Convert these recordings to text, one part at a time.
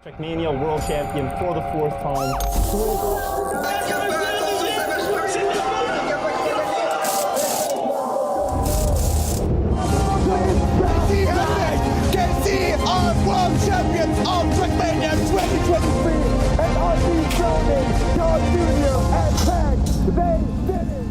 Trackmania world champion for the fourth time. KC are world champions of Trackmania 2023 and are dethroning John Jr. and Tag. They did it!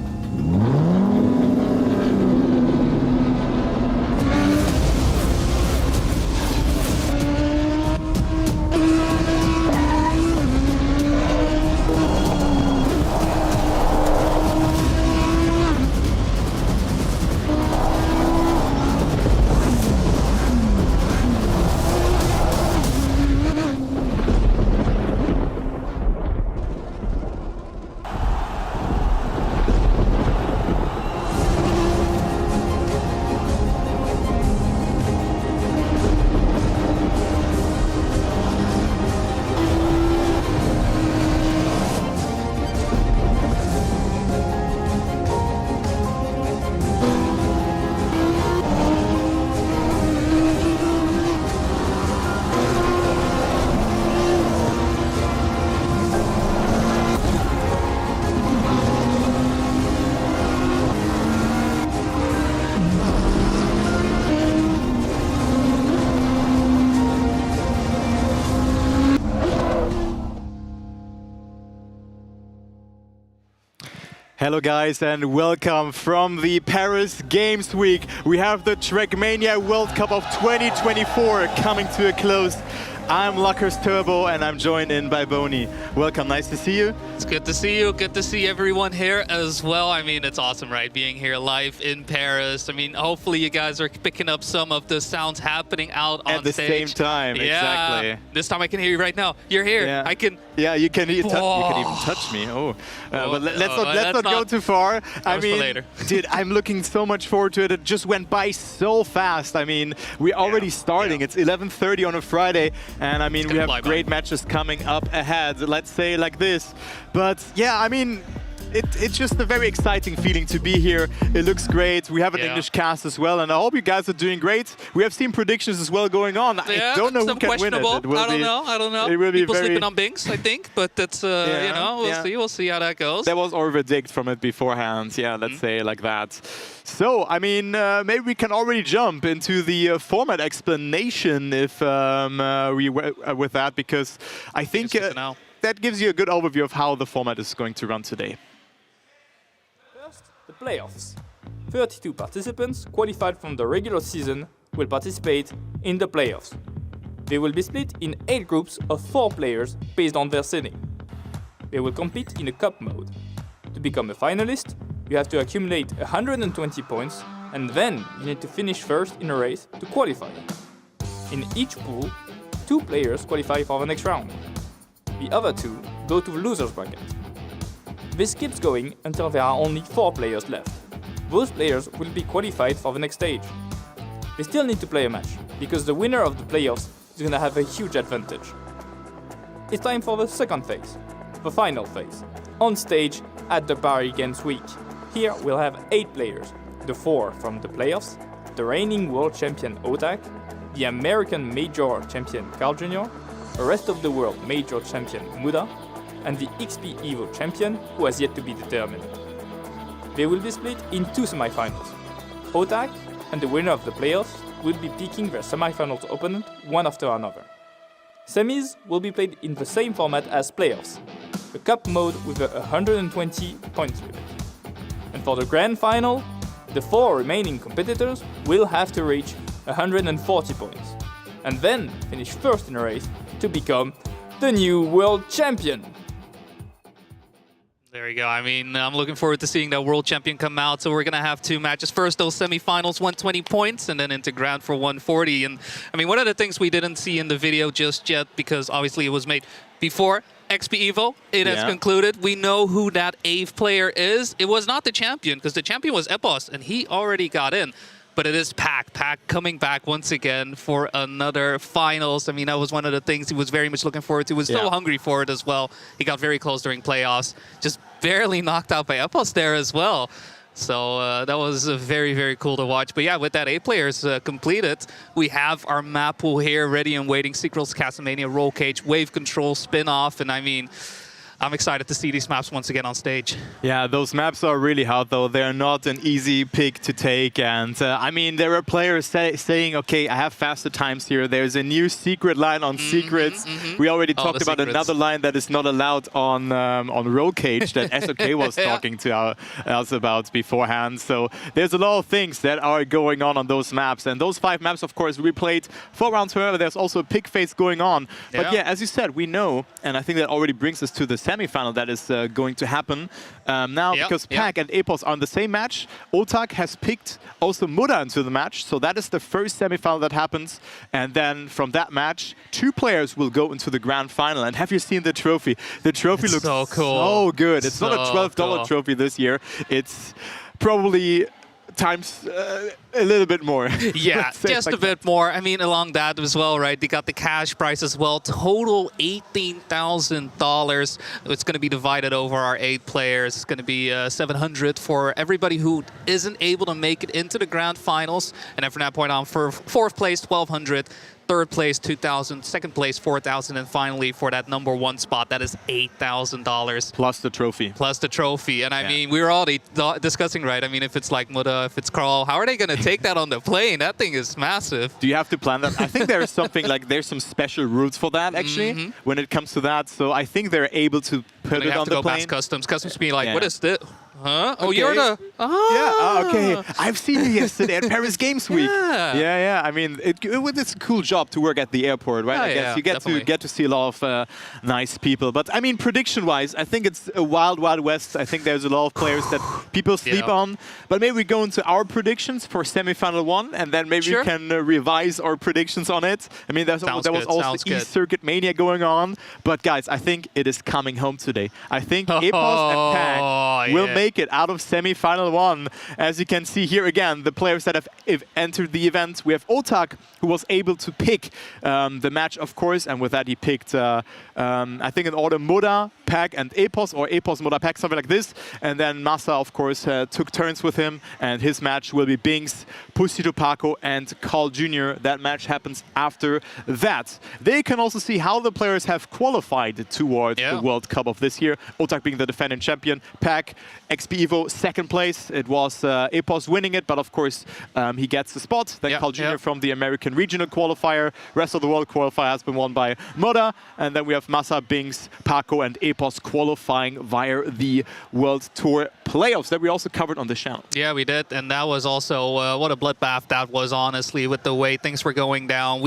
Hello guys and welcome from the Paris Games Week. We have the Trackmania World Cup of 2024 coming to a close. I'm Luckers Turbo and I'm joined in by Boni. Welcome, nice to see you. It's good to see you, good to see everyone here as well. I mean, it's awesome, right? Being here live in Paris. I mean, hopefully you guys are picking up some of the sounds happening out on stage. At the same time, yeah. Exactly. This time I can hear you right now. You're here. Yeah. I can... Yeah, you can even touch me. But let's not go too far. I mean, later. Dude, I'm looking so much forward to it. It just went by so fast. I mean, we're already starting. Yeah. It's 11:30 on a Friday, and I mean, we have great by. matches coming up ahead. Let's say like this. But yeah, I mean, it's just a very exciting feeling to be here. It looks great. We have an English cast as well, and I hope you guys are doing great. We have seen predictions as well going on. Yeah, I don't know who can win it. I don't know. It will be People very... sleeping on Binks, I think, but that's, you know, we'll see how that goes. There was already a verdict from it beforehand. Yeah, let's say it like that. So, I mean, maybe we can already jump into the format explanation if we with that, because I think that gives you a good overview of how the format is going to run today. First, the playoffs. 32 participants qualified from the regular season will participate in the playoffs. They will be split in 8 groups of 4 players based on their seeding. They will compete in a cup mode. To become a finalist, you have to accumulate 120 points, and then you need to finish first in a race to qualify. In each pool, 2 players qualify for the next round. The other 2 go to the loser's bracket. This keeps going until there are only 4 players left. Those players will be qualified for the next stage. They still need to play a match, because the winner of the playoffs is going to have a huge advantage. It's time for the second phase, the final phase, on stage at the Paris Games Week. Here we'll have 8 players, the 4 from the playoffs, the reigning world champion Otak, the American Major champion Carl Jr., the rest of the world Major champion Muda, and the XP Evo champion who has yet to be determined. They will be split in 2 semifinals. Otak and the winner of the playoffs will be picking their semifinals opponent one after another. Semis will be played in the same format as playoffs, the cup mode with a 120 points limit. And for the grand final, the 4 remaining competitors will have to reach 140 points, and then finish first in a race to become the new world champion. There we go. I mean, I'm looking forward to seeing that world champion come out. So we're going to have 2 matches. First, those semifinals, 120 points, and then into grand for 140. And I mean, one of the things we didn't see in the video just yet, because obviously it was made before XP Evo, it has concluded. We know who that 8th player is. It was not the champion, because the champion was Epos, and he already got in. But it is Pac. Pac coming back once again for another finals. I mean, that was one of the things he was very much looking forward to. He was so hungry for it as well. He got very close during playoffs. Just barely knocked out by Epos there as well. So that was very, very cool to watch. But yeah, with that 8 players completed, we have our map pool here ready and waiting. Secrets, Castlemania, Roll Cage, Wave Control, Spinoff, and I mean, I'm excited to see these maps once again on stage. Yeah, those maps are really hard, though. They're not an easy pick to take. And I mean, there are players saying, okay, I have faster times here. There's a new secret line on Secrets. We already talked about another line that is not allowed on Roll Cage that SOK was talking to us about beforehand. So there's a lot of things that are going on those maps. And those 5 maps, of course, we played 4 rounds. However, there's also a pick phase going on. But yeah, as you said, we know, and I think that already brings us to the semi-final that is going to happen now, because Pack and Epos are in the same match. Otak has picked also Muda into the match, so that is the first semi-final that happens. And then from that match, 2 players will go into the grand final. And have you seen the trophy? The trophy looks so cool. So good. It's not a $12 trophy this year. It's probably times a little bit more. Yeah, just like a bit more. I mean, along that as well, right? They got the cash prize as well. Total $18,000. It's going to be divided over our 8 players. It's going to be $700 for everybody who isn't able to make it into the grand finals. And then from that point on, for 4th place, $1,200. 3rd place, $2,000, 2nd place, $4,000, and finally for that number 1 spot, that is $8,000 plus the trophy. Plus the trophy, and I mean, we were already discussing, right? I mean, if it's like Muda, if it's Carl, how are they going to take that on the plane? That thing is massive. Do you have to plan that? I think there is something like there's some special rules for that actually when it comes to that. So I think they're able to put it on the plane. Customs be like, what is this? Huh? Oh, okay. you're the... Yeah, okay. I've seen you yesterday at Paris Games Week. Yeah. I mean, it's a cool job to work at the airport, right? I guess you get to see a lot of nice people. But I mean, prediction-wise, I think it's a wild, wild west. I think there's a lot of players that people sleep on. But maybe we go into our predictions for semifinal 1, and then maybe we can revise our predictions on it. I mean, there was also East Circuit Mania going on. But guys, I think it is coming home today. I think Epos and Pack will make it out of semi-final 1. As you can see here again, the players that have entered the event. We have Otak, who was able to pick the match, of course, and with that he picked, I think in order, Muda, Pack, and Epos, or Epos, Muda, Pack, something like this. And then Masa, of course, took turns with him, and his match will be Binks, Pusito Paco, and Carl Jr. That match happens after that. They can also see how the players have qualified towards the World Cup of this year. Otak being the defending champion, Pack, XP Evo, 2nd place. It was Epos winning it, but of course he gets the spot. Then Carl Jr. from the American Regional Qualifier. Rest of the World Qualifier has been won by Muda. And then we have Masa, Binks, Paco, and Epos qualifying via the World Tour playoffs that we also covered on the channel. Yeah, we did. And that was also, what a bloodbath that was, honestly, with the way things were going down.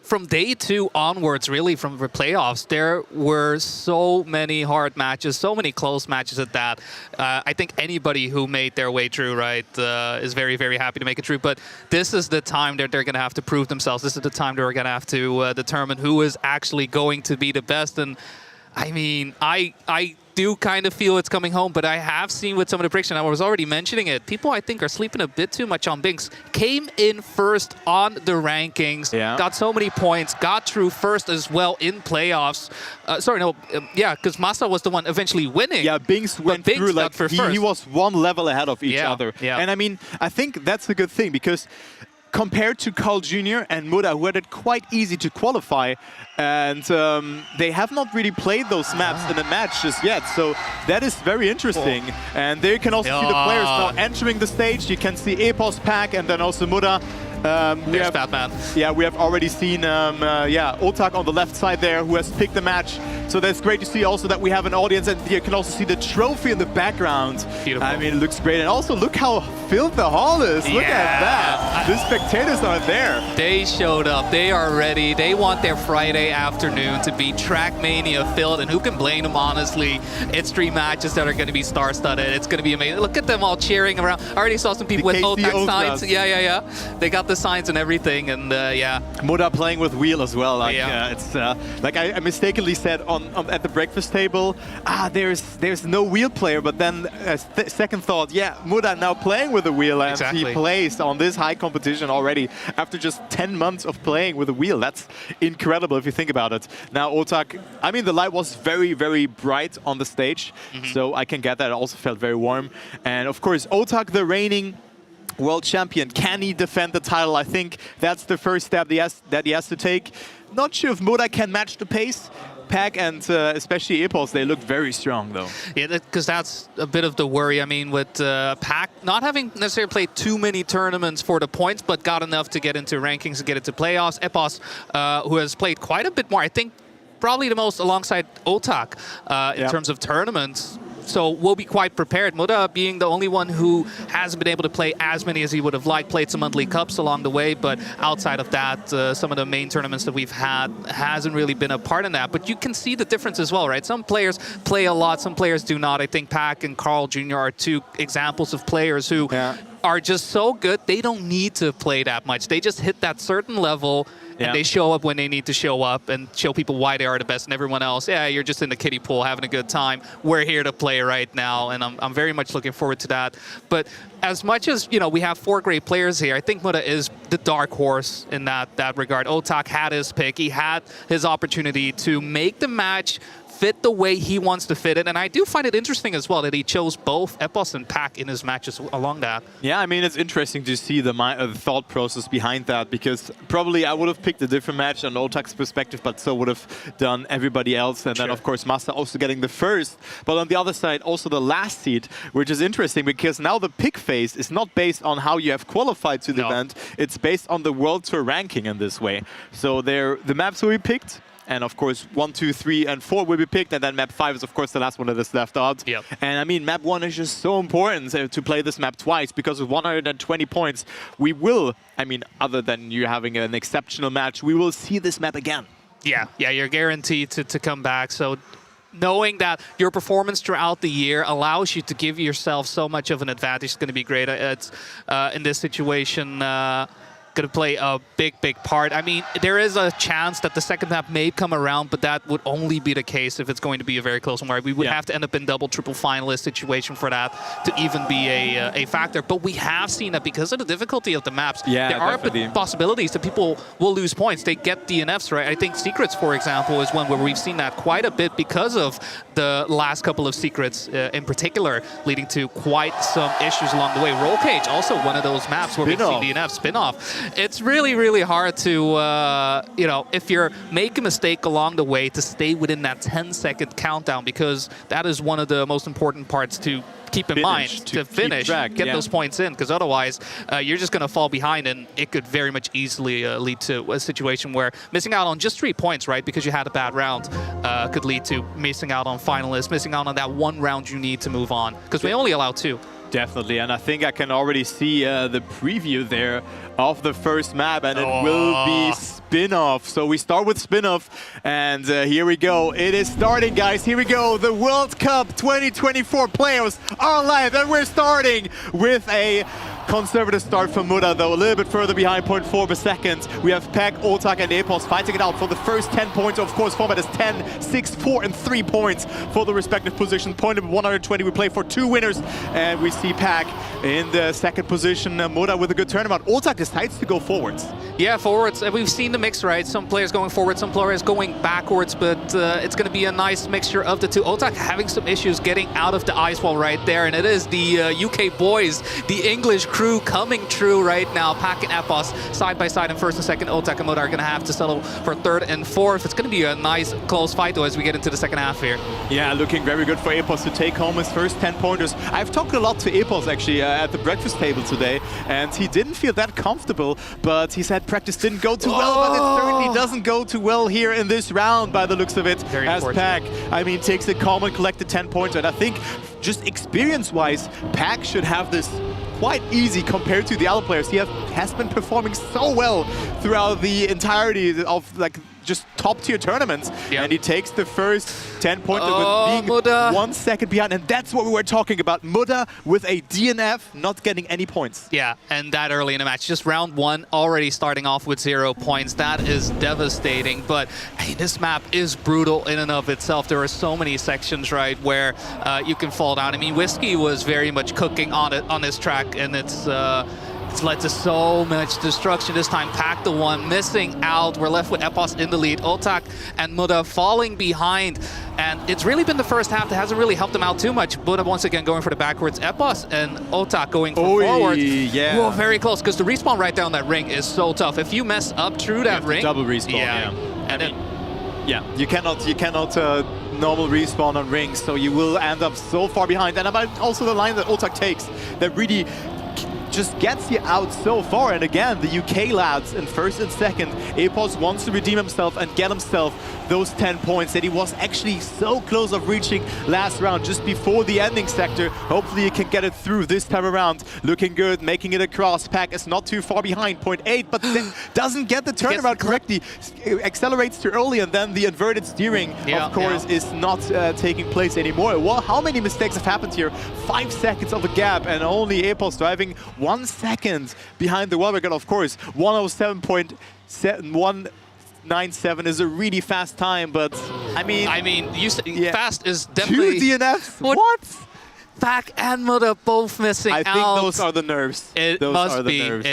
From day 2 onwards, really, from the playoffs, there were so many hard matches, so many close matches at that. I think anybody who made their way through, right, is very, very happy to make it through. But this is the time that they're going to have to prove themselves. This is the time they're going to have to determine who is actually going to be the best. And I mean, I do kind of feel it's coming home, but I have seen with some of the predictions, I was already mentioning it, people I think are sleeping a bit too much on Binks. Came in first on the rankings, got so many points, got through first as well in playoffs. Because Masa was the one eventually winning. Yeah, Binks went through, like, he was 1 level ahead of each other. And I mean, I think that's a good thing, because compared to Carl Jr. and Muda, who had it quite easy to qualify, and they have not really played those maps in a match just yet, so that is very interesting. And there you can also see the players now entering the stage. You can see Epos, Pack, and then also Muda. We have already seen Otak on the left side there, who has picked the match. So that's great to see also that we have an audience, and you can also see the trophy in the background. Beautiful. I mean, it looks great. And also look how filled the hall is. Look at that. The spectators are there. They showed up. They are ready. They want their Friday afternoon to be Trackmania filled, and who can blame them, honestly? It's 3 matches that are going to be star-studded. It's going to be amazing. Look at them all cheering around. I already saw some people with Otak signs. Yeah. They got got the signs and everything, and yeah. Muda playing with wheel as well. Like, Yeah. it's like I mistakenly said at the breakfast table, there's no wheel player, but then second thought, yeah, Muda now playing with a wheel, and Exactly. he plays on this high competition already after just 10 months of playing with a wheel. That's incredible if you think about it. Now Otak, I mean, the light was very, very bright on the stage, so I can get that. It also felt very warm. And of course, Otak, the reigning world champion, can he defend the title? I think that's the first step that he has to take. Not sure if Muda can match the pace. Pack and especially Epos, they looked very strong though. Yeah, because that's a bit of the worry. I mean, with Pack not having necessarily played too many tournaments for the points, but got enough to get into rankings and get into playoffs. Epos, who has played quite a bit more, I think probably the most alongside Otak in terms of tournaments. So we'll be quite prepared. Muda being the only one who hasn't been able to play as many as he would have liked, played some monthly cups along the way, but outside of that, some of the main tournaments that we've had hasn't really been a part in that. But you can see the difference as well, right? Some players play a lot, some players do not. I think Pack and Carl Jr. are two examples of players who are just so good, they don't need to play that much. They just hit that certain level and they show up when they need to show up and show people why they are the best, and everyone else, yeah, you're just in the kiddie pool having a good time. We're here to play right now, and I'm very much looking forward to that. But as much as, you know, we have 4 great players here, I think Muda is the dark horse in that regard. Otak had his pick. He had his opportunity to make the match fit the way he wants to fit it. And I do find it interesting as well that he chose both Epos and Pack in his matches along that. Yeah, I mean, it's interesting to see the thought process behind that, because probably I would have picked a different match on Otak's perspective, but so would have done everybody else. And then, of course, Master also getting the first. But on the other side, also the last seed, which is interesting because now the pick phase is not based on how you have qualified to the event. It's based on the World Tour ranking in this way. So the maps will be picked. And of course, 1, 2, 3, and 4 will be picked, and then map 5 is of course the last one that is left out. And I mean, map 1 is just so important to play this map twice, because with 120 points, we will, I mean, other than you having an exceptional match, we will see this map again. Yeah, you're guaranteed to come back. So knowing that your performance throughout the year allows you to give yourself so much of an advantage is going to be great. It's in this situation. Going to play a big part. I mean, there is a chance that the second map may come around, but that would only be the case if it's going to be a very close one, where we would have to end up in double, triple finalist situation for that to even be a factor. But we have seen that because of the difficulty of the maps, there are possibilities that people will lose points. They get DNFs, right? I think Secrets, for example, is one where we've seen that quite a bit because of the last couple of Secrets in particular, leading to quite some issues along the way. Roll Cage, also one of those maps where we've seen DNFs. Spinoff. It's really, really hard to, you know, if you're make a mistake along the way, to stay within that 10-second countdown, because that is one of the most important parts to keep in mind, to finish, get those points in, because otherwise you're just going to fall behind, and it could very much easily lead to a situation where missing out on just 3 points, right, because you had a bad round, could lead to missing out on finalists, missing out on that 1 round you need to move on, because we only allow 2. Definitely, and I think I can already see the preview there of the first map, and it will be Spinoff. So we start with Spinoff, and here we go. It is starting, guys. Here we go. The World Cup 2024 playoffs are live, and we're starting with a conservative start from Muda, though a little bit further behind, 0.4 per second. We have Pack, Otak, and Epos fighting it out for the first 10 points. Of course, format is 10, 6, 4, and 3 points for the respective positions. Point number 120, we play for 2 winners, and we see Pack in the second position. Muda with a good turnabout. Otak decides to go forwards. Yeah, forwards. We've seen the mix, right? Some players going forward, some players going backwards, but it's going to be a nice mixture of the two. Otak having some issues getting out of the ice wall right there, and it is the UK boys, the English crew coming true right now. Pack and Epos side by side in first and second. Otak and Muda are going to have to settle for third and fourth. It's going to be a nice close fight, though, as we get into the second half here. Yeah, looking very good for Epos to take home his first 10 pointers. I've talked a lot to Epos, actually, at the breakfast table today, and he didn't feel that comfortable, but he said practice didn't go too well, but it certainly doesn't go too well here in this round by the looks of it. Very as Pack, I mean, takes it calm and collected 10 points, and I think just experience-wise, Pack should have this quite easy compared to the other players. He has been performing so well throughout the entirety of, like, just top-tier tournaments. Yep. And he takes the first 10 points Oh, with being Muda. 1 second behind. And that's what we were talking about. Muda with a DNF not getting any points. Yeah, and that early in the match. Just round 1, already starting off with 0 points. That is devastating. But hey, this map is brutal in and of itself. There are so many sections, right, where you can fall down. I mean, Whiskey was very much cooking on this track, and it's led to so much destruction this time. Pack the one, missing out. We're left with Epos in the lead. Otak and Muda falling behind. And it's really been the first half that hasn't really helped them out too much. Muda once again going for the backwards. Epos and Otak going for forwards. Yeah. Whoa, very close, because the respawn right down that ring is so tough. If you mess up through that ring... double respawn, yeah. And then... Yeah, you cannot normal respawn on rings, so you will end up so far behind. And about also the line that Otak takes that really just gets you out so far. And again, the UK lads in first and second. Epos wants to redeem himself and get himself those 10 points that he was actually so close of reaching last round, just before the ending sector. Hopefully he can get it through this time around. Looking good, making it across. Pack is not too far behind, 0.8, but doesn't get the turnaround correctly. Accelerates too early, and then the inverted steering, of course, is not taking place anymore. Well, how many mistakes have happened here? 5 seconds of a gap, and only Epos driving 1 second behind the wall record, of course. 107.197 is a really fast time, but I mean, fast is definitely 2 DNFs. What? Pack and Muda both missing out. I think those are the nerves. It must be and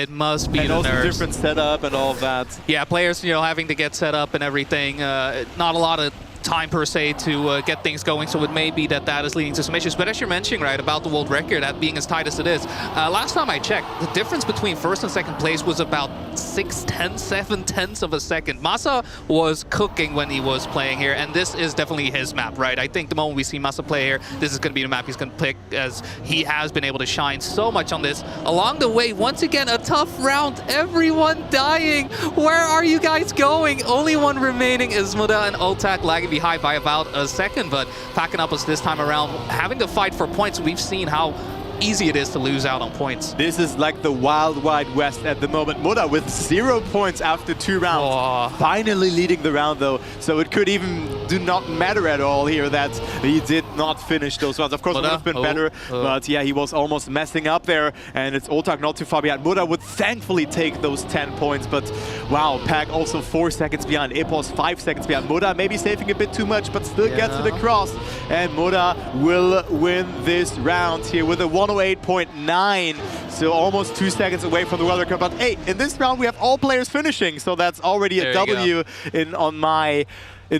the also nerves. different setup and all of that. Yeah, players, having to get set up and everything. Not a lot of time per se to get things going, so it may be that is leading to some issues. But as you're mentioning, right, about the world record, that being as tight as it is, last time I checked, the difference between first and second place was about 7/10 of a second. Masa was cooking when he was playing here, and this is definitely his map, right? I think the moment we see Masa play here, this is going to be the map he's going to pick, as he has been able to shine so much on this. Along the way, once again, a tough round, everyone dying. Where are you guys going? Only one remaining is Muda and Otak, lagging behind by about a second, but packing up us this time around, having to fight for points. We've seen how easy it is to lose out on points. This is like the wild wide west at the moment. Muda with 0 points after 2 rounds. Finally leading the round though, so it could even do not matter at all here that he did not finish those rounds. Of course, it would have been better, but yeah, he was almost messing up there, and it's Otak not too far behind. Muda would thankfully take those 10 points, but wow, Pack also 4 seconds behind. Epos 5 seconds behind. Muda maybe saving a bit too much, but still gets it across, and Muda will win this round here with a 108.9, so almost 2 seconds away from the world record. But hey, in this round we have all players finishing, so that's already a W in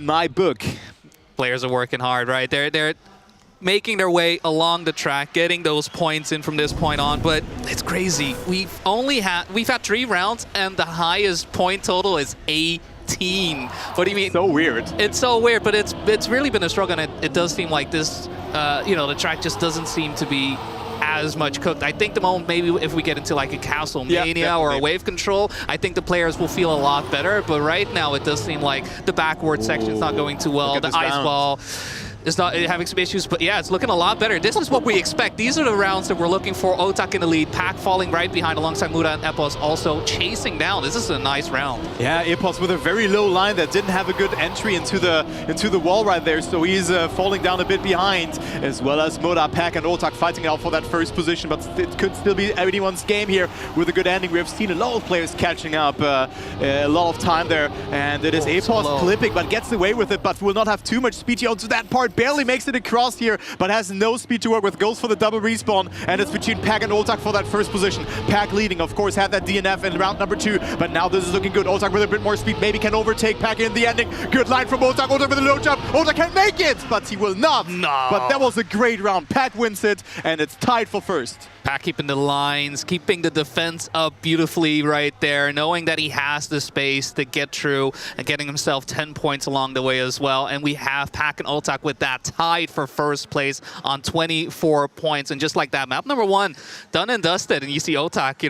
my book. Players are working hard, right? They're making their way along the track, getting those points in from this point on, but it's crazy. We've had 3 rounds, and the highest point total is 18. What do you mean? So weird. It's so weird, but it's really been a struggle, and it does seem like this, the track just doesn't seem to be as much cooked. I think the moment maybe if we get into like a Castlemania or a wave control, I think the players will feel a lot better, but right now it does seem like the backward section's not going too well. The ice ball is not having some issues, but yeah, it's looking a lot better. This is what we expect. These are the rounds that we're looking for. Otak in the lead, Pack falling right behind alongside Muda and Epos also chasing down. This is a nice round. Yeah, Epos with a very low line that didn't have a good entry into the wall right there, so he's falling down a bit behind, as well as Muda, Pack and Otak fighting out for that first position, but it could still be anyone's game here with a good ending. We have seen a lot of players catching up a lot of time there, and it is Epos clipping, but gets away with it, but will not have too much speed here onto that part. Barely makes it across here, but has no speed to work with. Goes for the double respawn, and it's between Pack and Otak for that first position. Pack leading, of course, had that DNF in round number 2, but now this is looking good. Otak with a bit more speed, maybe can overtake Pack in the ending. Good line from Otak. Otak with a low jump. Otak can make it, but he will not. No. But that was a great round. Pack wins it, and it's tied for first. Pack keeping the lines, keeping the defense up beautifully right there, knowing that he has the space to get through and getting himself 10 points along the way as well. And we have Pack and Otak with that tied for first place on 24 points. And just like that, map number 1 done and dusted. And you see Otak,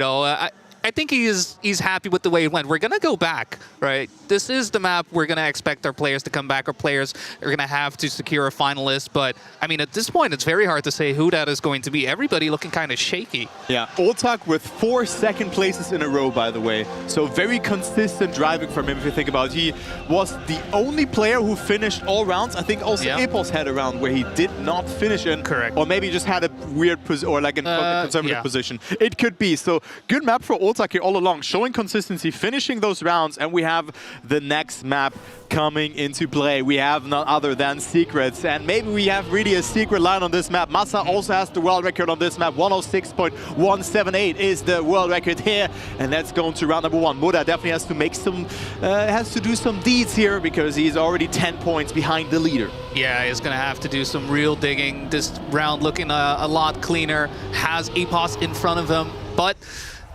I think he's happy with the way it went. We're gonna go back, right? This is the map we're gonna expect our players to come back. Our players are gonna have to secure a finalist. But I mean, at this point, it's very hard to say who that is going to be. Everybody looking kind of shaky. Yeah, Oltak with 4 second places in a row, by the way. So very consistent driving from him, if you think about it. He was the only player who finished all rounds. I think also Epos had a round where he did not finish in. Correct. Or maybe just had a weird position, or like a conservative position. It could be. So good map for Oltak here all along, showing consistency, finishing those rounds. And we have the next map coming into play. We have none other than Secrets, and maybe we have really a secret line on this map. Massa also has the world record on this map. 106.178 is the world record here, and let's go into round number 1. Muda definitely has to make some, has to do some deeds here because he's already 10 points behind the leader. Yeah, he's gonna have to do some real digging. This round looking a lot cleaner. Has Epos in front of him, but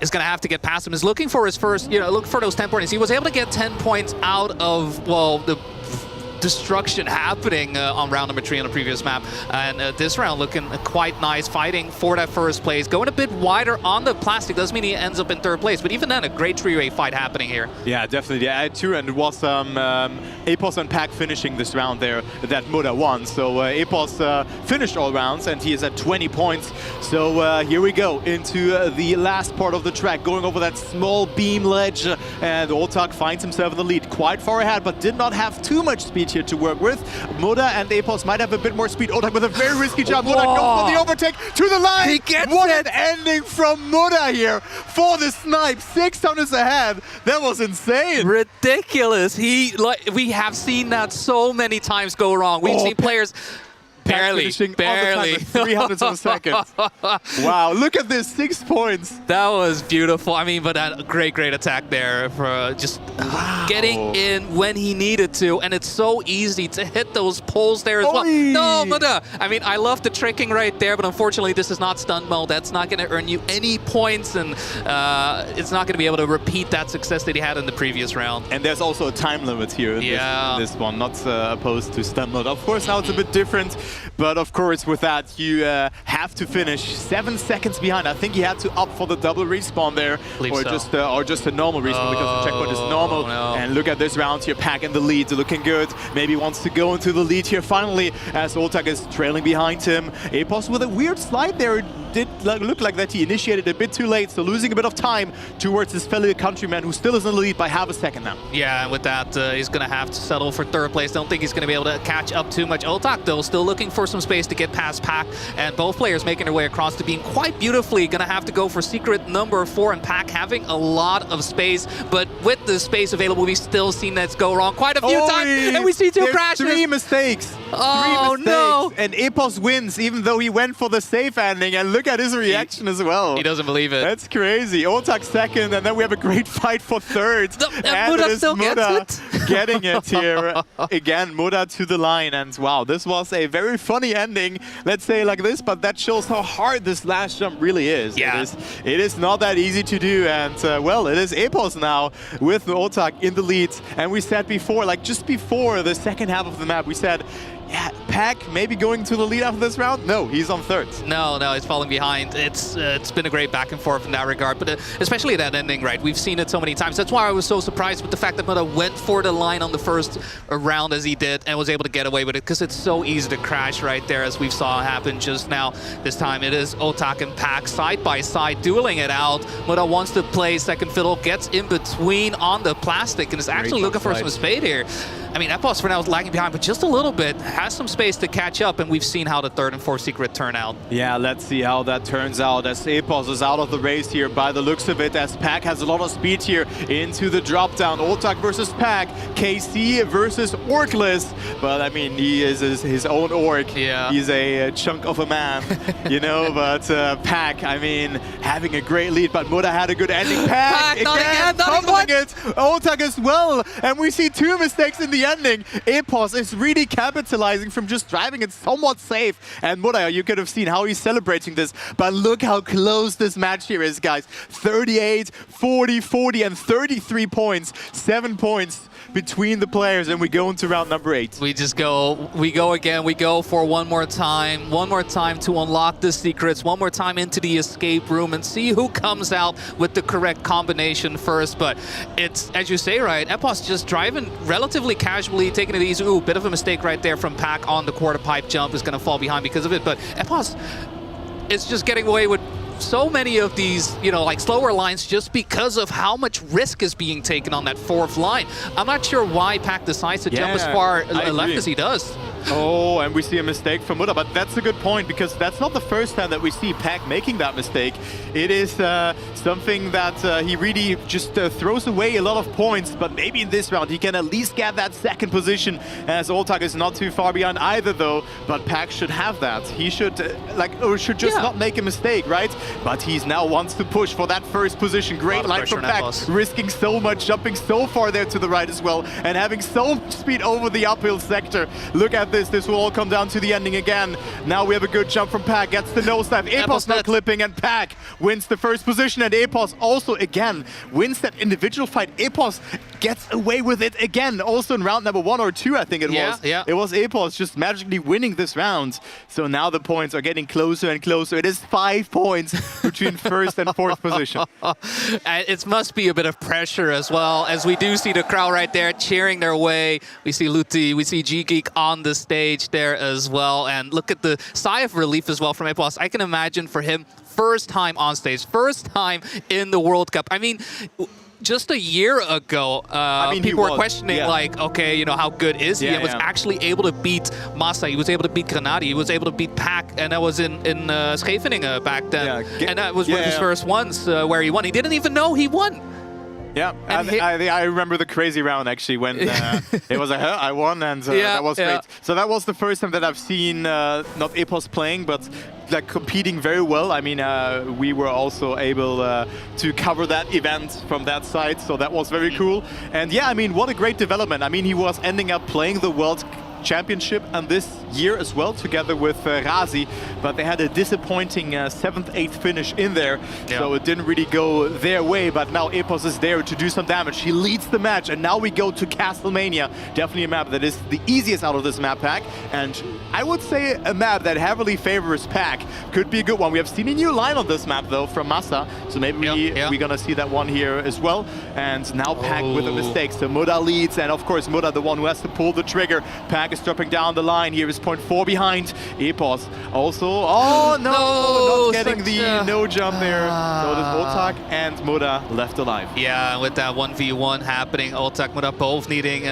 is going to have to get past him. Is looking for his first, look for those 10 points. He was able to get 10 points out of, well, the destruction happening on round number 3 on the previous map. And this round looking quite nice, fighting for that first place. Going a bit wider on the plastic doesn't mean he ends up in 3rd place, but even then, a great 3-way fight happening here. Yeah, definitely. Yeah, too, and it was Epos and Pack finishing this round there that Muda won. So Epos finished all rounds, and he is at 20 points. So here we go into the last part of the track, going over that small beam ledge, and Oltak finds himself in the lead, quite far ahead, but did not have too much speed here to work with. Muda and Epos might have a bit more speed. Oltak with a very risky jump. Muda goes for the overtake to the line. He gets what it. an ending from Muda here for the snipe. 600 ahead. That was insane. Ridiculous. We have seen that so many times go wrong. We've seen players barely. 300 of a second. Wow, look at this, 6 points. That was beautiful. I mean, but that great attack there for just getting in when he needed to. And it's so easy to hit those poles there as well. No, Muda. I mean, I love the tricking right there, but unfortunately, this is not stun mode. That's not going to earn you any points, and it's not going to be able to repeat that success that he had in the previous round. And there's also a time limit here in this one, not opposed to stun mode. Of course, now it's a bit different. But of course, with that, you have to finish 7 seconds behind. I think he had to opt for the double respawn there, or just a normal respawn because the checkpoint is normal. No. And look at this round here, Pack in the lead, looking good. Maybe wants to go into the lead here finally, as Oltak is trailing behind him. Epos with a weird slide there. It did look like that he initiated a bit too late, so losing a bit of time towards his fellow countryman, who still is in the lead by half a second now. Yeah, and with that, he's going to have to settle for 3rd place. Don't think he's going to be able to catch up too much. Oltak, though, still looking for some space to get past Pack, and both players making their way across the beam quite beautifully. Going to have to go for secret number 4, and Pack having a lot of space, but with the space available, we've still seen that go wrong quite a few times, and we see 2 crashes. 3 mistakes. Oh, 3 mistakes. no. And Epos wins, even though he went for the safe ending, and look at his reaction as well. He doesn't believe it. That's crazy. Oltak 2nd, and then we have a great fight for 3rd. And Muda still gets it. Getting it here. Again, Muda to the line, and wow, this was a very funny ending, let's say like this, but that shows how hard this last jump really is. Yeah. It is not that easy to do, and well, it is Epos now with Oltak in the lead. And we said before, like just before the second half of the map, we said, yeah, Pack maybe going to the lead after this round? No, he's on 3rd. No, he's falling behind. It's been a great back and forth in that regard, but especially that ending, right? We've seen it so many times. That's why I was so surprised with the fact that Muda went for the line on the first round as he did and was able to get away with it, because it's so easy to crash right there, as we saw happen just now. This time it is Oltak and Pack side by side dueling it out. Muda wants to play second fiddle, gets in between on the plastic, and is actually looking for some speed here. I mean, Epos for now is lagging behind, but just a little bit. Has some space to catch up, and we've seen how the 3rd and 4th secret turn out. Yeah, let's see how that turns out, as Epos is out of the race here by the looks of it, as Pack has a lot of speed here into the drop down. Oltak versus Pack, KC versus Orkless. But I mean, he is his own orc. Yeah. He's a chunk of a man, but Pack, I mean, having a great lead, but Muda had a good ending. Pack again, fumbling it. Oltak as well, and we see 2 mistakes in the ending. Epos is really capitalizing from just driving it somewhat safe, and Muda, you could have seen how he's celebrating this, but look how close this match here is, guys. 38, 40, 40, and 33 points. 7 points between the players, and we go into round number 8. We go again, we go for one more time to unlock the secrets, one more time into the escape room and see who comes out with the correct combination first. But it's, as you say, right, Epos just driving relatively casually, taking it easy. Ooh, bit of a mistake right there from Pack on the quarter pipe jump, is going to fall behind because of it. But Epos is just getting away with so many of these, you know, like slower lines just because of how much risk is being taken on that 4th line. I'm not sure why Pack decides to jump as far left as he does. Oh, and we see a mistake from Muda, but that's a good point, because that's not the first time that we see Pack making that mistake. It is something that he really just throws away a lot of points, but maybe in this round he can at least get that 2nd position, as Oltak is not too far behind either though, but Pack should have that. He should, should just not make a mistake, right? But he's now wants to push for that 1st position. Great line from Pack, risking so much, jumping so far there to the right as well, and having so much speed over the uphill sector. Look at this will all come down to the ending again. Now we have a good jump from Pack, gets the nose dive. Epos not clipping, and Pack wins the 1st position, and Epos also again wins that individual fight. Epos gets away with it again, also in round number 1 or 2, I think it was. Yeah. It was Epos just magically winning this round. So now the points are getting closer and closer. It is 5 points between 1st and 4th position. It must be a bit of pressure as well, as we do see the crowd right there cheering their way. We see Luti, we see G-Geek on the stage there as well, and look at the sigh of relief as well from Epos. I can imagine for him, 1st time on stage, 1st time in the World Cup. I mean, just a year ago, people were questioning, like, okay, you know, how good is he? And was actually able to beat Massa. He was able to beat Granadi. He was able to beat Pack, and that was in Scheveningen back then. And that was one of his first ones where he won. He didn't even know he won. Yeah, I remember the crazy round actually when it was like, I won, and that was great. So that was the first time that I've seen not Epos playing, but like competing very well. I mean, we were also able to cover that event from that side, so that was very cool. And yeah, I mean, what a great development. I mean, he was ending up playing the World Championship and this year as well, together with Razi, but they had a disappointing 7th, 8th finish in there, so it didn't really go their way. But now Epos is there to do some damage. He leads the match, and now we go to Castlemania. Definitely a map that is the easiest out of this map pack, and I would say a map that heavily favors Pack. Could be a good one. We have seen a new line on this map though from Massa, so maybe we're gonna see that one here as well. And now Pack with a mistake, so Muda leads, and of course Muda the one who has to pull the trigger. Pack is dropping down the line. Here is 0.4 behind. Epos also, not getting the no jump there. So there's Oltak and Muda left alive. Yeah, with that 1v1 happening, Oltak, Muda both needing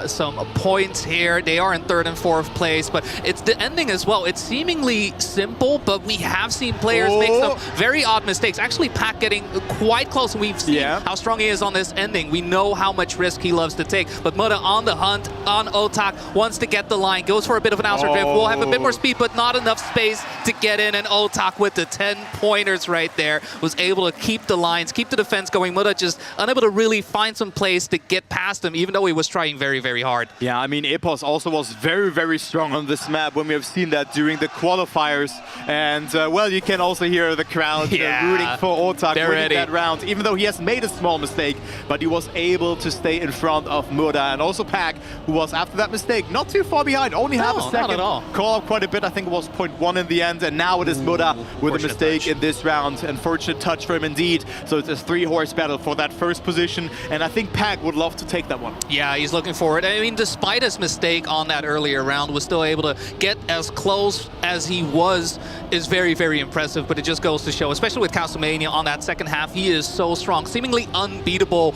some points here. They are in 3rd and 4th place, but it's the ending as well. It's seemingly simple, but we have seen players make some very odd mistakes. Actually, Pack getting quite close, and we've seen how strong he is on this ending. We know how much risk he loves to take, but Muda on the hunt on Oltak, wants to get the line, goes for a bit of an outer drift. We'll have a bit more speed, but not enough space to get in, and Oltak with the 10 pointers right there was able to keep the lines, keep the defense going. Muda just unable to really find some place to get past him, even though he was trying very, very hard. Yeah, I mean, Epos also was very, very strong on this map when we have seen that during the qualifiers. And, well, you can also hear the crowd rooting for Oltak winning that round, even though he has made a small mistake, but he was able to stay in front of Muda. And also Pack, who was, after that mistake, not too far behind, only half a second. Call out quite a bit, I think it was 0.1 in the end, and now it is Muda with a mistake in this round. Unfortunate touch for him indeed. So it's a 3-horse battle for that 1st position, and I think Pack would love to take that one. Yeah, he's looking for it. I mean, despite his mistake on that earlier round, was still able to get as close as he was, is very, very impressive. But it just goes to show, especially with Castlemania on that 2nd half, he is so strong, seemingly unbeatable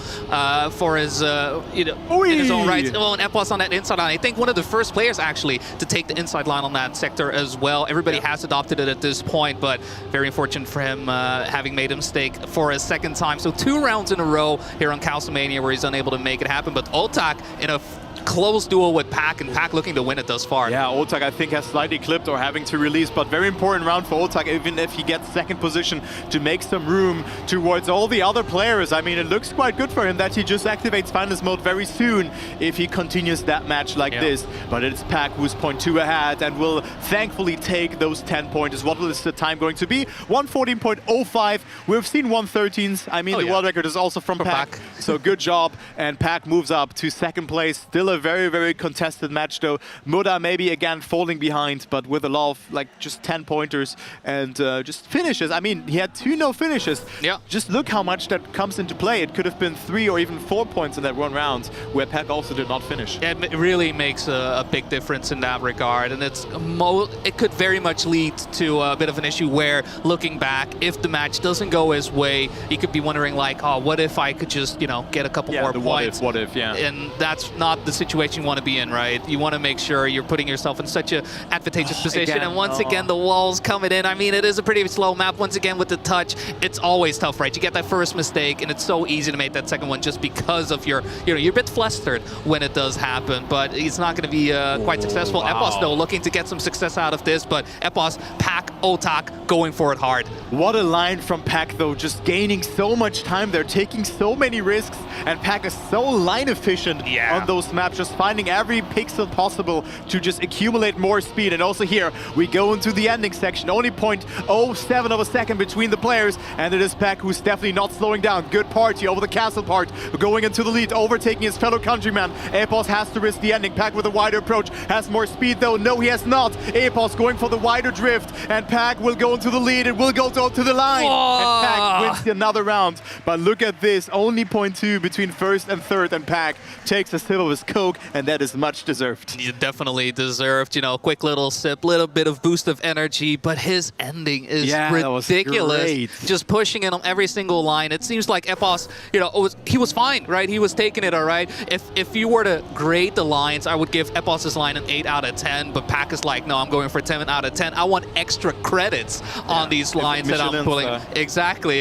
for his, in his own right. Well, and Epos on that inside line. I think one of the first players actually to take the inside line on that sector as well. Everybody has adopted it at this point, but very unfortunate for him having made a mistake for a 2nd time. So 2 rounds in a row here on Castlemania where he's unable to make it happen. But Oltak in a close duel with Pack, and Pack looking to win it thus far. Yeah, Otak I think has slightly clipped or having to release, but very important round for Otak, even if he gets second position, to make some room towards all the other players. I mean, it looks quite good for him that he just activates Finalist mode very soon if he continues that match like this. But it's Pack who's 0.2 ahead and will thankfully take those 10 pointers. What is the time going to be? 114.05. We've seen 113s. I mean, the world record is also from Pack. So good job. And Pack moves up to second place. Still a very, very contested match though. Muda maybe again falling behind, but with a lot of like just 10 pointers and just finishes. I mean, he had 2 no finishes. Yeah. Just look how much that comes into play. It could have been 3 or even 4 points in that one round where Pack also did not finish. Yeah, it really makes a big difference in that regard, and it could very much lead to a bit of an issue where, looking back, if the match doesn't go his way, he could be wondering like, oh, what if I could just, you know, get a couple more points? What if, yeah. And that's not the situation you want to be in, right? You want to make sure you're putting yourself in such an advantageous position, and once again, the wall's coming in. I mean, it is a pretty slow map. Once again, with the touch, it's always tough, right? You get that first mistake, and it's so easy to make that second one just because of your, you know, you're a bit flustered when it does happen, but it's not going to be quite successful. Epos, though, looking to get some success out of this, but Epos, Pack, Otak going for it hard. What a line from Pack, though, just gaining so much time. They're taking so many risks, and Pack is so line efficient on those maps, just finding every pixel possible to just accumulate more speed. And also here, we go into the ending section, only 0.07 of a second between the players, and it is Pack who's definitely not slowing down. Good party over the castle part, going into the lead, overtaking his fellow countryman. Epos has to risk the ending. Pack with a wider approach, has more speed though. No, he has not. Epos going for the wider drift, and Pack will go into the lead. It will go to the line. And Pack wins another round. But look at this, only 0.2 between first and third, and Pack takes a sip of his Coke, and that is much deserved. You definitely deserved, you know, quick little sip, little bit of boost of energy, but his ending is ridiculous. Just pushing it on every single line. It seems like Epos, you know, he was fine, right? He was taking it all right. If you were to grade the lines, I would give Epos's line an 8 out of 10, but Pack is like, no, I'm going for 10 out of 10. I want extra credits on these lines that I'm pulling. Exactly.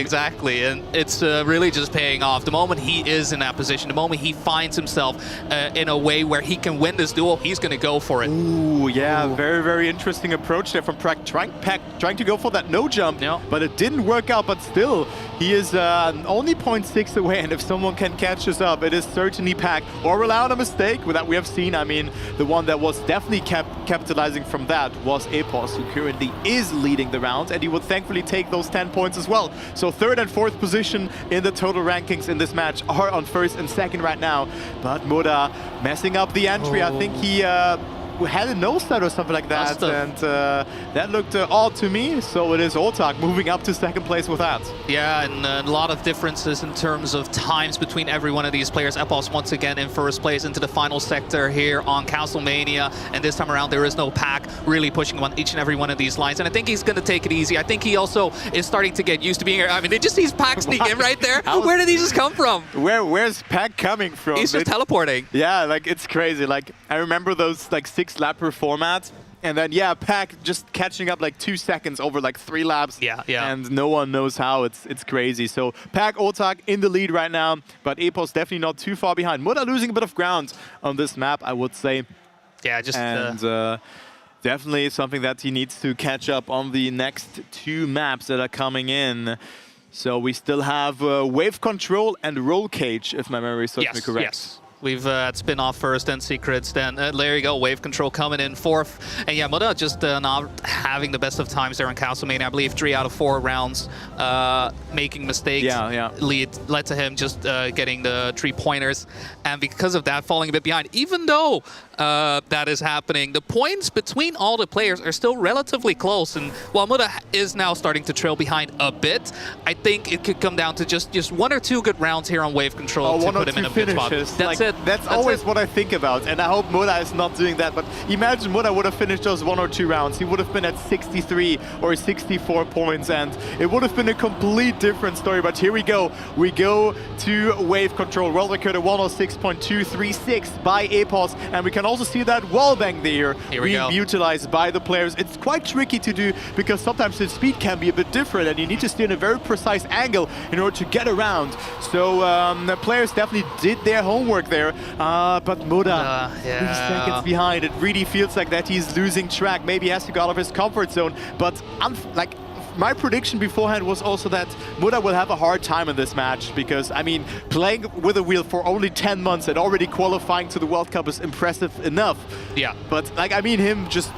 And it's really just paying off. The moment he is in that position, the moment he finds himself in a way where he can win this duel, he's going to go for it. Ooh, yeah, very, very interesting approach there from Pack, trying to go for that no jump, but it didn't work out, but still, he is only 0.6 away, and if someone can catch us up, it is certainly Pack, or allowed a mistake that we have seen. I mean, the one that was definitely capitalizing from that was Epos, who currently is leading the round, and he would thankfully take those 10 points as well. So third and fourth position in the total rankings in this match are on first and second right now, but Muda messing up the entry. I think he had a nose start or something like that, and that looked odd to me. So it is Otak moving up to second place with that. Yeah, and a lot of differences in terms of times between every one of these players. Epos once again in first place into the final sector here on Castlemania, and this time around there is no Pack really pushing on each and every one of these lines, and I think he's going to take it easy. I think he also is starting to get used to being here. I mean, they just see Pack sneak in right there. Where did he just come from? Where's Pack coming from? He's just teleporting. Yeah, like it's crazy. Like I remember those like 6-lapper formats, and then Pack just catching up like 2 seconds over like 3 laps. Yeah. And no one knows how. It's crazy. So Pack, Otak in the lead right now, but Epos definitely not too far behind. Muda losing a bit of ground on this map, I would say. Yeah, just definitely something that he needs to catch up on the next 2 maps that are coming in. So we still have Wave Control and Roll Cage, if my memory serves me correct. Yes. We've had Spinoff first, then Secrets, then there you go, Wave Control coming in fourth. And yeah, Muda just not having the best of times there in Castlemania. I believe 3 out of 4 rounds making mistakes led to him just getting the 3 pointers. And because of that, falling a bit behind. Even though that is happening, the points between all the players are still relatively close. And while Muda is now starting to trail behind a bit, I think it could come down to just 1 or 2 good rounds here on Wave Control to put him in a good spot. That's it. That's always what I think about, and I hope Muda is not doing that. But imagine Muda would have finished those 1 or 2 rounds. He would have been at 63 or 64 points, and it would have been a complete different story. But here we go. We go to Wave Control. World record at 106.236 by Epos, and we can also see that wallbang there Here we being go. utilized by the players. It's quite tricky to do because sometimes the speed can be a bit different and you need to stay in a very precise angle in order to get around. So the players definitely did their homework there, but Muda, 3 seconds behind. It really feels like that he's losing track. Maybe he has to go out of his comfort zone, but like, my prediction beforehand was also that Muda will have a hard time in this match because, I mean, playing with a wheel for only 10 months and already qualifying to the World Cup is impressive enough. Yeah. But, like, I mean, him just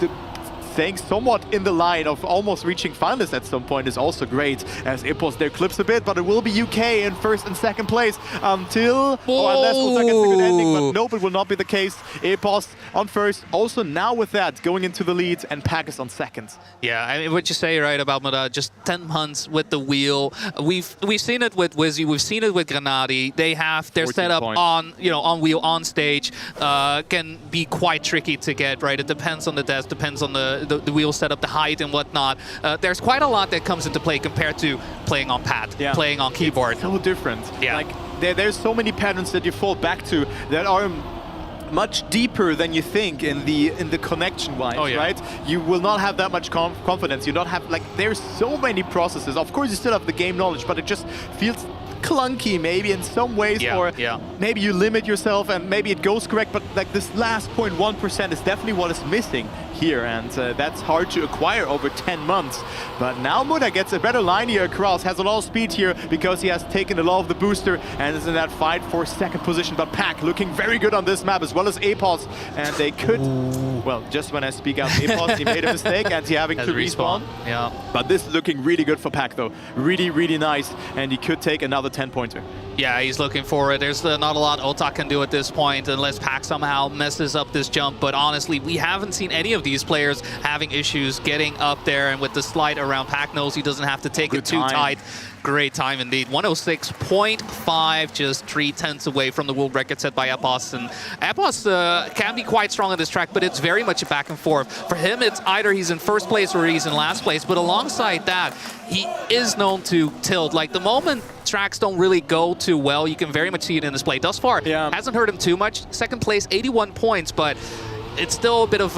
staying somewhat in the line of almost reaching finalists at some point is also great, as Epos there clips a bit, but it will be UK in first and second place until, unless Ulta gets a good ending, but nope, it will not be the case. Epos on first, also now with that, going into the lead, and Pack is on second. Yeah, I mean, what you say right about Muda, just 10 months with the wheel. We've seen it with Wizzy, we've seen it with Granadi. They have their setup points. on, on wheel, on stage, can be quite tricky to get, right? It depends on the desk, depends on the wheel setup, the height and whatnot. There's quite a lot that comes into play compared to playing on pad, playing on keyboard. It's so different. Yeah. Like, there's so many patterns that you fall back to that are much deeper than you think in the connection wise, right? You will not have that much confidence. You don't have, like, there's so many processes. Of course you still have the game knowledge, but it just feels clunky maybe in some ways, or maybe you limit yourself and maybe it goes correct, but like this last 0.1% is definitely what is missing here, and that's hard to acquire over 10 months. But now Muda gets a better line here across, has a lot of speed here because he has taken a lot of the booster and is in that fight for second position. But Pack looking very good on this map, as well as Epos, and they could, well, just when I speak out Epos, he made a mistake and he having to respawn. Yeah. But this is looking really good for Pack though. Really, really nice, and he could take another 10-pointer. Yeah, he's looking for it. There's not a lot Otak can do at this point unless Pack somehow messes up this jump. But honestly, we haven't seen any of these players having issues getting up there. And with the slide around, Pack knows he doesn't have to take it too tight. Great time indeed. 106.5, just 3/10 away from the world record set by Epos. And Epos can be quite strong on this track, but it's very much a back and forth. For him, it's either he's in first place or he's in last place. But alongside that, he is known to tilt. Like, the moment tracks don't really go too well, you can very much see it in his play. Thus far, hasn't hurt him too much. Second place, 81 points, but it's still a bit of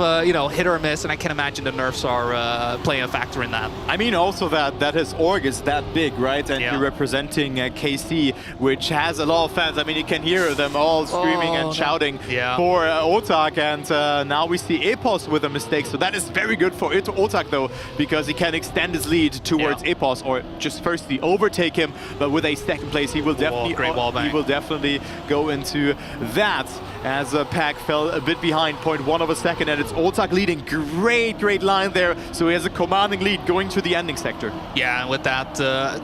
hit or miss, and I can imagine the nerfs are playing a factor in that. I mean, also that his org is that big, right? And you're representing KC, which has a lot of fans. I mean, you can hear them all screaming and shouting for Otak, and now we see Epos with a mistake. So that is very good for Otak, though, because he can extend his lead towards Epos, or just firstly overtake him. But with a second place, he will definitely go into that, as Pack fell a bit behind, 0.1 of a second, and it's Otak leading. Great line there. So he has a commanding lead going to the ending sector. Yeah, and with that,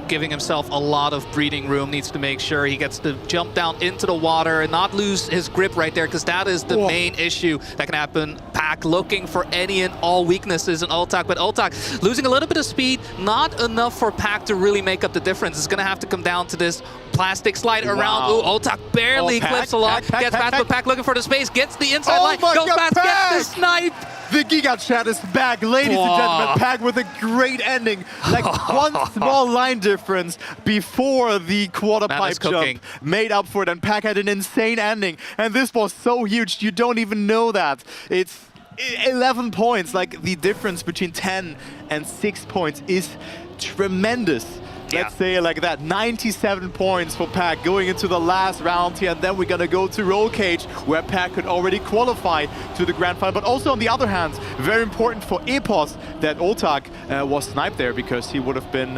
giving himself a lot of breathing room, needs to make sure he gets to jump down into the water and not lose his grip right there, because that is the main issue that can happen. Pack looking for any and all weaknesses in Otak, but Otak losing a little bit of speed, not enough for Pack to really make up the difference. It's going to have to come down to this plastic slide around. Ooh, Otak barely clips a lot, gets past, but Pack looking for the space, gets the inside line, goes past, gets the snipe. The Giga Chat is back, ladies and gentlemen. Pack with a great ending. Like, one small line difference before the quarter pipe jump made up for it, and Pack had an insane ending. And this was so huge, you don't even know that. It's 11 points. Like, the difference between 10 and 6 points is tremendous. Let's say it like that. 97 points for Pack going into the last round here, and then we're gonna go to Roll Cage, where Pack could already qualify to the grand final. But also, on the other hand, very important for Epos that Otak was sniped there, because he would have been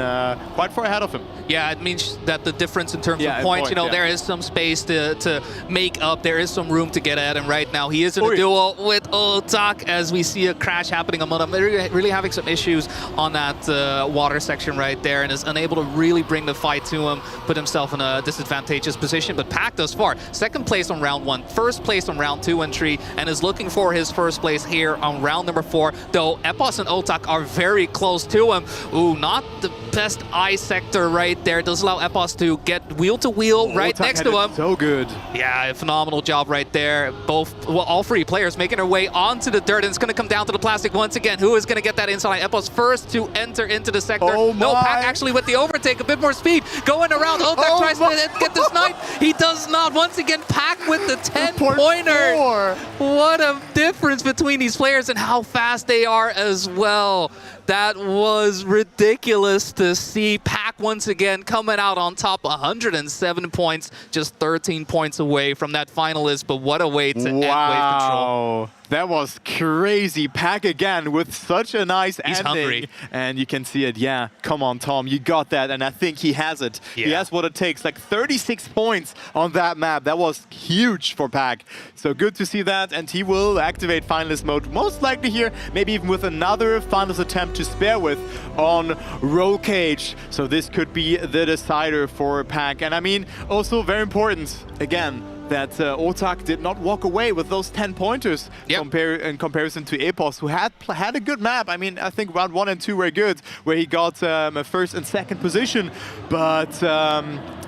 quite far ahead of him. Yeah, it means that the difference in terms of points, there is some space to make up. There is some room to get at him right now. He is in a duel with Otak, as we see a crash happening on Muda. Really having some issues on that water section right there, and is unable to really bring the fight to him, put himself in a disadvantageous position. But Pack thus far, second place on round 1, first place on round 2 and 3, and is looking for his first place here on round number 4, though Epos and Otak are very close to him. Ooh, not the best eye sector right there. Does allow Epos to get wheel to wheel right next to him. So good. Yeah, a phenomenal job right there. All three players making their way onto the dirt, and it's going to come down to the plastic once again. Who is going to get that inside? Epos first to enter into the sector. No, Pack actually with the over overtake, a bit more speed, going around. Otak tries to get the snipe. He does not. Once again, Pack with the 10-pointer. What a difference between these players and how fast they are as well. That was ridiculous to see. Pack once again coming out on top, 107 points, just 13 points away from that finalist. But what a way to end Wave Control. That was crazy. Pack again with such a nice He's ending. Hungry. And you can see it. Yeah, come on, Tom. You got that. And I think he has it. Yeah. He has what it takes. Like 36 points on that map. That was huge for Pack. So good to see that. And he will activate finalist mode. Most likely here, maybe even with another finalist attempt to spare with on Roll Cage. So this could be the decider for Pack. And I mean, also very important, again, that Otak did not walk away with those 10 pointers in comparison to Epos, who had a good map. I mean, I think round 1 and 2 were good, where he got a first and second position, but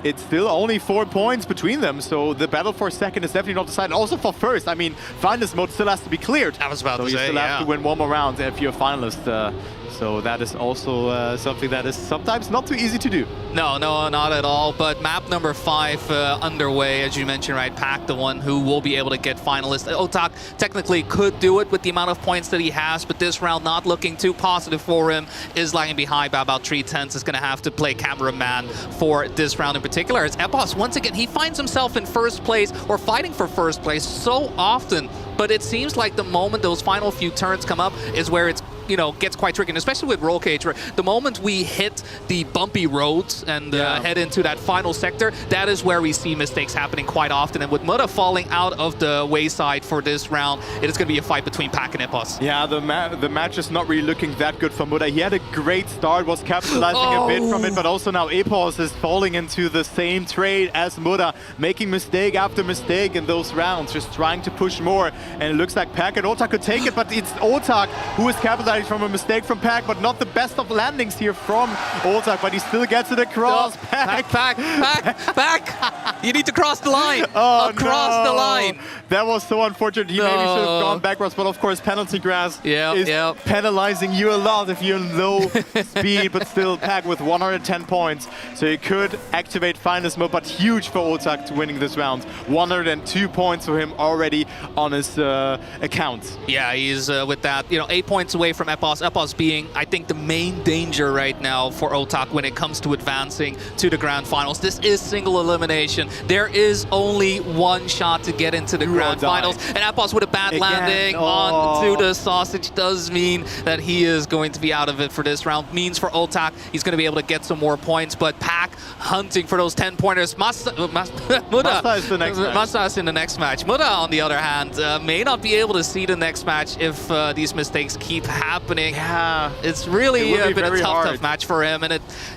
it's still only 4 points between them. So the battle for second is definitely not decided. Also for first, I mean, finalist mode still has to be cleared. I was about to say, you still have to win one more round if you're a finalist. So that is also something that is sometimes not too easy to do. No, not at all. But map number 5 underway, as you mentioned, right? Pack, the one who will be able to get finalist. Otak technically could do it with the amount of points that he has, but this round not looking too positive for him. Is lagging behind by about 3/10. Is going to have to play cameraman for this round in particular. As Epos, once again, he finds himself in first place or fighting for first place so often. But it seems like the moment those final few turns come up is where it's, you know, gets quite tricky, and especially with Roll Cage, where the moment we hit the bumpy roads and head into that final sector, that is where we see mistakes happening quite often. And with Muda falling out of the wayside for this round, it is going to be a fight between Pack and Epos. Yeah, the match is not really looking that good for Muda. He had a great start, was capitalizing a bit from it, but also now Epos is falling into the same trade as Muda, making mistake after mistake in those rounds, just trying to push more. And it looks like Pack and Otak could take it, but it's Otak who is capitalizing from a mistake from Pack, but not the best of landings here from Otak, but he still gets it across. Pack! You need to cross the line! Across the line! That was so unfortunate. He maybe should have gone backwards, but of course penalty grass is penalizing you a lot if you're in low speed, but still Pack with 110 points. So he could activate finalist mode, but huge for Otak to winning this round. 102 points for him already on his account. Yeah, he's with that, 8 points away from Epos. Epos being, I think, the main danger right now for Otak when it comes to advancing to the grand finals. This is single elimination. There is only one shot to get into the grand finals. And Epos with a bad landing onto the sausage does mean that he is going to be out of it for this round. Means for Otak, he's going to be able to get some more points. But Pack hunting for those 10 pointers. Muda is the next match. Masa is in the next match. Muda, on the other hand, may not be able to see the next match if these mistakes keep happening. Yeah, it's really been a tough match for him, and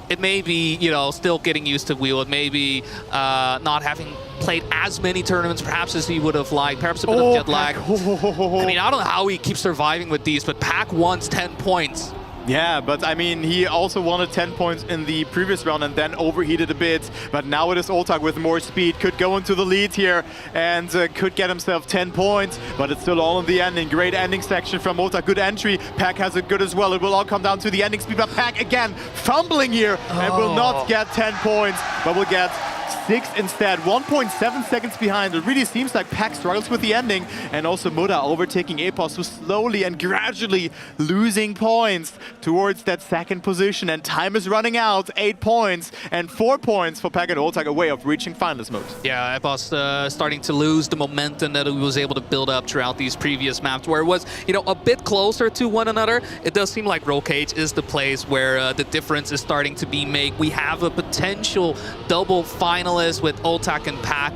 it may be, still getting used to Wheel. It may be not having played as many tournaments perhaps as he would have liked, perhaps a bit of jet lag. I mean, I don't know how he keeps surviving with these, but Pack wants 10 points. Yeah, but I mean, he also wanted 10 points in the previous round and then overheated a bit. But now it is Otak with more speed, could go into the lead here and could get himself 10 points. But it's still all in the ending. Great ending section from Otak. Good entry. Pack has it good as well. It will all come down to the ending speed. But Pack again fumbling here and will not get 10 points, but will get 6 instead, 1.7 seconds behind. It really seems like Pack struggles with the ending, and also Muda overtaking Epos, who's slowly and gradually losing points towards that second position, and time is running out. 8 points and 4 points for Pack and Otak, a way of reaching finalist mode. Yeah, Epos starting to lose the momentum that he was able to build up throughout these previous maps, where it was, a bit closer to one another. It does seem like Roll Cage is the place where the difference is starting to be made. We have a potential double finalist with Otak and Pack.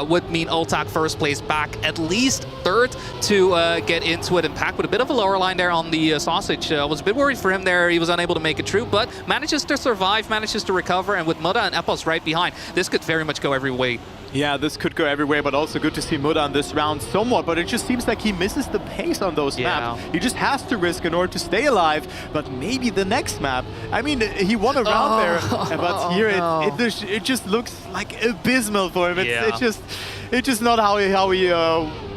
Would mean Otak first place back, at least third to get into it. And Pack with a bit of a lower line there on the sausage. I was a bit worried for him there. He was unable to make it through, but manages to survive, manages to recover. And with Muda and Epos right behind, this could very much go every way. Yeah, this could go everywhere, but also good to see Muda on this round somewhat, but it just seems like he misses the pace on those maps. He just has to risk in order to stay alive, but maybe the next map. I mean, he won a round there, but here it just looks like abysmal for him. It's just not how he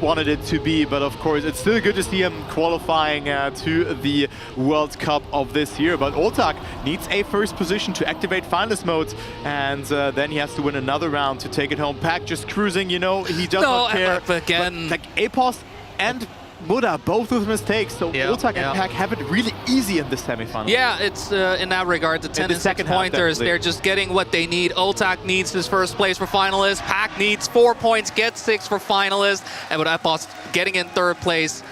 wanted it to be, but of course it's still good to see him qualifying to the World Cup of this year. But Oltak needs a first position to activate finalist mode, and then he has to win another round to take it home. Pack just cruising, you know, he does not care. But again, like Epos and Muda, both with mistakes, so Oltak and Pack have it really easy in this semifinal. Yeah, it's in that regard, the 10 and 6 pointers, they're just getting what they need. Oltak needs his first place for finalist, Pack needs 4 points, gets 6 for finalist, and with Epos getting in 3rd place,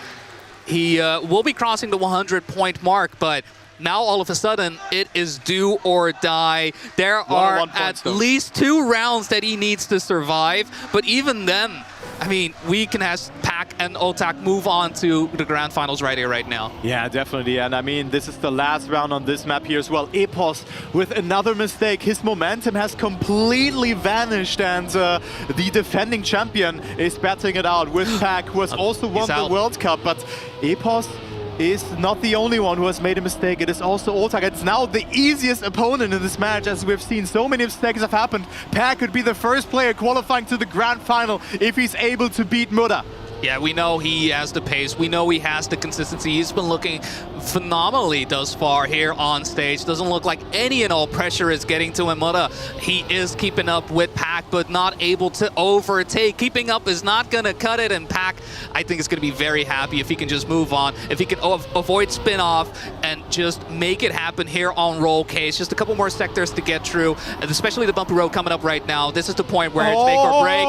he will be crossing the 100-point mark, but now all of a sudden it is do or die. There are at least 2 rounds that he needs to survive, but even then, I mean, we can have Pack and Oltak move on to the grand finals right here, right now. Yeah, definitely. And I mean, this is the last round on this map here as well. Epos with another mistake. His momentum has completely vanished, and the defending champion is battling it out with Pack, who has also won the World Cup. But Epos is not the only one who has made a mistake. It is also Oltak. It's now the easiest opponent in this match, as we've seen so many mistakes have happened. Pack could be the first player qualifying to the grand final if he's able to beat Muda. Yeah, we know he has the pace. We know he has the consistency. He's been looking phenomenally thus far here on stage. Doesn't look like any and all pressure is getting to him. He is keeping up with Pack, but not able to overtake. Keeping up is not going to cut it, and Pack, I think, is going to be very happy if he can just move on, if he can avoid Spinoff and just make it happen here on Roll Case. Just a couple more sectors to get through, and especially the bumpy road coming up right now. This is the point where it's make or break,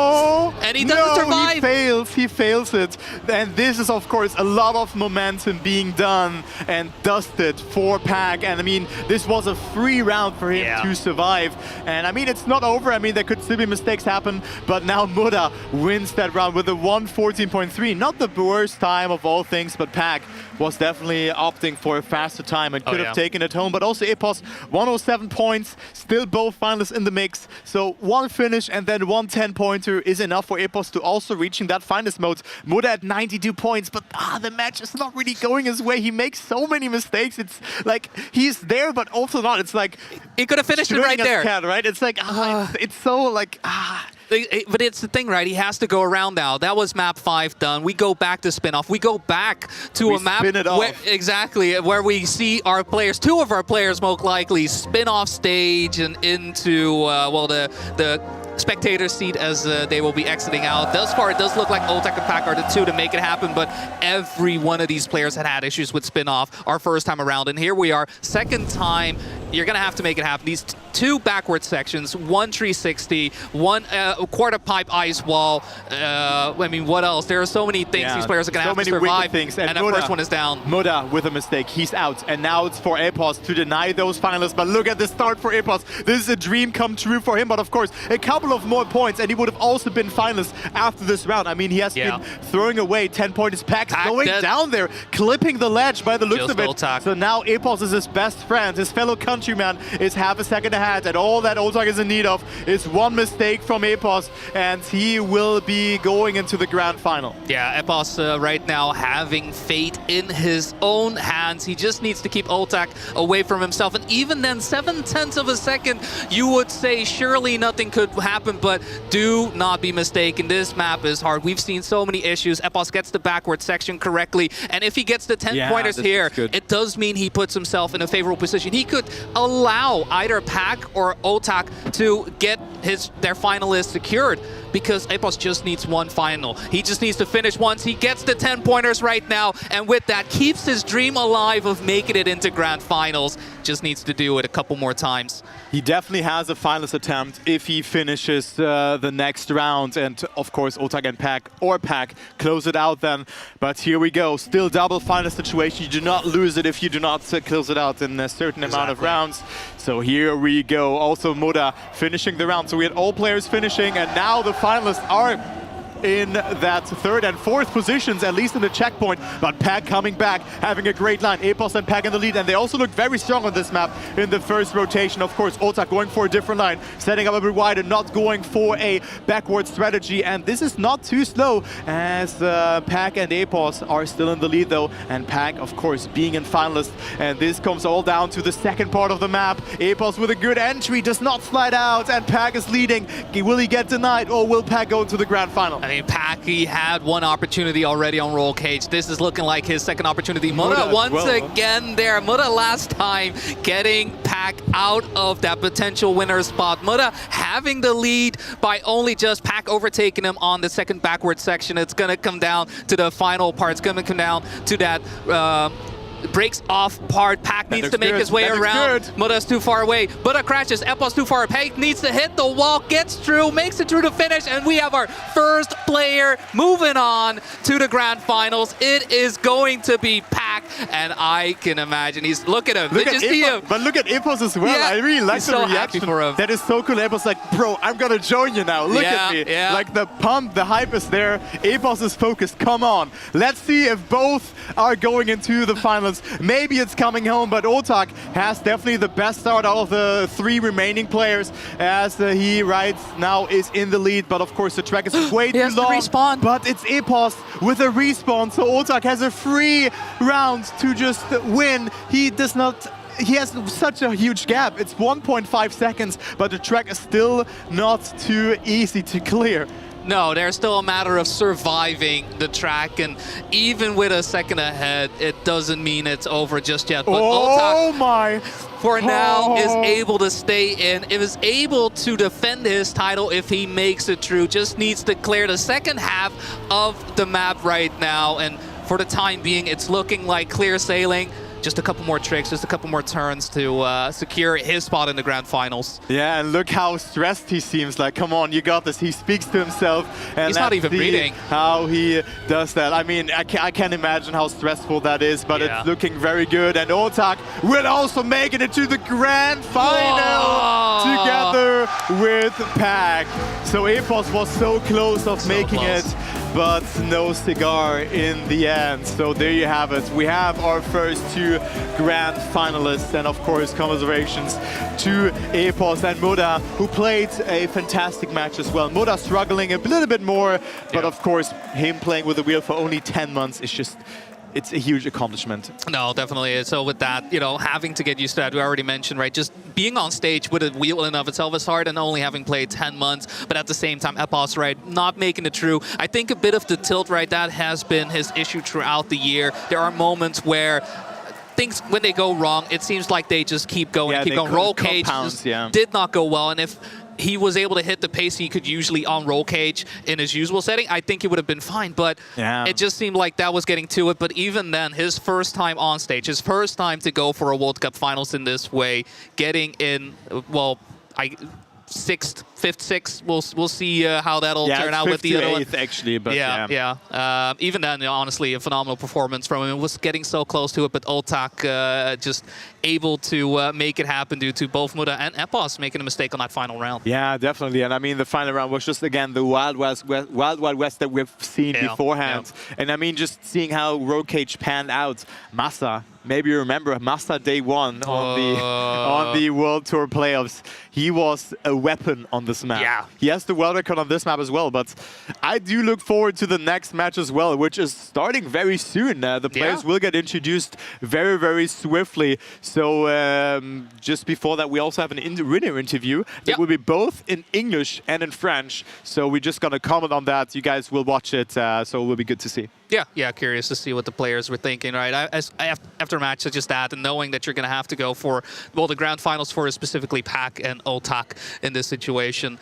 and he doesn't survive. He fails it. And this is, of course, a lot of momentum being done and dusted for Pack. And I mean, this was a free round for him to survive. And I mean, it's not over. I mean, there could still be mistakes happen, but now Muda wins that round with a 1:14.3. Not the worst time of all things, but Pack was definitely opting for a faster time and could have taken it home. But also Epos, 107 points, still both finalists in the mix. So 1 finish and then 1 10-pointer is enough for Epos to also reaching that finalist mode. Muda at 92 points, but the match is not really going his way. He makes so many mistakes. It's like he's there, but also not. It's like he could have finished it right there. Right? It's like it's so like But it's the thing, right? He has to go around now. That was map 5 done. We go back to Spinoff. We go back to a map where we see our players, 2 of our players most likely, spin off stage and into well, the spectator seat as they will be exiting out. Thus far, it does look like Oltak and Pack are the 2 to make it happen, but every one of these players had issues with Spinoff our first time around, and here we are, second time. You're going to have to make it happen. These 2 backward sections, 1 360, 1 quarter pipe ice wall. I mean, what else? There are so many things these players are going to have to survive, things. And the first one is down. Muda with a mistake. He's out, and now it's for Epos to deny those finalists. But look at the start for Epos. This is a dream come true for him, but of course, a couple of more points, and he would have also been finalist after this round. I mean, he has been throwing away 10 points. Pack going down there, clipping the ledge by the looks of it. Oltak. So now Epos is his best friend. His fellow countryman is half a second ahead, and all that Oltak is in need of is 1 mistake from Epos, and he will be going into the grand final. Yeah, Epos right now having fate in his own hands. He just needs to keep Oltak away from himself, and even then, 7/10 of a second, you would say surely nothing could happen, but do not be mistaken. This map is hard. We've seen so many issues. Epos gets the backward section correctly, and if he gets the 10 pointers here, it does mean he puts himself in a favorable position. He could allow either Pack or Oltak to get their finalists secured, because Epos just needs 1 final. He just needs to finish once. He gets the 10 pointers right now, and with that, keeps his dream alive of making it into grand finals. Just needs to do it a couple more times. He definitely has a finalist attempt if he finishes the next round, and of course Oltak and Pack close it out then. But here we go, still double finalist situation. You do not lose it if you do not close it out in a certain amount of rounds. So here we go, also Muda finishing the round. So we had all players finishing, and now the finalists are in that 3rd and 4th positions, at least in the checkpoint. But Pack coming back, having a great line. Epos and Pack in the lead, and they also look very strong on this map in the first rotation. Of course, Oltak going for a different line, setting up a bit wide and not going for a backward strategy. And this is not too slow, as Pack and Epos are still in the lead though, and Pack, of course, being in finalist. And this comes all down to the second part of the map. Epos with a good entry, does not slide out, and Pack is leading. Will he get denied, or will Pack go to the grand final? I mean, Pac, he had one opportunity already on Roll Cage. This is looking like his second opportunity. Muda once again there. Muda last time getting Pac out of that potential winner spot. Muda having the lead by only just Pac overtaking him on the second backward section. It's going to come down to the final part. It's going to come down to that breaks off part. Pac needs to make his way around. Muda's too far away. Muda crashes. Epos too far. Pac needs to hit the wall, gets through, makes it through the finish, and we have our first player moving on to the grand finals. It is going to be Pac, and I can imagine look at him. Look Did you see him? But look at Epos as well. Yeah, I really like the so reaction. happy for him. That is so cool. Epos like, bro, I'm gonna join you now. Look at me. Yeah. Like the pump, the hype is there. Epos is focused. Come on. Let's see if both are going into the finals. Maybe it's coming home, but Otak has definitely the best start out of the 3 remaining players, as he right now is in the lead. But of course, the track is way too long. Respawn. But it's Epos with a respawn, so Otak has a free round to just win. He does not. He has such a huge gap. It's 1.5 seconds, but the track is still not too easy to clear. No, there's still a matter of surviving the track, and even with a second ahead, it doesn't mean it's over just yet. But Oh my! For now, is able to stay in. It is able to defend his title if he makes it through. Just needs to clear the second half of the map right now, and for the time being, it's looking like clear sailing. Just a couple more tricks, just a couple more turns to secure his spot in the grand finals. Yeah, and look how stressed he seems. Like, come on, you got this. He speaks to himself. And he's not even breathing. How he does that. I mean, I can't imagine how stressful that is, but it's looking very good. And Otak will also make it into the grand final together with Pac. So Epos was so close of making it, but no cigar in the end. So there you have it. We have our first 2 grand finalists, and of course, congratulations to Epos and Muda, who played a fantastic match as well. Muda struggling a little bit more, but of course, him playing with the wheel for only 10 months is just, it's a huge accomplishment. No, definitely. So with that, you know, having to get used to that, we already mentioned, right? Just being on stage with a wheel in and of itself is hard, and only having played 10 months. But at the same time, Epos, right, not making it through. I think a bit of the tilt, right, that has been his issue throughout the year. There are moments where things, when they go wrong, it seems like they just keep going, keep going. Roll Cage did not go well, and if he was able to hit the pace he could usually on Roll Cage in his usual setting, I think it would have been fine, but it just seemed like that was getting to it. But even then, his first time on stage, his first time to go for a World Cup finals in this way, getting in, well, 6th, 5th, 6th. We'll see how that'll turn out with the other one. 8th actually, but even then, honestly, a phenomenal performance from him. It was getting so close to it, but Otak just able to make it happen due to both Muda and Epos making a mistake on that final round. Yeah, definitely. And I mean, the final round was just, again, the Wild West that we've seen beforehand. And I mean, just seeing how Road Cage panned out. Massa, maybe you remember Massa day 1 on the World Tour playoffs. He was a weapon on this map. Yeah. He has the world record on this map as well, but I do look forward to the next match as well, which is starting very soon. The players will get introduced very, very swiftly. So just before that, we also have an winner interview that will be both in English and in French. So we're just going to comment on that. You guys will watch it, so it will be good to see. Yeah, curious to see what the players were thinking, right? After a match such as that, and knowing that you're going to have to go for, well, the grand finals for specifically Pac and Otak in this situation,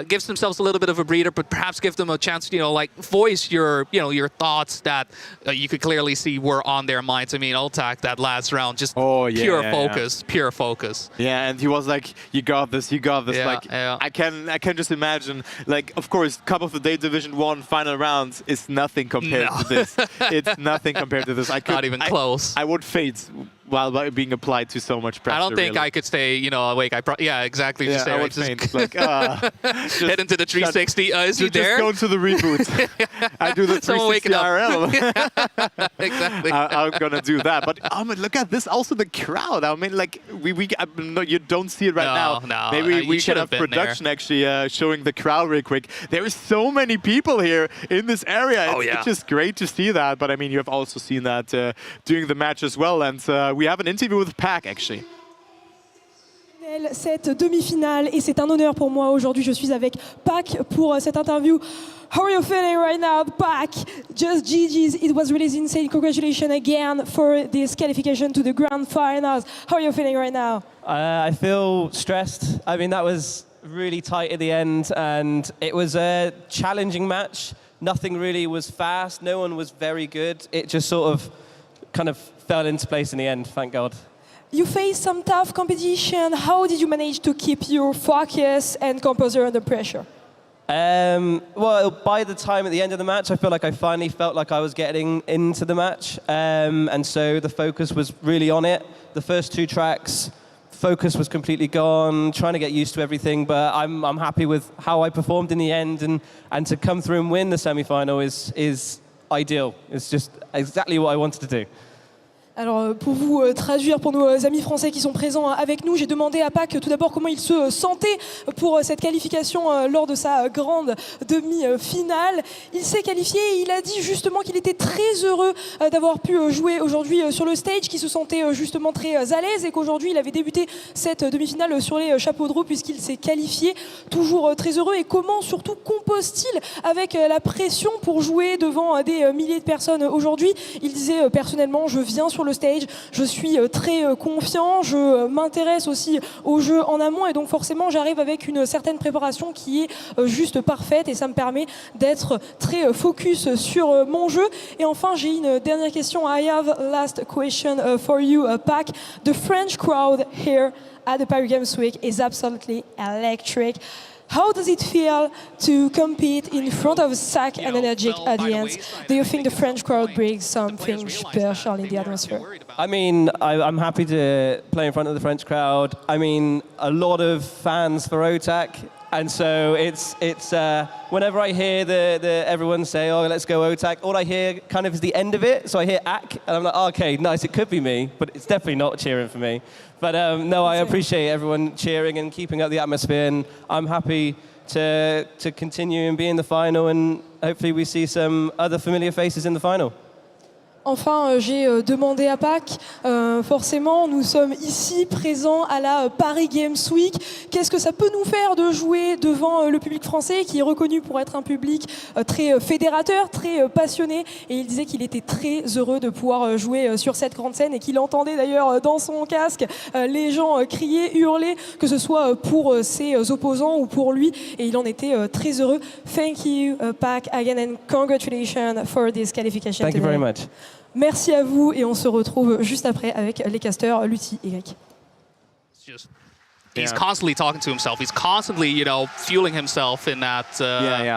gives themselves a little bit of a breather, but perhaps give them a chance to, like, voice your, your thoughts that you could clearly see were on their minds. I mean, Otak, that last round, just pure focus. Yeah, and he was like, you got this. I can just imagine, like, of course, Cup of the Day Division 1 final rounds is nothing compared to this. It's nothing compared to this. Not even close. I would fade while being applied to so much pressure. I don't think I could stay, awake. Exactly. Yeah, I would faint. Like, head into the 360. Is he there? Just go into the reboot. I do the 360 RL. Exactly. I'm gonna do that. But look at this. Also, the crowd. I mean, like you don't see it right now. No. Maybe we should have production actually showing the crowd real quick. There is so many people here in this area. It's just great to see that. But I mean, you have also seen that during the match as well. And we have an interview with Pac actually. Cette demi-finale et c'est un honneur pour moi aujourd'hui. Je suis avec Pac pour cette interview. How are you feeling right now, Pac? Just GG's. It was really insane. Congratulations again for this qualification to the grand finals. How are you feeling right now? I feel stressed. I mean, that was really tight at the end, and it was a challenging match. Nothing really was fast. No one was very good. It just sort of kind of fell into place in the end, thank God. You faced some tough competition. How did you manage to keep your focus and composure under pressure? Well, by the time at the end of the match, I feel like I finally felt like I was getting into the match. And so the focus was really on it. The first two tracks, focus was completely gone, trying to get used to everything. But I'm happy with how I performed in the end. And to come through and win the semi-final is ideal. It's just exactly what I wanted to do. Alors, pour vous traduire pour nos amis français qui sont présents avec nous, j'ai demandé à Pac tout d'abord comment il se sentait pour cette qualification lors de sa grande demi-finale. Il s'est qualifié et il a dit justement qu'il était très heureux d'avoir pu jouer aujourd'hui sur le stage, qu'il se sentait justement très à l'aise et qu'aujourd'hui il avait débuté cette demi-finale sur les chapeaux de roue puisqu'il s'est qualifié, toujours très heureux. Et comment surtout compose-t-il avec la pression pour jouer devant des milliers de personnes aujourd'hui? Il disait personnellement, je viens sur le stage, je suis très confiant, je m'intéresse aussi au jeu en amont et donc forcément j'arrive avec une certaine préparation qui est juste parfaite et ça me permet d'être très focus sur mon jeu. Et enfin j'ai une dernière question. I have a last question for you, Pac. The French crowd here at the Paris Games Week is absolutely electric. How does it feel to compete in front of such an energetic audience? Do you think the French crowd brings something special in the atmosphere? I mean, I'm happy to play in front of the French crowd. I mean, a lot of fans for OTAC. And so it's whenever I hear everyone say, oh, let's go OTAC, all I hear kind of is the end of it. So I hear AC, and I'm like, oh, okay, nice, it could be me, but it's definitely not cheering for me. But no, I appreciate everyone cheering and keeping up the atmosphere, and I'm happy to continue and be in the final, and hopefully we see some other familiar faces in the final. Enfin, j'ai demandé à Pac, forcément, nous sommes ici présents à la Paris Games Week. Qu'est-ce que ça peut nous faire de jouer devant le public français qui est reconnu pour être un public très fédérateur, très passionné? Et il disait qu'il était très heureux de pouvoir jouer sur cette grande scène et qu'il entendait d'ailleurs dans son casque les gens crier, hurler, que ce soit pour ses opposants ou pour lui. Et il en était très heureux. Thank you, Pac, again, and congratulations for this qualification. Thank you very much. Merci à vous et on se retrouve juste après avec les casteurs Lutti et Greg. He's constantly talking to himself. He's constantly, you know, fueling himself in that.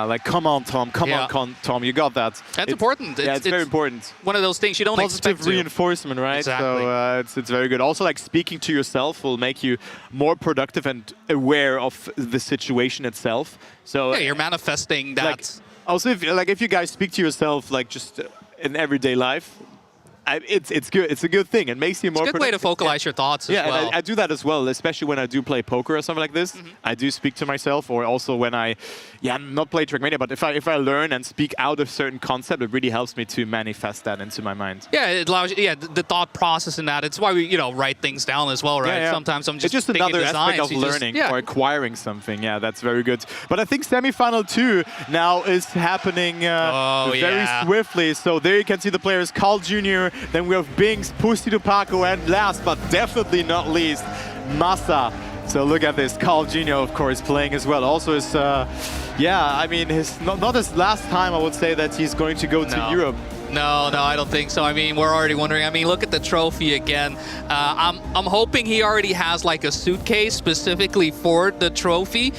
Like, come on, Tom. Come on, Tom. You got that. That's important. It's very important. One of those things you don't expect. Positive reinforcement, right? Exactly. So it's very good. Also, like, speaking to yourself will make you more productive and aware of the situation itself. So yeah, you're manifesting that. Like, also, if you guys speak to yourself, like, just in everyday life, it's good. It's a good thing. It makes you more. It's a good way to vocalize your thoughts as well. And I do that as well, especially when I do play poker or something like this. I do speak to myself, or also when I, not play Trackmania, but if I learn and speak out of certain concept, it really helps me to manifest that into my mind. Yeah, it allows you, the thought process in that. It's why we, write things down as well, right? Yeah. Sometimes I'm just it's just another aspect of learning or acquiring something. Yeah, that's very good. But I think semi-final 2 now is happening very swiftly. So there you can see the players, Carl Jr., then we have Binks, Pussy to Paco, and last but definitely not least, Massa. So look at this, Carl Jr. of course playing as well. Also his, I mean, his not his last time I would say that he's going to go to Europe. No, I don't think so. I mean, we're already wondering. I mean, look at the trophy again. I'm hoping he already has like a suitcase specifically for the trophy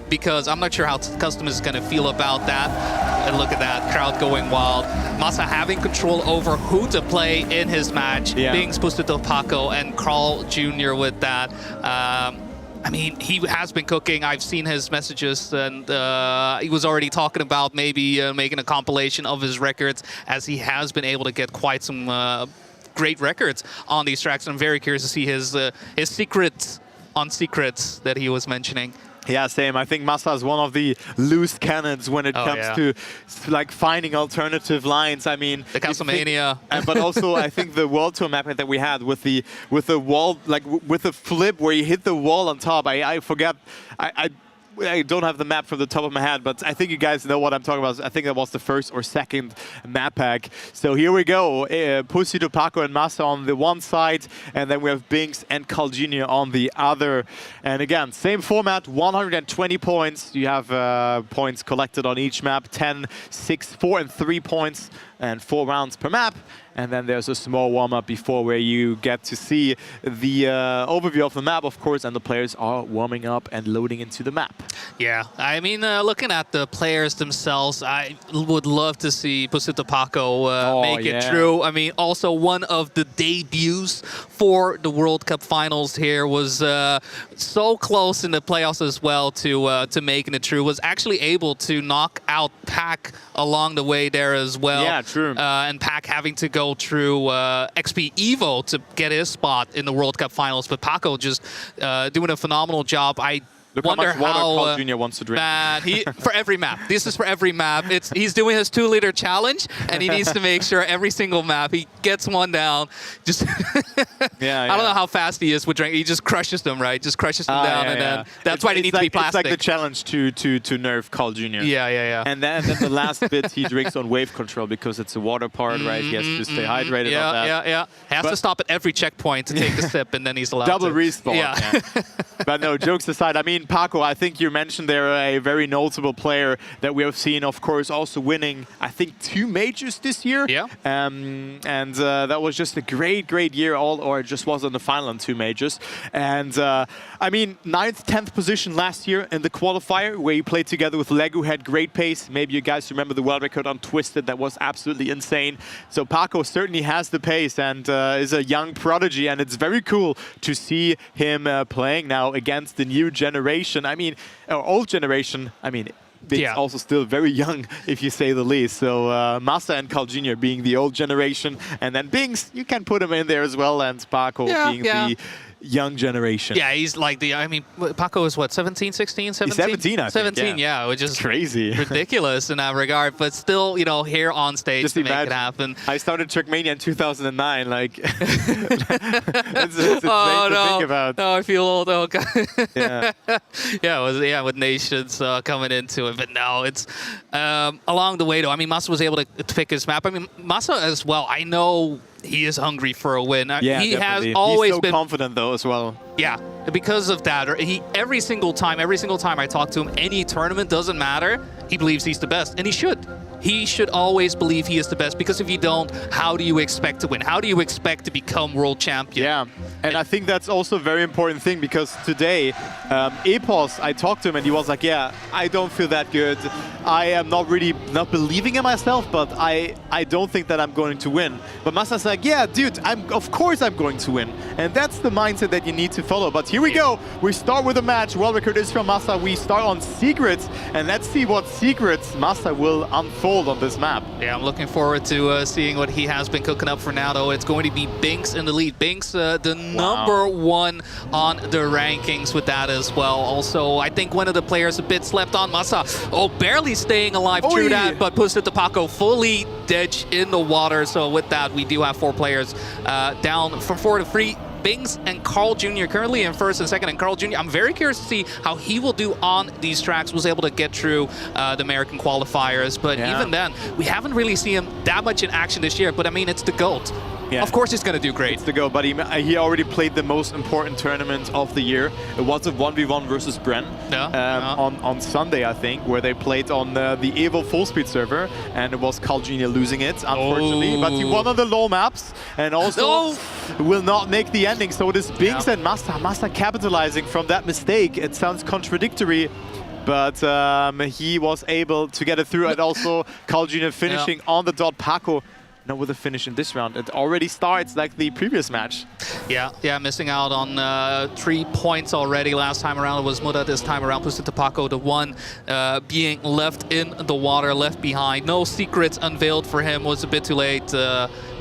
because I'm not sure how Custom is going to feel about that. And look at that, crowd going wild. Massa having control over who to play in his match. Being supposed to Paco and Carl Jr. with that. I mean, he has been cooking. I've seen his messages, and he was already talking about maybe making a compilation of his records, as he has been able to get quite some great records on these tracks. And I'm very curious to see his secrets on secrets that he was mentioning. Yeah, same. I think Massa is one of the loose cannons when it comes to like finding alternative lines. I mean, the Castlemania, but also I think the World Tour map that we had with the wall, like with the flip where you hit the wall on top. I forgot. I don't have the map from the top of my head, but I think you guys know what I'm talking about. I think that was the first or second map pack. So here we go. Pusito, Paco, and Massa on the one side, and then we have Binks and Carl Jr. on the other. And again, same format, 120 points. You have points collected on each map, 10, 6, 4, and 3 points, and 4 rounds per map. And then there's a small warm-up before where you get to see the overview of the map, of course, and the players are warming up and loading into the map. Yeah, I mean, looking at the players themselves, I would love to see Pusito Paco make it through. I mean, also one of the debuts for the World Cup finals here was so close in the playoffs as well to making it through. Was actually able to knock out Pac along the way there as well. Yeah, true. And Pac having to go through XP Evo to get his spot in the World Cup finals, but Paco just doing a phenomenal job. I wonder how much water Carl how Jr. wants to drink. Man, for every map. This is for every map. He's doing his 2-liter challenge, and he needs to make sure every single map he gets one down. Just I don't know how fast he is with drink. He just crushes them, right? Just crushes them down, and then that's why they need to be plastic. It's like the challenge to nerf Carl Jr. Yeah. And then the last bit he drinks on wave control because it's a water part, right? He has to stay hydrated on that. Yeah. Has to stop at every checkpoint to take a sip, and then he's allowed double to. respawn. Yeah. But no, jokes aside, I mean, Paco, I think you mentioned they're a very notable player that we have seen, of course, also winning, I think, 2 majors this year. Yeah. And that was just a great year, or it just was on the final on 2 majors. And I mean, 9th, 10th position last year in the qualifier, where he played together with Legu, had great pace. Maybe you guys remember the world record on Twisted, that was absolutely insane. So Paco certainly has the pace and is a young prodigy, and it's very cool to see him playing now against the new generation. I mean, or old generation. I mean, Binks also still very young, if you say the least. So Massa and Carl Jr. being the old generation, and then Binks, you can put him in there as well, and Paco being the young generation. Yeah, he's like I mean, Paco is what, 17, 16, 17? He's 17, I think. 17, yeah, which is crazy. ridiculous in that regard, but still, you know, here on stage just to imagine, make it happen. I started Trackmania in 2009, like, it's insane to think about. No, I feel old, oh God. Yeah. with Nations coming into it, but no, it's along the way though. I mean, Massa was able to pick his map. I mean, Massa as well, I know he is hungry for a win. Yeah, he definitely. has always He's so been confident though as well. Yeah, because of that, every single time I talk to him, any tournament, doesn't matter, he believes he's the best, and he should. He should always believe he is the best, because if you don't, how do you expect to win? How do you expect to become world champion? Yeah, and I think that's also a very important thing, because today, Epos, I talked to him and he was like, yeah, I don't feel that good. I am not believing in myself, but I don't think that I'm going to win. But Massa's like, yeah, dude, of course I'm going to win. And that's the mindset that you need to follow. But here we go. We start with a match. World record is from Massa. We start on secrets, and let's see what secrets Massa will unfold on this map. Yeah, I'm looking forward to seeing what he has been cooking up for now, though. It's going to be Binks in the lead. Binks, the number 1 on the rankings with that as well. Also, I think one of the players a bit slept on. Massa, barely staying alive through that, but Pusito Paco fully dead in the water. So with that, we do have 4 players down from 4 to 3. Binks and Carl Jr. currently in first and second, and Carl Jr., I'm very curious to see how he will do on these tracks. Was able to get through the American qualifiers, but even then, we haven't really seen him that much in action this year. But I mean, it's the GOAT. Yeah. Of course he's going to do great. It's the GOAT, but he already played the most important tournament of the year. It was a 1v1 versus Bren on Sunday, I think, where they played on the Evo full speed server, and it was Carl Jr. losing it, unfortunately. But he won on the low maps, and also will not make the ending. So it is Binks and Massa capitalizing from that mistake. It sounds contradictory, but he was able to get it through, and also Carl Jr. finishing on the dot. Paco now with a finish in this round. It already starts like the previous match. Yeah, missing out on 3 points already. Last time around it was Muda. This time around Pusito Paco, the one being left in the water, left behind. No secrets unveiled for him. Was a bit too late.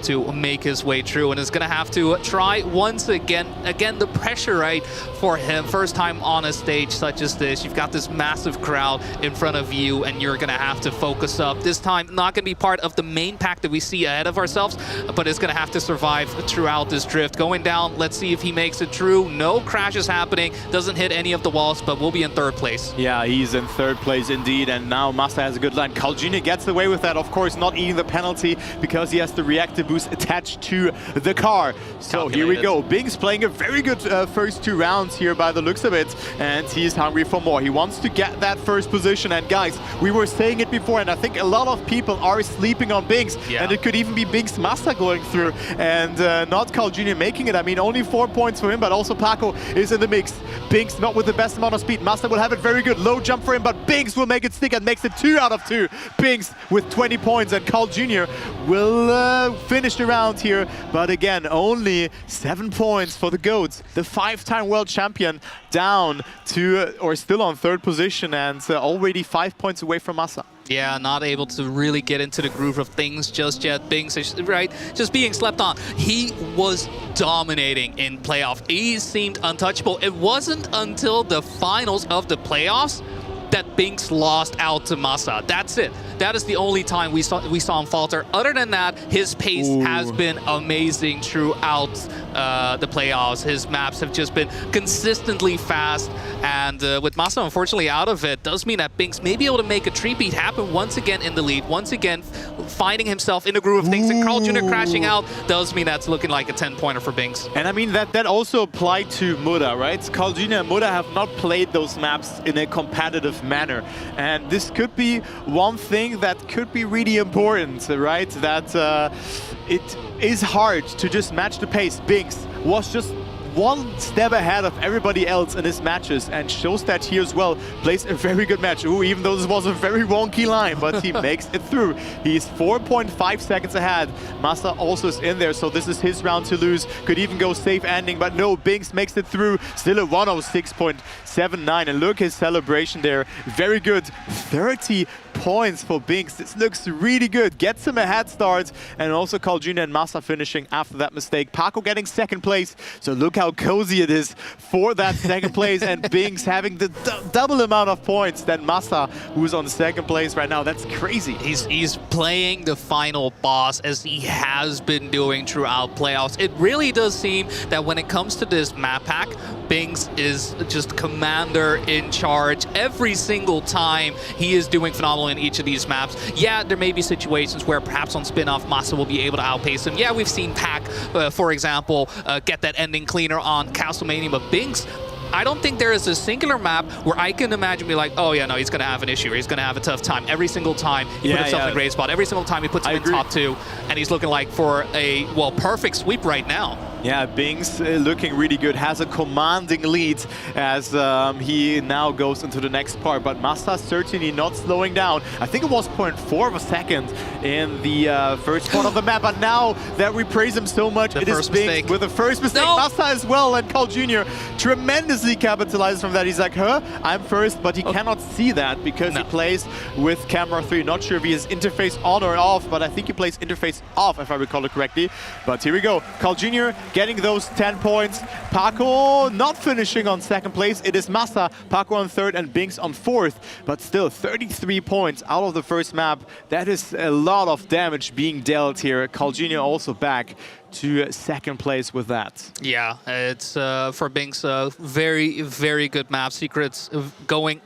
to make his way through, and is going to have to try once again. Again, the pressure, right, for him. First time on a stage such as this, you've got this massive crowd in front of you, and you're going to have to focus up. This time, not going to be part of the main pack that we see ahead of ourselves, but it's going to have to survive throughout this drift. Going down, let's see if he makes it through. No crashes happening, doesn't hit any of the walls, but we'll be in third place. Yeah, he's in third place indeed, and now Massa has a good line. Carl Jr. gets away with that, of course, not eating the penalty because he has the reactor boost attached to the car. So here we go. Bing's playing a very good first 2 rounds here by the looks of it, and he's hungry for more. He wants to get that first position, and guys, we were saying it before, and I think a lot of people are sleeping on Bings, and it could even be Bing's Massa going through, and not Carl Jr. making it. I mean, only 4 points for him, but also Paco is in the mix. Bings not with the best amount of speed. Massa will have it very good. Low jump for him, but Bings will make it stick and makes it 2 out of 2. Bings with 20 points, and Carl Jr. will finish the round here, but again, only 7 points for the GOATs. The 5-time world champion down to, or still on third position, and already 5 points away from Massa. Yeah, not able to really get into the groove of things just yet. Bings is, right, just being slept on. He was dominating in playoff. He seemed untouchable. It wasn't until the finals of the playoffs that Bings lost out to Massa. That's it. That is the only time we saw him falter. Other than that, his pace has been amazing throughout the playoffs. His maps have just been consistently fast, and with Massa unfortunately out of it, does mean that Bings may be able to make a three-peat happen once again in the lead, once again finding himself in the groove of things, and Carl Jr. crashing out does mean that's looking like a 10-pointer for Bings. And I mean, that also applied to Muda, right? Carl Jr. and Muda have not played those maps in a competitive manner, and this could be one thing that could be really important, right? That it is hard to just match the pace. Bings was just one step ahead of everybody else in his matches, and shows that here as well. Plays a very good match. Ooh, even though this was a very wonky line, but he makes it through. He's 4.5 seconds ahead. Massa also is in there, so this is his round to lose. Could even go safe ending, but no, Bings makes it through. Still a 106.79, and look his celebration there. Very good. 30 points for Bings. This looks really good. Gets him a head start, and also Carl Jr. and Massa finishing after that mistake. Paco getting second place, so look how cozy it is for that second place, and Bings having the double amount of points than Massa, who's on second place right now. That's crazy. He's playing the final boss as he has been doing throughout playoffs. It really does seem that when it comes to this map pack, Bings is just commander in charge every single time. He is doing phenomenal in each of these maps. Yeah, there may be situations where perhaps on Spinoff, Massa will be able to outpace him. Yeah, we've seen Pac, for example, get that ending cleaner on Castlemania, but Bings, I don't think there is a singular map where I can imagine be like, oh yeah, no, he's going to have an issue, or he's going to have a tough time. Every single time he puts himself in a great spot. Every single time he puts him in top 2, and he's looking like for a, well, perfect sweep right now. Yeah, Bings looking really good, has a commanding lead as he now goes into the next part, but Massa certainly not slowing down. I think it was 0.4 of a second in the first part of the map, but now that we praise him so much, it is Bings with the first mistake. Massa as well, and Carl Jr. tremendously capitalizes from that. He's like, I'm first, but he cannot see that because he plays with camera 3. Not sure if he is interface on or off, but I think he plays interface off, if I recall it correctly. But here we go. Carl Jr. getting those 10 points. Paco not finishing on second place. It is Massa, Paco on third, and Bings on fourth. But still, 33 points out of the first map. That is a lot of damage being dealt here. Carl Jr. also back to second place with that. Yeah, it's for Bings, very, very good map. Secrets going,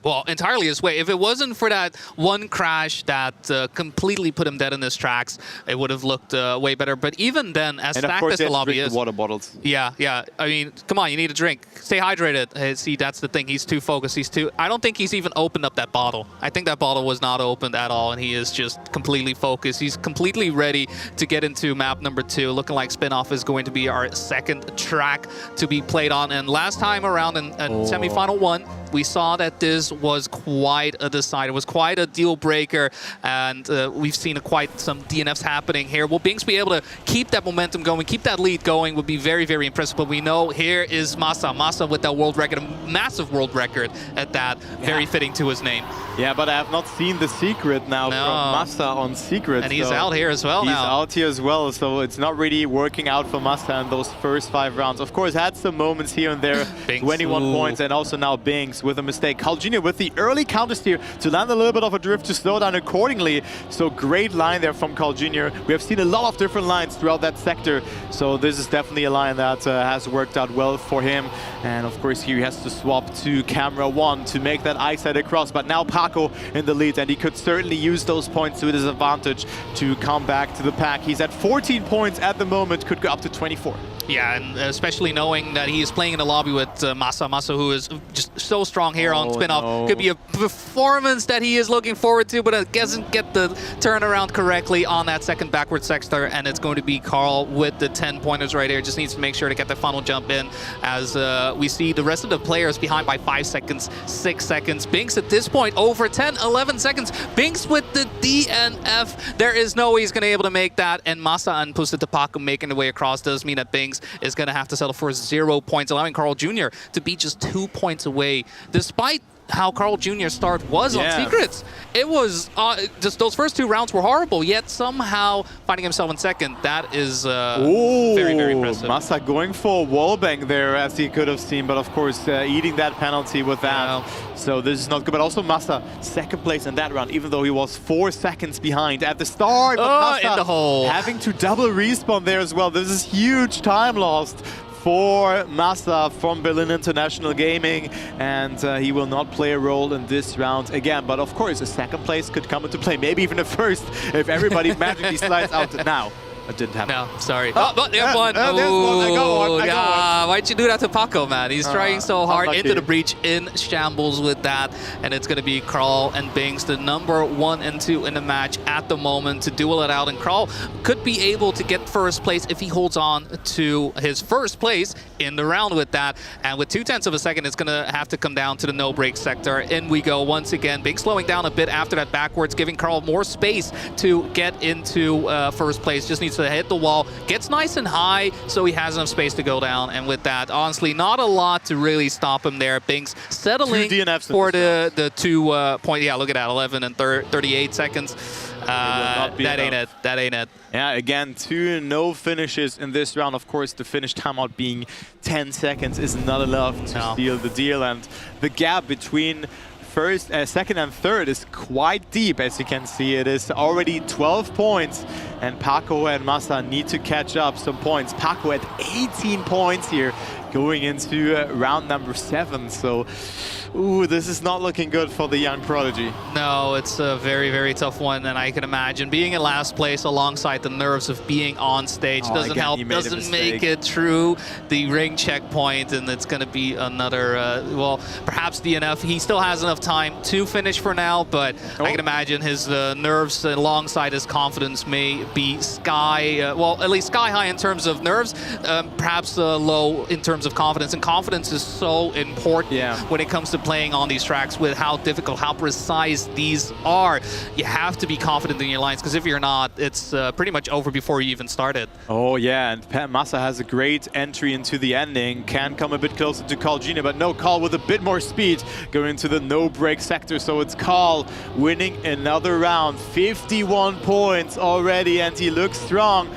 well, entirely his way. If it wasn't for that one crash that completely put him dead in his tracks, it would have looked way better. But even then, as stacked as the lobby is, water bottles. Yeah. I mean, come on, you need a drink. Stay hydrated. See, that's the thing. He's too focused. I don't think he's even opened up that bottle. I think that bottle was not opened at all, and he is just completely focused. He's completely ready to get into map number 2. Looking like Spinoff is going to be our second track to be played on. And last time around in semifinal 1, we saw that this was quite a decider, was quite a deal breaker, and we've seen quite some DNFs happening here. Will Binks be able to keep that momentum going, keep that lead going, would be very, very impressive. But we know here is Massa. Massa with that world record, a massive world record at that, very fitting to his name. Yeah, but I have not seen the secret now from Massa on secret. And he's out here as well now. He's now. out here as well, so it's not really working out for Massa in those first 5 rounds. Of course, had some moments here and there, 21 points, and also now Binks with a mistake. Carl Jr. with the early counter steer to land a little bit of a drift to slow down accordingly. So great line there from Carl Jr. We have seen a lot of different lines throughout that sector, so this is definitely a line that has worked out well for him. And of course, here he has to swap to camera 1 to make that eyesight across. But now Paco in the lead, and he could certainly use those points to his advantage to come back to the pack. He's at 14 points at the moment, could go up to 24. Yeah, and especially knowing that he is playing in the lobby with Massa, who is just so strong here on Spinoff. No. Could be a performance that he is looking forward to, but it doesn't get the turnaround correctly on that second backward sector, and it's going to be Carl with the 10 pointers right here. Just needs to make sure to get the final jump in, as we see the rest of the players behind by 5 seconds, 6 seconds. Binks at this point over 10, 11 seconds. Binks with the DNF. There is no way he's going to be able to make that, and Massa and Pusta Tapaku making the way across does mean that Binks is going to have to settle for 0 points, allowing Carl Jr. to be just 2 points away, despite how Carl Jr.'s start was on Secrets. It was just those first 2 rounds were horrible, yet somehow finding himself in second. That is very, very impressive. Massa going for a wallbang there, as he could have seen, but of course eating that penalty with that. So this is not good. But also Massa, second place in that round, even though he was 4 seconds behind at the start. But Massa in the hole. having to double respawn there as well. This is huge time lost for Massa from Berlin International Gaming, and he will not play a role in this round again. But of course, a second place could come into play, maybe even a first, if everybody magically slides out now. It didn't happen. No, sorry. But there's one. There's one. I got one. Why'd you do that to Paco, man? He's trying so hard unlucky. into the breach, in shambles with that. And it's going to be Carl and Binks, the number 1 and 2 in the match at the moment, to duel it out. And Carl could be able to get first place if he holds on to his first place in the round with that. And with 0.2 of a second, it's going to have to come down to the no-break sector. In we go once again. Binks slowing down a bit after that backwards, giving Carl more space to get into first place. Just needs to hit the wall, gets nice and high, so he has enough space to go down. And with that, honestly, not a lot to really stop him there. Binks settling for the 2 point. Yeah, look at that, 11 and 38 seconds. That ain't it. That ain't it. Yeah, again, 2 no finishes in this round. Of course, the finish timeout being 10 seconds is not enough to seal the deal. And the gap between second and third is quite deep, as you can see. It is already 12 points, and Paco and Massa need to catch up some points. Paco at 18 points here, going into round number 7. So, this is not looking good for the young prodigy. No, it's a very, very tough one, and I can imagine being in last place alongside the nerves of being on stage doesn't help, doesn't make it through the ring checkpoint, and it's going to be another, well, perhaps DNF. He still has enough time to finish for now, but I can imagine his nerves alongside his confidence may be well, at least sky high in terms of nerves, perhaps low in terms of confidence, and confidence is so important when it comes to playing on these tracks, with how difficult, how precise these are. You have to be confident in your lines, because if you're not, it's pretty much over before you even started. Oh yeah, and Massa has a great entry into the ending, can come a bit closer to Carl Jr., but no, Carl with a bit more speed going into the no-break sector. So it's Carl winning another round, 51 points already, and he looks strong.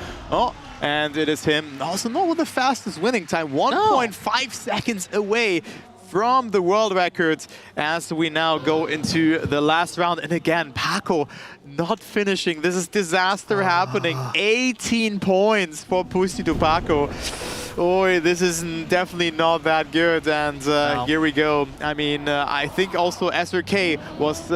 And it is him, also not with the fastest winning time, 1.5 seconds away from the world record, as we now go into the last round. And again, Paco not finishing. This is disaster happening. 18 points for Pusti to Paco. Oh, this is definitely not that good. And here we go. I mean, I think also SRK was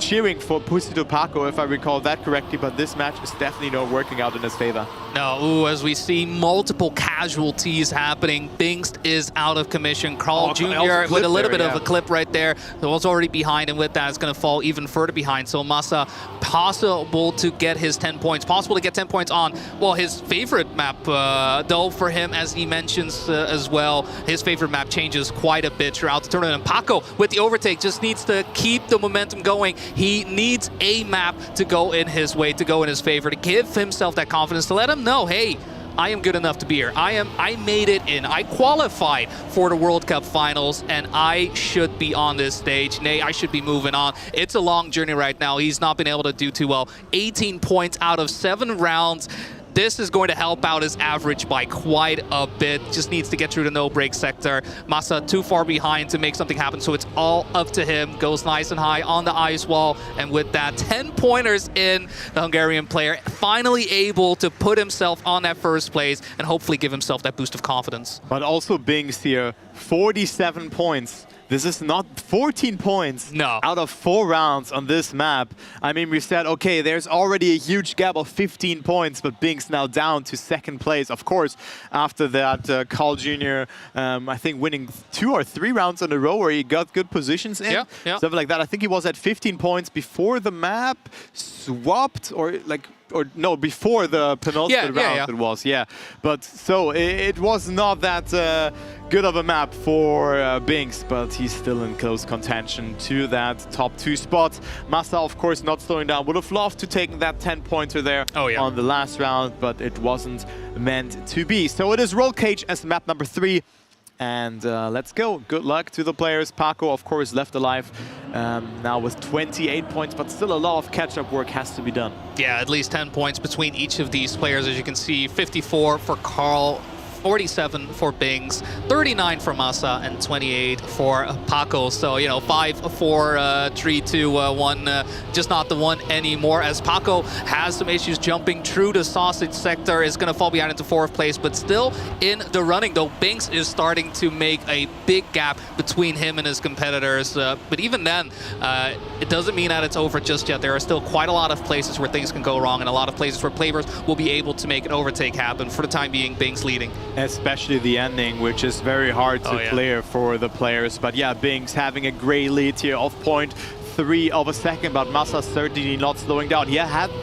cheering for Pussy to Paco, if I recall that correctly, but this match is definitely not working out in his favor. No, ooh, as we see multiple casualties happening, Bingst is out of commission. Carl Jr. with a little bit of a clip right there. It was already behind, and with that, it's going to fall even further behind. So Massa, possible to get his 10 points, possible to get 10 points on, well, his favorite map, though, for him, as he mentions as well, his favorite map changes quite a bit throughout the tournament. And Paco, with the overtake, just needs to keep the momentum going. He needs a map to go in his way, to go in his favor, to give himself that confidence, to let him know, hey, I am good enough to be here. I made it in. I qualified for the World Cup finals, and I should be on this stage. Nay, I should be moving on. It's a long journey right now. He's not been able to do too well. 18 points out of 7 rounds. This is going to help out his average by quite a bit. Just needs to get through the no-break sector. Massa too far behind to make something happen, so it's all up to him. Goes nice and high on the ice wall, and with that, 10 pointers in, the Hungarian player finally able to put himself on that first place and hopefully give himself that boost of confidence. But also Bingst here, 47 points. This is not 14 points out of 4 rounds on this map. I mean, we said, okay, there's already a huge gap of 15 points, but Bingst now down to 2nd place. Of course, after that, Carl Jr., I think winning 2 or 3 rounds in a row where he got good positions in. Stuff like that. I think he was at 15 points before the map swapped, or before the penultimate round it was, But so it was not that good of a map for Bingst, but he's still in close contention to that top 2 spot. Massa, of course, not slowing down. Would have loved to take that 10-pointer there on the last round, but it wasn't meant to be. So it is Roll Cage as map number 3. And let's go. Good luck to the players. Paco, of course, left alive now with 28 points, but still a lot of catch-up work has to be done. Yeah, at least 10 points between each of these players. As you can see, 54 for Carl, 47 for Bingst, 39 for Massa, and 28 for Paco. So, you know, 5, 4, 3, 2, 1, just not the one anymore, as Paco has some issues jumping through the sausage sector, is going to fall behind into 4th place, but still in the running, though Bingst is starting to make a big gap between him and his competitors. But even then, it doesn't mean that it's over just yet. There are still quite a lot of places where things can go wrong, and a lot of places where players will be able to make an overtake happen. For the time being, Bingst leading. Especially the ending, which is very hard to clear for the players. But yeah, Bingst having a great lead here of 0.3 of a second, but Massa certainly not slowing down. He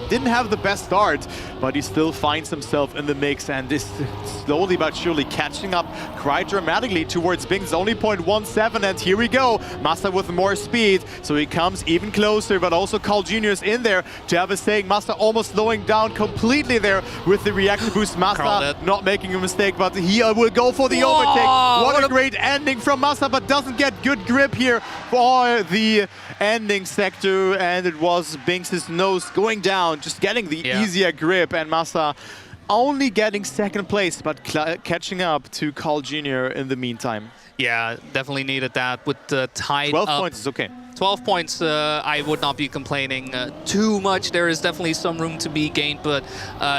didn't have the best start, but he still finds himself in the mix and is slowly but surely catching up quite dramatically towards Bingst. Only 0.17, and here we go. Massa with more speed, so he comes even closer, but also Carl Jr. is in there to have a say. Massa almost slowing down completely there with the reaction boost. Massa not making a mistake, but he will go for the overtake. What a great ending from Massa, but doesn't get good grip here for the ending sector, and it was Bingst's nose going down, just getting the easier grip, and Massa only getting 2nd place, but catching up to Carl Jr. in the meantime. Yeah, definitely needed that with the tied 12 points is okay. 12 points, I would not be complaining too much. There is definitely some room to be gained, but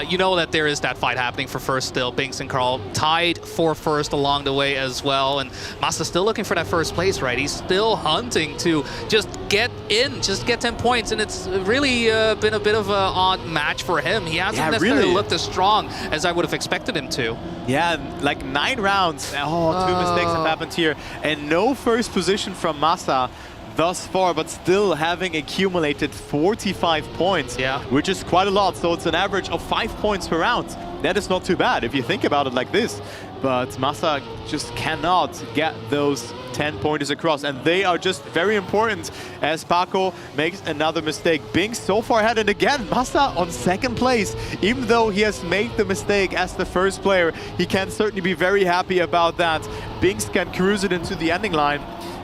you know that there is that fight happening for first still. Bingst and Carl tied for first along the way as well, and Massa still looking for that first place, right? He's still hunting to just get in, just get 10 points, and it's really been a bit of an odd match for him. He hasn't necessarily looked as strong as I would have expected him to. Yeah, like 9 rounds. Oh, 2 mistakes have happened here, and no first position from Massa thus far, but still having accumulated 45 points, which is quite a lot. So it's an average of 5 points per round. That is not too bad if you think about it like this. But Massa just cannot get those 10 pointers across, and they are just very important as Paco makes another mistake. Bingst so far ahead, and again, Massa on 2nd place. Even though he has made the mistake as the first player, he can certainly be very happy about that. Bingst can cruise it into the ending line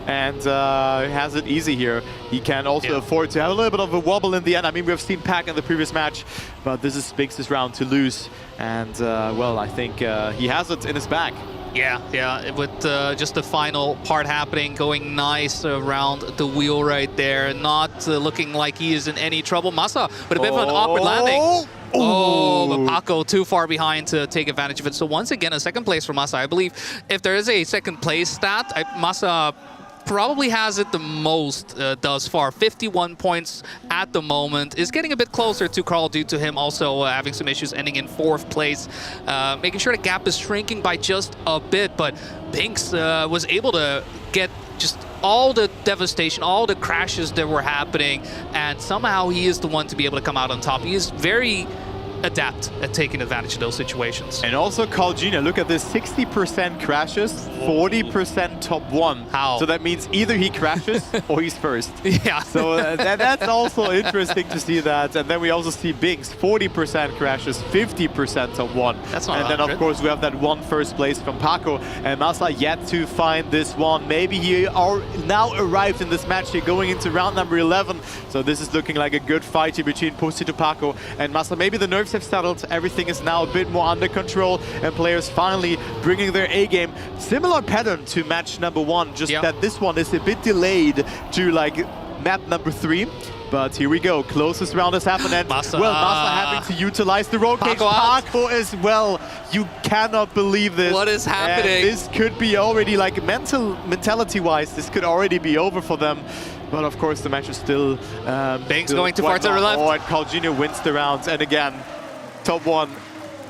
and has it easy here. He can also afford to have a little bit of a wobble in the end. I mean, we've seen Pac in the previous match, but this is Bingst's round to lose. And, well, I think he has it in his bag. Yeah, with just the final part happening, going nice around the wheel right there. Not looking like he is in any trouble. Massa with a bit of an awkward landing. But Paco too far behind to take advantage of it. So once again, a 2nd place for Massa. I believe if there is a 2nd place stat, Massa probably has it the most thus far. 51 points at the moment. Is getting a bit closer to Carl due to him also having some issues, ending in 4th place. Making sure the gap is shrinking by just a bit, but Binks was able to get just all the devastation, all the crashes that were happening, and somehow he is the one to be able to come out on top. He is very adept at taking advantage of those situations. And also Carl Jr., look at this, 60% crashes, 40% top 1. How? So that means either he crashes or he's first. Yeah. So that's also interesting to see that. And then we also see Binks, 40% crashes, 50% top 1. That's not And then 100. of course we have that one first place from Paco. And Massa yet to find this one. Maybe he now arrived in this match here going into round number 11. So this is looking like a good fight here between Postito Paco and Massa. Maybe the nerves have settled, everything is now a bit more under control, and players finally bringing their A-game. Similar pattern to match number 1, just that this one is a bit delayed to like map number 3. But here we go, closest round has happened, and Massa having to utilize the roll cage. Paco as well. You cannot believe this. What is happening? And this could be already like mentality-wise, this could already be over for them. But of course the match is still Binks going too far to the left. Oh, and Carl Jr. wins the round, and again top 1.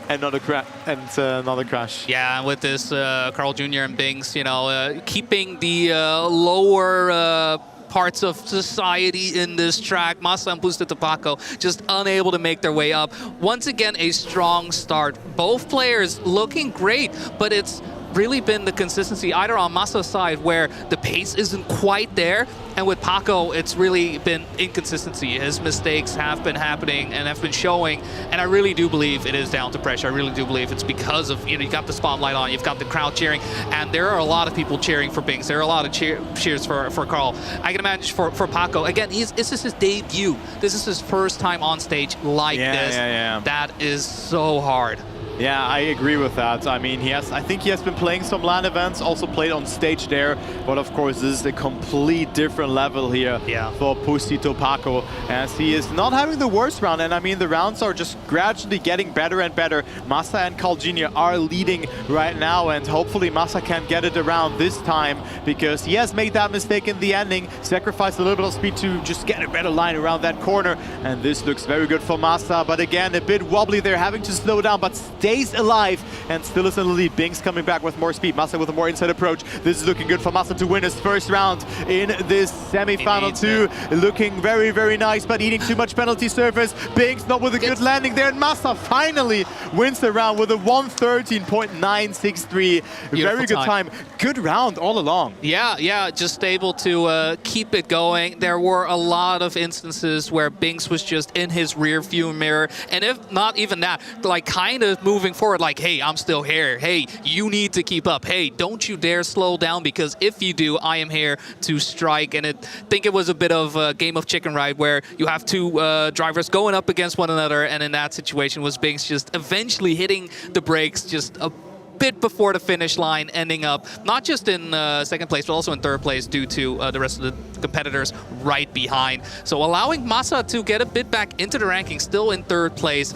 Another crash. Yeah, with this Carl Jr. and Binks, you know, keeping the lower parts of society in this track. Massa and Postito Paco just unable to make their way up. Once again, a strong start. Both players looking great, but it's really been the consistency either on Massa's side where the pace isn't quite there, and with Paco it's really been inconsistency. His mistakes have been happening and have been showing, and I really do believe it is down to pressure. I really do believe it's because of, you know, you got the spotlight on, you've got the crowd cheering, and there are a lot of people cheering for Binks. There are a lot of cheers for Carl. I can imagine for Paco, again, this is his debut. This is his first time on stage like this. That is so hard. Yeah, I agree with that. I mean, I think he has been playing some LAN events, also played on stage there, but of course this is a complete different level here for Postito Paco, as he is not having the worst round, and I mean the rounds are just gradually getting better and better. Massa and Carl Jr. are leading right now, and hopefully Massa can get it around this time, because he has made that mistake in the ending, sacrificed a little bit of speed to just get a better line around that corner, and this looks very good for Massa, but again a bit wobbly there, having to slow down, but stays alive and still is in the lead. Binks coming back with more speed. Massa with a more inside approach. This is looking good for Massa to win his first round in this semi-final too. Looking very, very nice, but eating too much penalty surface. Binks not with a good landing there, and Massa finally wins the round with a 113.963. Very good time. Good round all along. Yeah, just able to keep it going. There were a lot of instances where Binks was just in his rear view mirror, and if not even that, like kind of moving forward like, hey, I'm still here. Hey, you need to keep up. Hey, don't you dare slow down, because if you do, I am here to strike. And I think it was a bit of a game of chicken ride where you have two drivers going up against one another, and in that situation was Binks just eventually hitting the brakes just a bit before the finish line, ending up not just in second place, but also in third place due to the rest of the competitors right behind. So allowing Massa to get a bit back into the rankings, still in third place,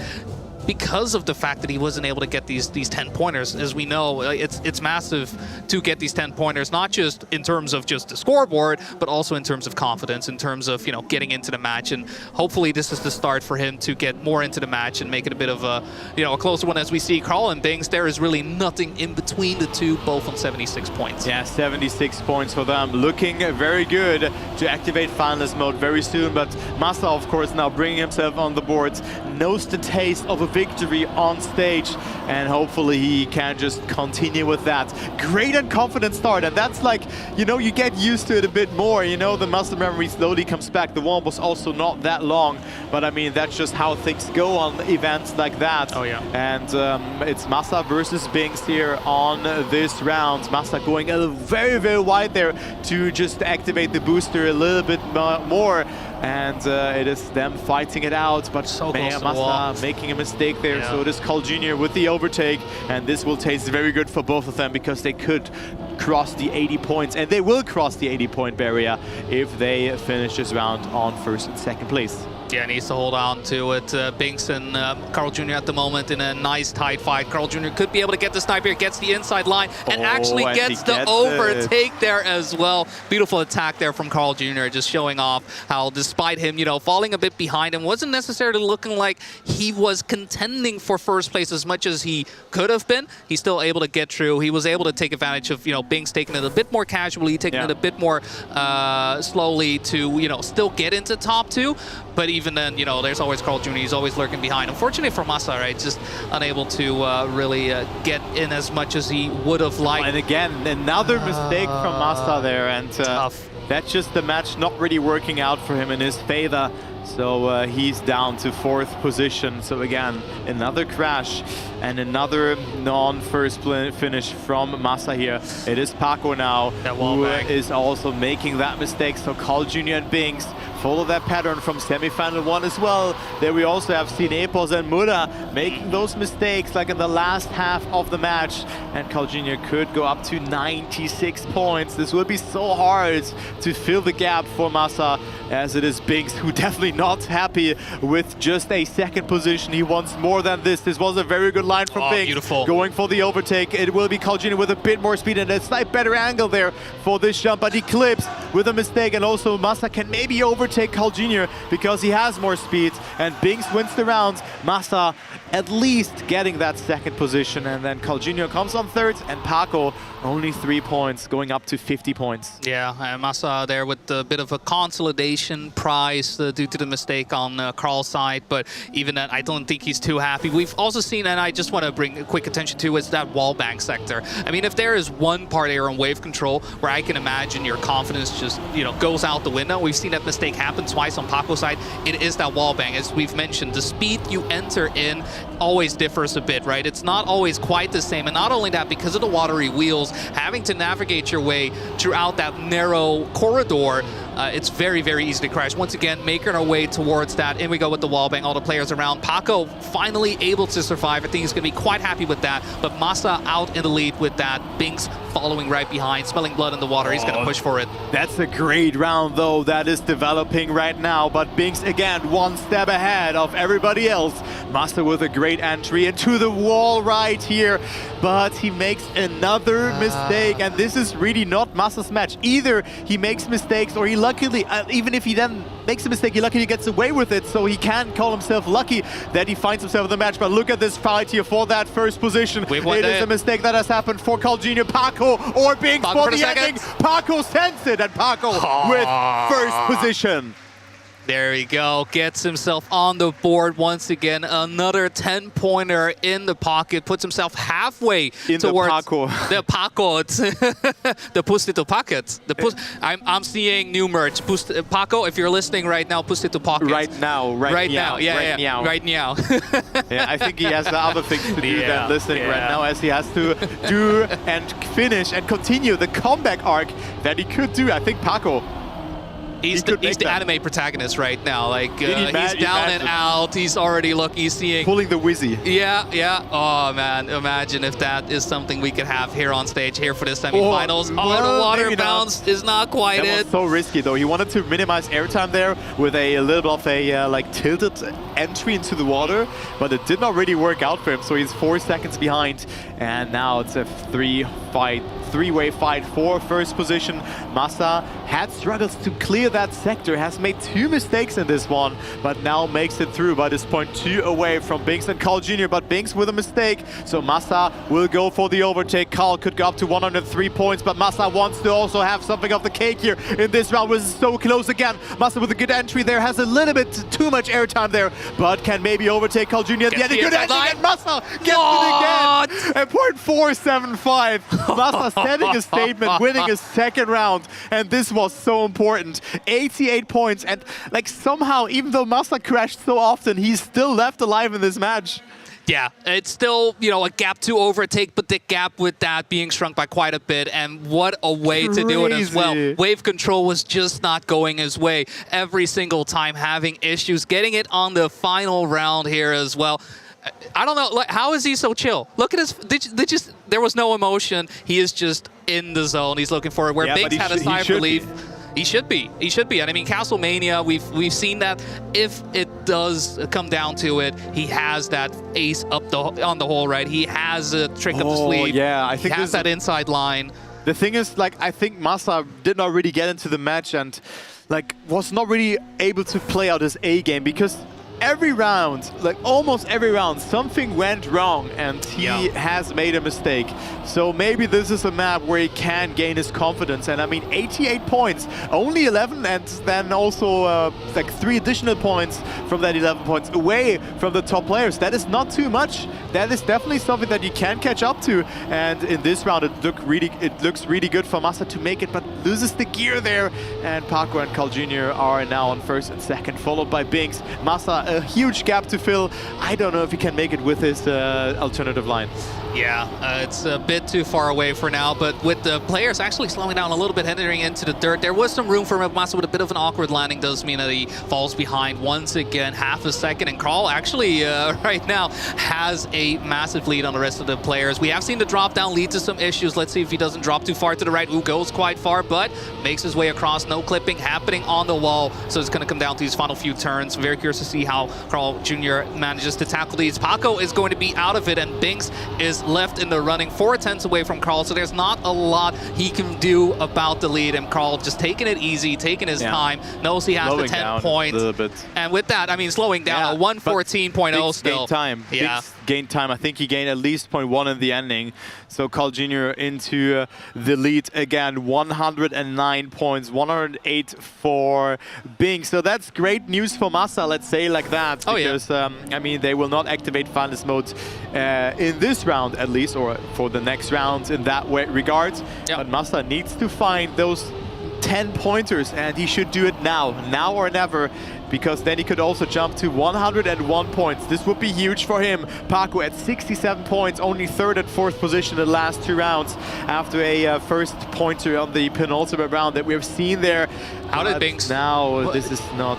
because of the fact that he wasn't able to get these 10 pointers. As we know, it's massive to get these 10 pointers, not just in terms of just the scoreboard, but also in terms of confidence, in terms of, you know, getting into the match. And hopefully this is the start for him to get more into the match and make it a bit of a, you know, a closer one. As we see Carl and Binks, there is really nothing in between the two, both on 76 points. Yeah, 76 points for them. Looking very good to activate finalist mode very soon, but Massa, of course, now bringing himself on the boards, knows the taste of a victory on stage, and hopefully he can just continue with that. Great and confident start, and that's like, you know, you get used to it a bit more, you know, the muscle memory slowly comes back. The one was also not that long, but I mean, that's just how things go on events like that. Oh yeah. And it's Massa versus Binks here on this round. Massa going very, very wide there to just activate the booster a little bit more. And it is them fighting it out, but so Massa making a mistake there. So it is Carl Jr. with the overtake, and this will taste very good for both of them, because they could cross the 80 points, and they will cross the 80-point barrier if they finish this round on first and second place. Yeah, needs to hold on to it. Binks and Carl Jr. at the moment in a nice tight fight. Carl Jr. could be able to get the sniper here, gets the inside line, and actually gets the overtake there as well. Beautiful attack there from Carl Jr., just showing off how despite him, you know, falling a bit behind him, wasn't necessarily looking like he was contending for first place as much as he could have been. He's still able to get through. He was able to take advantage of, you know, Binks taking it a bit more casually, taking it a bit more slowly to, you know, still get into top 2. But even then, you know, there's always Carl Jr. He's always lurking behind. Unfortunately for Masa, right, just unable to really get in as much as he would have liked. And again, another mistake from Masa there, and that's just the match not really working out for him in his favor. So he's down to 4th position. So again, another crash and another non-first finish from Masa here. It is Paco now who is also making that mistake. So Carl Jr. and Binks follow that pattern from semi-final 1 as well. There we also have seen Epos and Muda making those mistakes like in the last half of the match. And Carl Jr. could go up to 96 points. This will be so hard to fill the gap for Masa, as it is Binks who definitely not happy with just a 2nd position. He wants more than this. This was a very good line from Binks. Beautiful. Going for the overtake. It will be Carl Jr. with a bit more speed and a slight better angle there for this jump, but he clips with a mistake, and also Masa can maybe overtake Carl Jr. because he has more speed, and Binks wins the round. Masa at least getting that 2nd position, and then Carl Jr. comes on 3rd, and Paco only 3 points, going up to 50 points. Yeah, Masa there with a bit of a consolidation prize due to the mistake on Carl's side, but even then, I don't think he's too happy. We've also seen, and I just want to bring quick attention to, is that wallbang sector. I mean, if there is one part here on wave control where I can imagine your confidence just, you know, goes out the window, we've seen that mistake happen twice on Paco's side, it is that wallbang. As we've mentioned, the speed you enter in always differs a bit, right? It's not always quite the same, and not only that, because of the watery wheels, having to navigate your way throughout that narrow corridor, it's very, very easy to crash. Once again, making our way towards that. In we go with the wallbang, all the players around. Paco finally able to survive. I think he's going to be quite happy with that. But Masa out in the lead with that. Binks following right behind, smelling blood in the water. He's going to push for it. That's a great round, though, that is developing right now. But Binks, again, 1 step ahead of everybody else. Masa with a great entry into the wall right here. But he makes another mistake. And this is really not Masa's match. Either he makes mistakes or he luckily, even if he then makes a mistake, he luckily gets away with it. So he can call himself lucky that he finds himself in the match. But look at this fight here for that 1st position. It is a mistake that has happened for Carl Jr. Paco or Binks for the ending. Paco sends it, and Paco with 1st position. There we go, gets himself on the board once again. Another 10-pointer in the pocket, puts himself halfway towards the Paco. The push it to pocket. I'm seeing new merch. Paco, if you're listening right now, push it to pocket. Right now. Right now. Yeah, I think he has the other things to do than listening right now, as he has to do and finish and continue the comeback arc that he could do. I think Paco, He's the anime protagonist right now. Like he's down and out. He's already looking, seeing, pulling the Wizzy. Yeah. Oh man, imagine if that is something we could have here on stage here for the semifinals. Well, the water bounce is not quite that was so risky though. He wanted to minimize airtime there with a little bit of a like tilted entry into the water, but it did not really work out for him. So he's 4 seconds behind, and now it's a three-way fight for 1st position. Masa had struggles to clear that sector, has made 2 mistakes in this one, but now makes it through, but is 0.2 away from Binks and Carl Jr., but Binks with a mistake, so Masa will go for the overtake. Carl could go up to 103 points, but Masa wants to also have something of the cake here in this round. Was so close again. Masa with a good entry there, has a little bit too much airtime there, but can maybe overtake Carl Jr. at the end. A good entry, and Masa gets it again at 0.475. Masa setting a statement, winning his 2nd round, and this was so important. 88 points, and like somehow, even though Masa crashed so often, he's still left alive in this match. Yeah, it's still, you know, a gap to overtake, but the gap with that being shrunk by quite a bit, and what a way to do it as well. Wave control was just not going his way. Every single time having issues, getting it on the final round here as well. I don't know, like, how is he so chill? Look at his, there was no emotion. He is just in the zone. He's looking for it. Where Binks had a sigh of relief. He should be. He should be. And I mean, Castlemania, we've seen that if it does come down to it, he has that ace up on the hole, right? He has a trick up the sleeve. Yeah, I think he has that inside line. The thing is, like, I think Massa did not really get into the match and, like, was not really able to play out his A game because every round, like almost every round, something went wrong and he has made a mistake. So maybe this is a map where he can gain his confidence. And I mean, 88 points, only 11, and then also like 3 additional points from that 11 points away from the top players. That is not too much. That is definitely something that you can catch up to. And in this round, it looks really good for Massa to make it, but loses the gear there. And Paco and Carl Jr. are now on first and second, followed by Binks. Massa, a huge gap to fill. I don't know if he can make it with his alternative line. Yeah, it's a bit too far away for now, but with the players actually slowing down a little bit, entering into the dirt, there was some room for Massa with a bit of an awkward landing. Does mean that he falls behind once again, half a second, and Carl actually right now has a massive lead on the rest of the players. We have seen the drop down lead to some issues. Let's see if he doesn't drop too far to the right. Who goes quite far, but makes his way across. No clipping happening on the wall, so it's going to come down to these final few turns. Very curious to see how Carl Jr. manages to tackle these. Paco is going to be out of it, and Binks is left in the running, 4/10 away from Carl, so there's not a lot he can do about the lead, and Carl just taking it easy, taking his time, knows he has the 10 points, and with that, I mean, slowing down, a 114.0 still. Gained time. I think he gained at least 0.1 in the ending. So Carl Jr. into the lead again, 109 points, 108 for Bing. So that's great news for Massa, let's say like that. Because, I mean, they will not activate Finalist mode in this round at least, or for the next round in that regard. But Massa needs to find those 10 pointers, and he should do it now or never, because then he could also jump to 101 points. This would be huge for him. Paco at 67 points, only 3rd and 4th position in the last 2 rounds after a first pointer on the penultimate round that we have seen there. How did Binks? Now this is not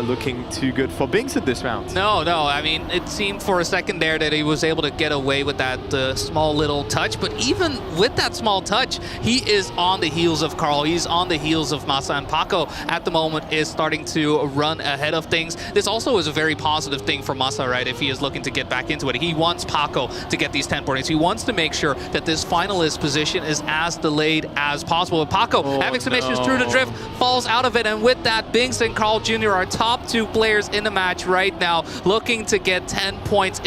looking too good for Binks in this round. No, I mean, it seemed for a second there that he was able to get away with that small little touch, but even with that small touch, he is on the heels of Carl. He's on the heels of Massa, and Paco at the moment is starting to run ahead of things. This also is a very positive thing for Massa, right? If he is looking to get back into it, he wants Paco to get these 10 points. He wants to make sure that this finalist position is as delayed as possible. But Paco having some issues through the drift, falls out of it, and with that, Binks and Carl Jr. are top 2 players in the match right now, looking to get 10 points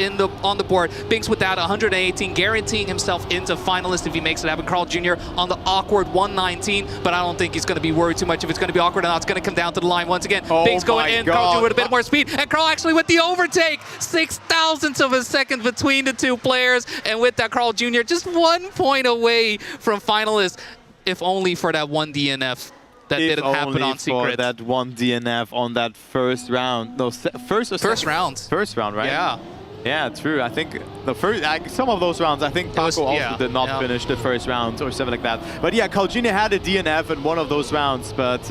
on the board. Binks with that 118, guaranteeing himself into finalist if he makes it happen. Carl Jr. on the awkward 119, but I don't think he's going to be worried too much if it's going to be awkward or not. It's going to come down to the line once again. Binks going in, Carl Jr. with a bit more speed, and Carl actually with the overtake, 6,000ths of a second between the 2 players, and with that, Carl Jr. just 1 point away from finalist, if only for that 1 DNF. That didn't happen on Secret. That 1 DNF on that first round. No, first round. First round, right? Yeah. Yeah, true. I think the first, some of those rounds, I think Paco also did not finish the first round or something like that. But yeah, Carl Jr. had a DNF in one of those rounds, but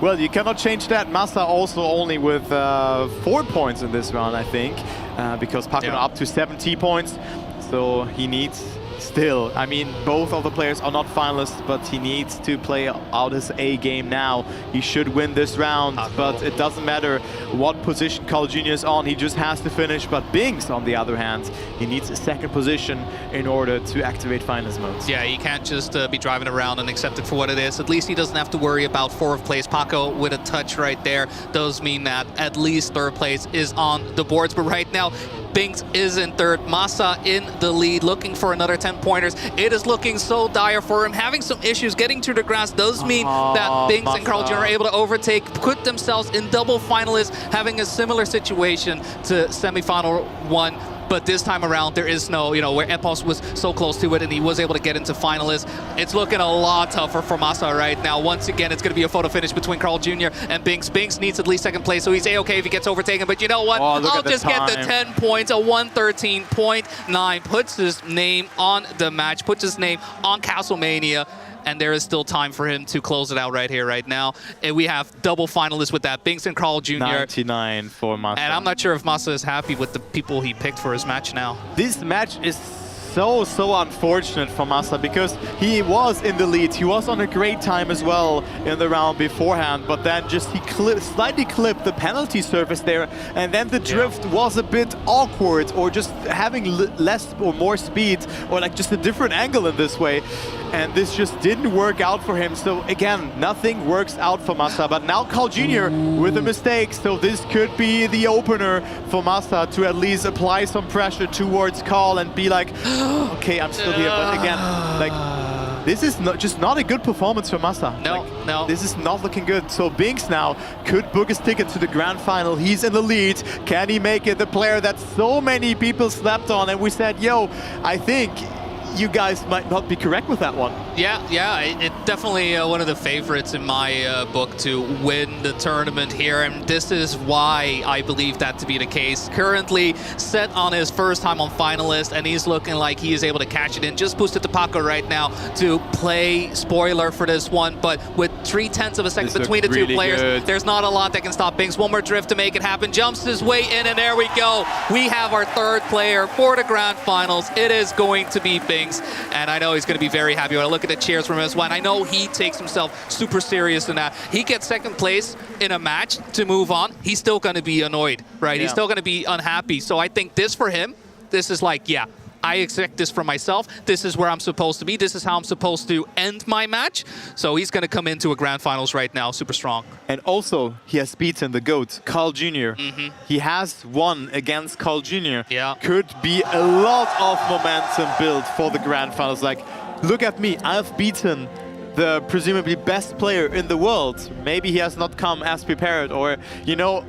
well, you cannot change that. Massa also only with 4 points in this round, I think, because Paco up to 70 points, so he needs. Still, I mean, both of the players are not finalists, but he needs to play out his A game now. He should win this round, but it doesn't matter what position Carl Jr. is on, he just has to finish. But Binks, on the other hand, he needs a 2nd position in order to activate finalist mode. Yeah, he can't just be driving around and accept it for what it is. At least he doesn't have to worry about 4th place. Paco with a touch right there does mean that at least 3rd place is on the boards, but right now, Binks is in 3rd, Massa in the lead, looking for another 10 pointers. It is looking so dire for him. Having some issues getting to the grass does mean that Binks and Carl Jr. are able to overtake, put themselves in double finalists, having a similar situation to semifinal 1. But this time around, there is no, where Epos was so close to it and he was able to get into finalists. It's looking a lot tougher for Massa right now. Once again, it's going to be a photo finish between Carl Jr. and Binks. Binks needs at least 2nd place, so he's A-okay if he gets overtaken. But you know what? I'll just get the 10 points, a 113.9. Puts his name on the match, puts his name on Castlemania. And there is still time for him to close it out right here, right now. And we have double finalists with that, Binks and Carl Jr. 99 for Massa. And I'm not sure if Massa is happy with the people he picked for his match now. This match is so unfortunate for Massa because he was in the lead. He was on a great time as well in the round beforehand, but then just he slightly clipped the penalty surface there, and then the drift was a bit awkward, or just having less or more speed, or like just a different angle in this way. And this just didn't work out for him. So again, nothing works out for Massa. But now Carl Jr. with a mistake. So this could be the opener for Massa to at least apply some pressure towards Carl and be like, okay, I'm still here. But again, like, this is just not a good performance for Massa. No, no. This is not looking good. So Binks now could book his ticket to the grand final. He's in the lead. Can he make it? The player that so many people slept on. And we said, yo, I think you guys might not be correct with that one. Yeah, it definitely one of the favorites in my book to win the tournament here, and this is why I believe that to be the case. Currently set on his first time on Finalist, and he's looking like he is able to catch it in. Just boosted to Paco right now to play spoiler for this one, but with 0.3 of a second between the two players, there's not a lot that can stop Binks. One more drift to make it happen, jumps his way in, and there we go. We have our third player for the grand finals. It is going to be Binks, and I know he's going to be very happy. When I look at the cheers from him as well, and I know he takes himself super serious in that. He gets second place in a match to move on. He's still going to be annoyed, right? He's still going to be unhappy. So I think this for him, this is like, yeah, I expect this from myself. This is where I'm supposed to be. This is how I'm supposed to end my match. So he's going to come into a grand finals right now, super strong. And also, he has beaten the GOAT, Carl Jr. He has won against Carl Jr. Yeah. Could be a lot of momentum built for the grand finals. Like, look at me, I've beaten the presumably best player in the world. Maybe he has not come as prepared, or, you know,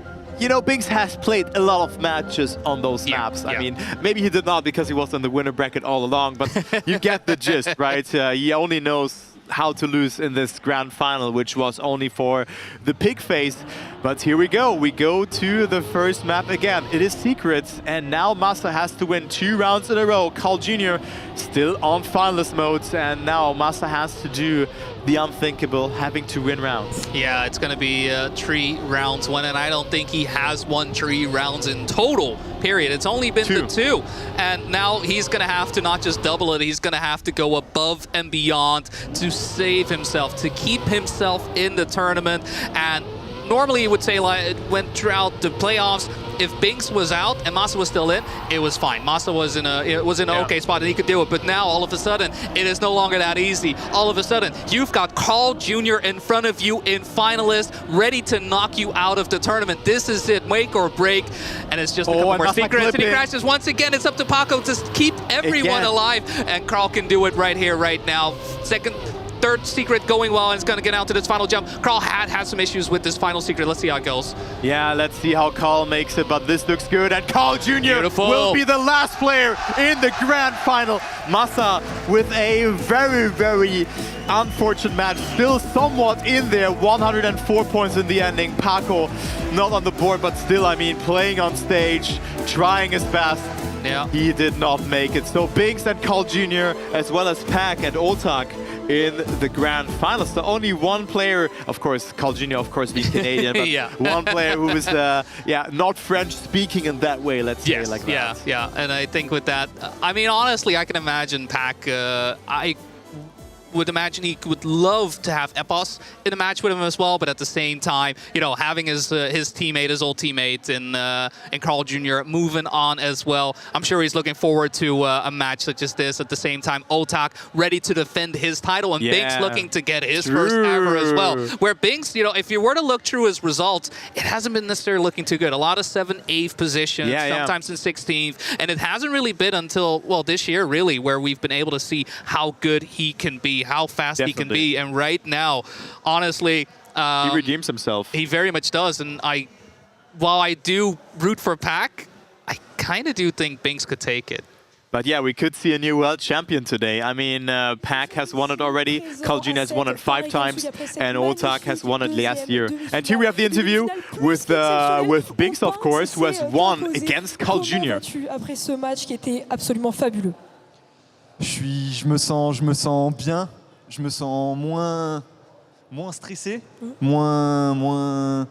Binks has played a lot of matches on those maps. I mean, maybe he did not because he was in the winner bracket all along, but you get the gist, right? He only knows how to lose in this grand final, which was only for the pig face. But here we go. We go to the first map again. It is secrets, and now Massa has to win 2 rounds in a row. Carl Jr. still on finalist mode, and now Massa has to do the unthinkable, having to win rounds. Yeah, it's going to be 3 rounds won, and I don't think he has won 3 rounds in total, period. It's only been the 2. And now he's going to have to not just double it, he's going to have to go above and beyond to save himself, to keep himself in the tournament. And normally you would say, like, it went throughout the playoffs, if Binks was out and Massa was still in, it was fine. Massa was in an okay spot and he could do it. But now, all of a sudden, it is no longer that easy. All of a sudden, you've got Carl Jr. in front of you in Finalist, ready to knock you out of the tournament. This is it, make or break. And it's just a couple more secrets. And he crashes once again. It's up to Paco to keep everyone alive. And Carl can do it right here, right now. Third secret going well, and it's going to get out to this final jump. Carl had some issues with this final secret. Let's see how it goes. Yeah, let's see how Carl makes it, but this looks good. And Carl Jr. will be the last player in the grand final. Massa with a very, very unfortunate match. Still somewhat in there. 104 points in the ending. Paco not on the board, but still, I mean, playing on stage, trying his best. Yeah. He did not make it. So Binks and Carl Jr. as well as Pac and Otak in the grand finals. So only one player, of course, Carl Jr. of course being Canadian, but one player who was not French speaking in that way, let's say like that. Yeah, and I think with that, I mean, honestly, I can imagine Pac, I would imagine he would love to have Epos in a match with him as well, but at the same time, you know, having his teammate, his old teammate in Carl Jr. moving on as well. I'm sure he's looking forward to a match such as this. At the same time, Otak ready to defend his title, and Binks looking to get his first ever as well. Where Binks, you know, if you were to look through his results, it hasn't been necessarily looking too good. A lot of 7th, 8th positions, sometimes in 16th, and it hasn't really been until, well, this year really, where we've been able to see how good he can be, how fast he can be. And right now, honestly, he redeems himself. He very much does. And while I do root for Pac, I kind of do think Binks could take it. But yeah, we could see a new world champion today. I mean, Pac has won it already, Carl Jr. has won it 5 times, and Otak has won it last year. And here we have the interview with Binks, of course, who has won against Carl Jr. Après ce match qui était absolument fabuleux. Je me sens bien, je me sens moins stressé, moins.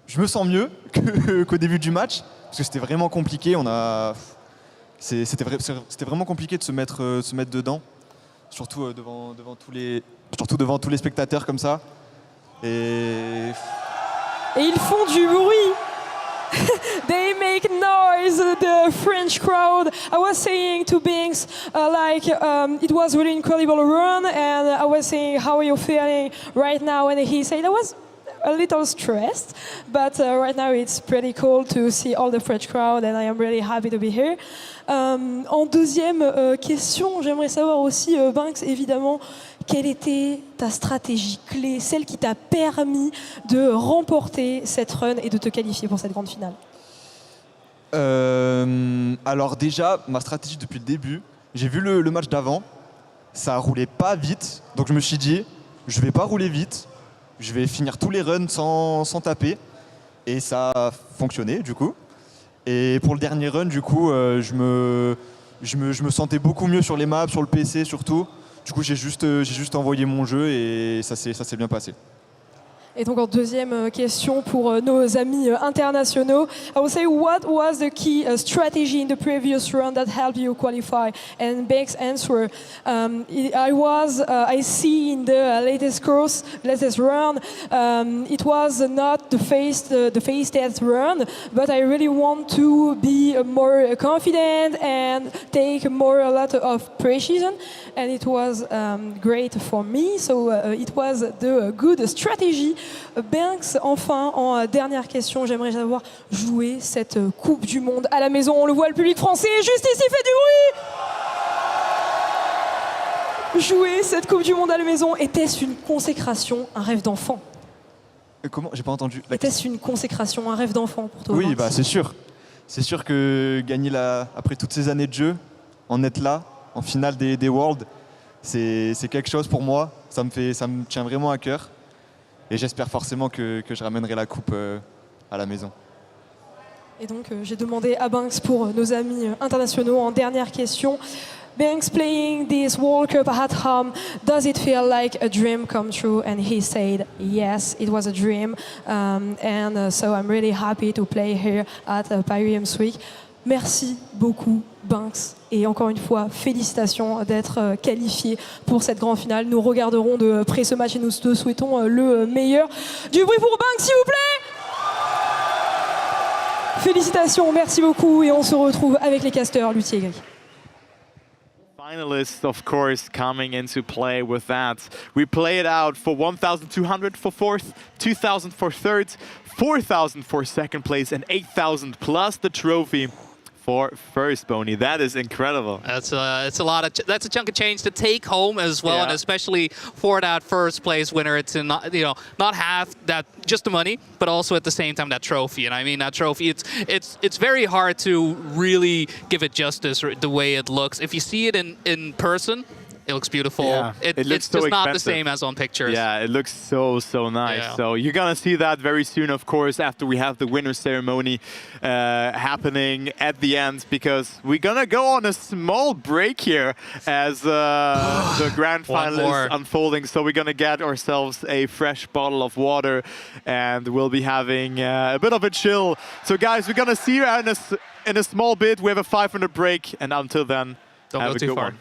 Je me sens mieux qu'au début du match, parce que c'était vraiment compliqué. C'était vraiment compliqué de se mettre dedans, surtout devant tous les spectateurs comme ça. Et ils font du bruit. They make noise, the French crowd. I was saying to Binks, it was really incredible run, and I was saying, how are you feeling right now? And he said, I was a little stressed, but right now it's pretty cool to see all the French crowd, and I am really happy to be here. En deuxième question, j'aimerais savoir aussi, Binks, évidemment, quelle était ta stratégie clé, celle qui t'a permis de remporter cette run et de te qualifier pour cette grande finale? Alors déjà, ma stratégie depuis le début, j'ai vu le match d'avant, ça roulait pas vite, donc je me suis dit, je vais pas rouler vite, je vais finir tous les runs sans taper, et ça a fonctionné du coup. Et pour le dernier run, du coup, je me sentais beaucoup mieux sur les maps, sur le PC surtout. Du coup, j'ai juste envoyé mon jeu et ça s'est bien passé. Et donc en deuxième question pour nos amis internationaux, I would say, what was the key strategy in the previous round that helped you qualify? And Beck's answer, I see in the latest round, it was not the face test run, but I really want to be more confident and take a lot of precision, and it was great for me. So it was the good strategy. Banks, enfin, en dernière question, j'aimerais savoir jouer cette Coupe du Monde à la maison. On le voit, le public français juste ici fait du bruit. Jouer cette Coupe du Monde à la maison, était-ce une consécration, un rêve d'enfant? Comment? J'ai pas entendu. Était-ce une consécration, un rêve d'enfant pour toi? Oui, bah c'est sûr. C'est sûr que gagner après toutes ces années de jeu, en être là, en finale des Worlds, c'est quelque chose pour moi. Ça me tient vraiment à cœur. Et j'espère forcément que je ramènerai la coupe à la maison. Et donc j'ai demandé à Banks pour nos amis internationaux en dernière question. Banks, playing this World Cup at home, does it feel like a dream come true? And he said, yes, it was a dream. So I'm really happy to play here at Paris Games Week. Merci beaucoup, Banks. Et encore une fois, félicitations d'être qualifié pour cette grande finale. Nous regarderons de près ce match et nous te souhaitons le meilleur. Du bruit pour Banks, s'il vous plaît! Félicitations, merci beaucoup. Et on se retrouve avec les casteurs, Luthi et Gris. Finalists, of course, coming into play with that. We play it out for 1,200 for fourth, 2,000 for third, 4,000 for second place, and 8,000 plus the trophy for first, Boney. That is incredible. That's a chunk of change to take home as well, and especially for that first place winner, to not have that just the money, but also at the same time that trophy. And I mean that trophy, it's very hard to really give it justice the way it looks. If you see it in person, it looks beautiful. Yeah, it's just not the same as on pictures. Yeah, it looks so nice. Yeah. So you're gonna see that very soon, of course, after we have the winner ceremony happening at the end, because we're gonna go on a small break here as the grand final is unfolding. So we're gonna get ourselves a fresh bottle of water, and we'll be having a bit of a chill. So guys, we're gonna see you in a small bit. We have a 5-minute break, and until then, don't have go a too good far. one.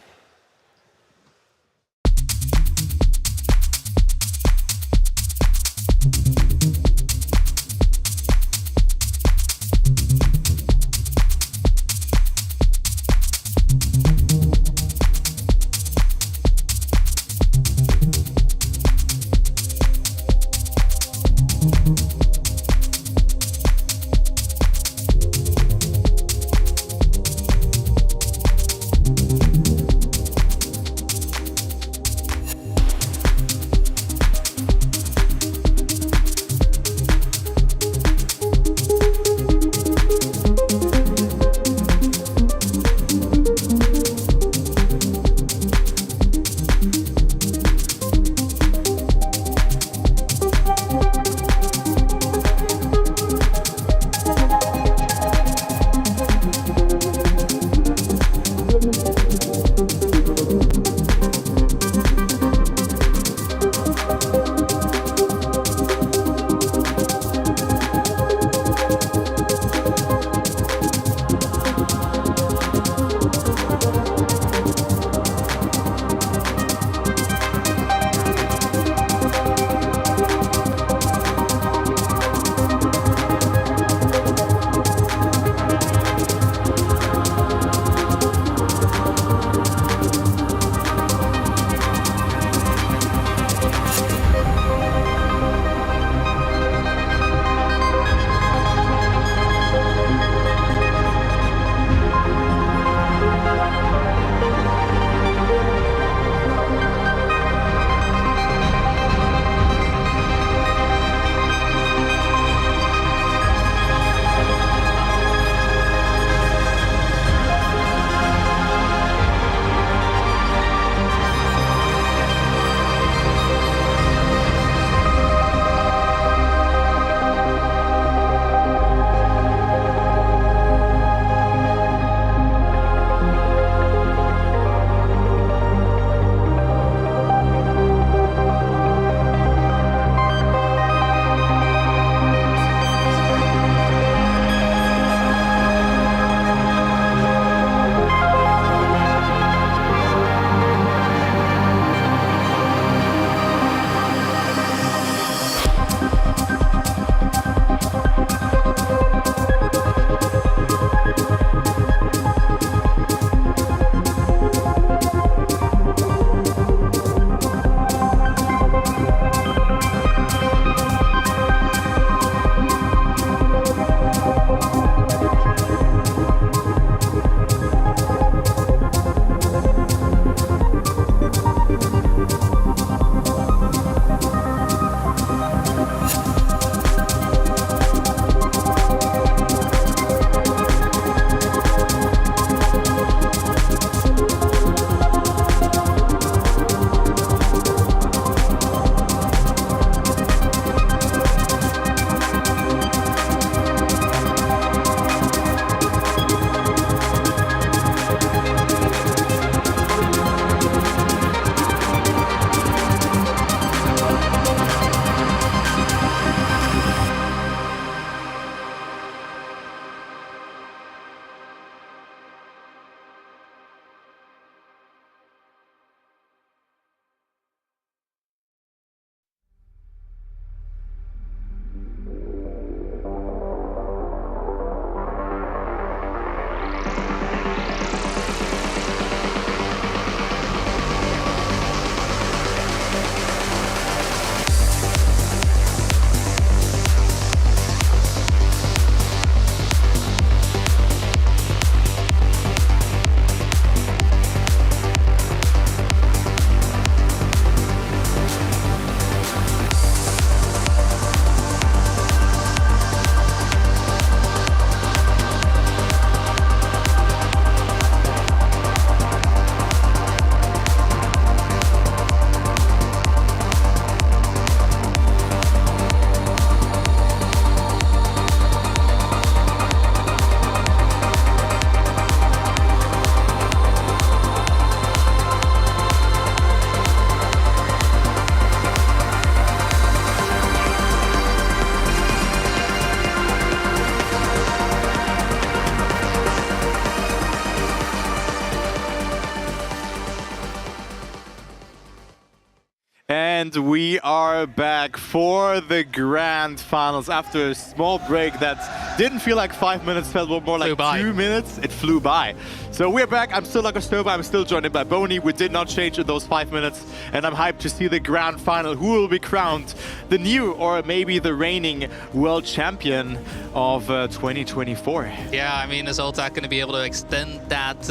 And we are back for the grand finals after a small break that didn't feel like 5 minutes, felt more like 2 minutes. It flew by. So we're back. I'm still Lagostoba. I'm still joined by Boney. We did not change in those 5 minutes. And I'm hyped to see the grand final. Who will be crowned the new or maybe the reigning world champion of 2024? Yeah, I mean, is Otak going to be able to extend that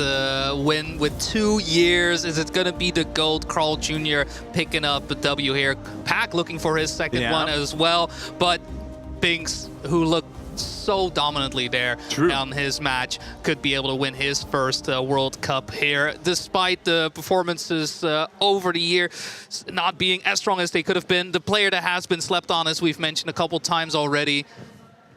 win with 2 years? Is it going to be the GOAT, Carl Jr., picking up a W here? Pack looking for his second one as well. But Binks, who looked so dominantly there on his match, could be able to win his first World Cup here, despite the performances over the year not being as strong as they could have been. The player that has been slept on, as we've mentioned a couple times already.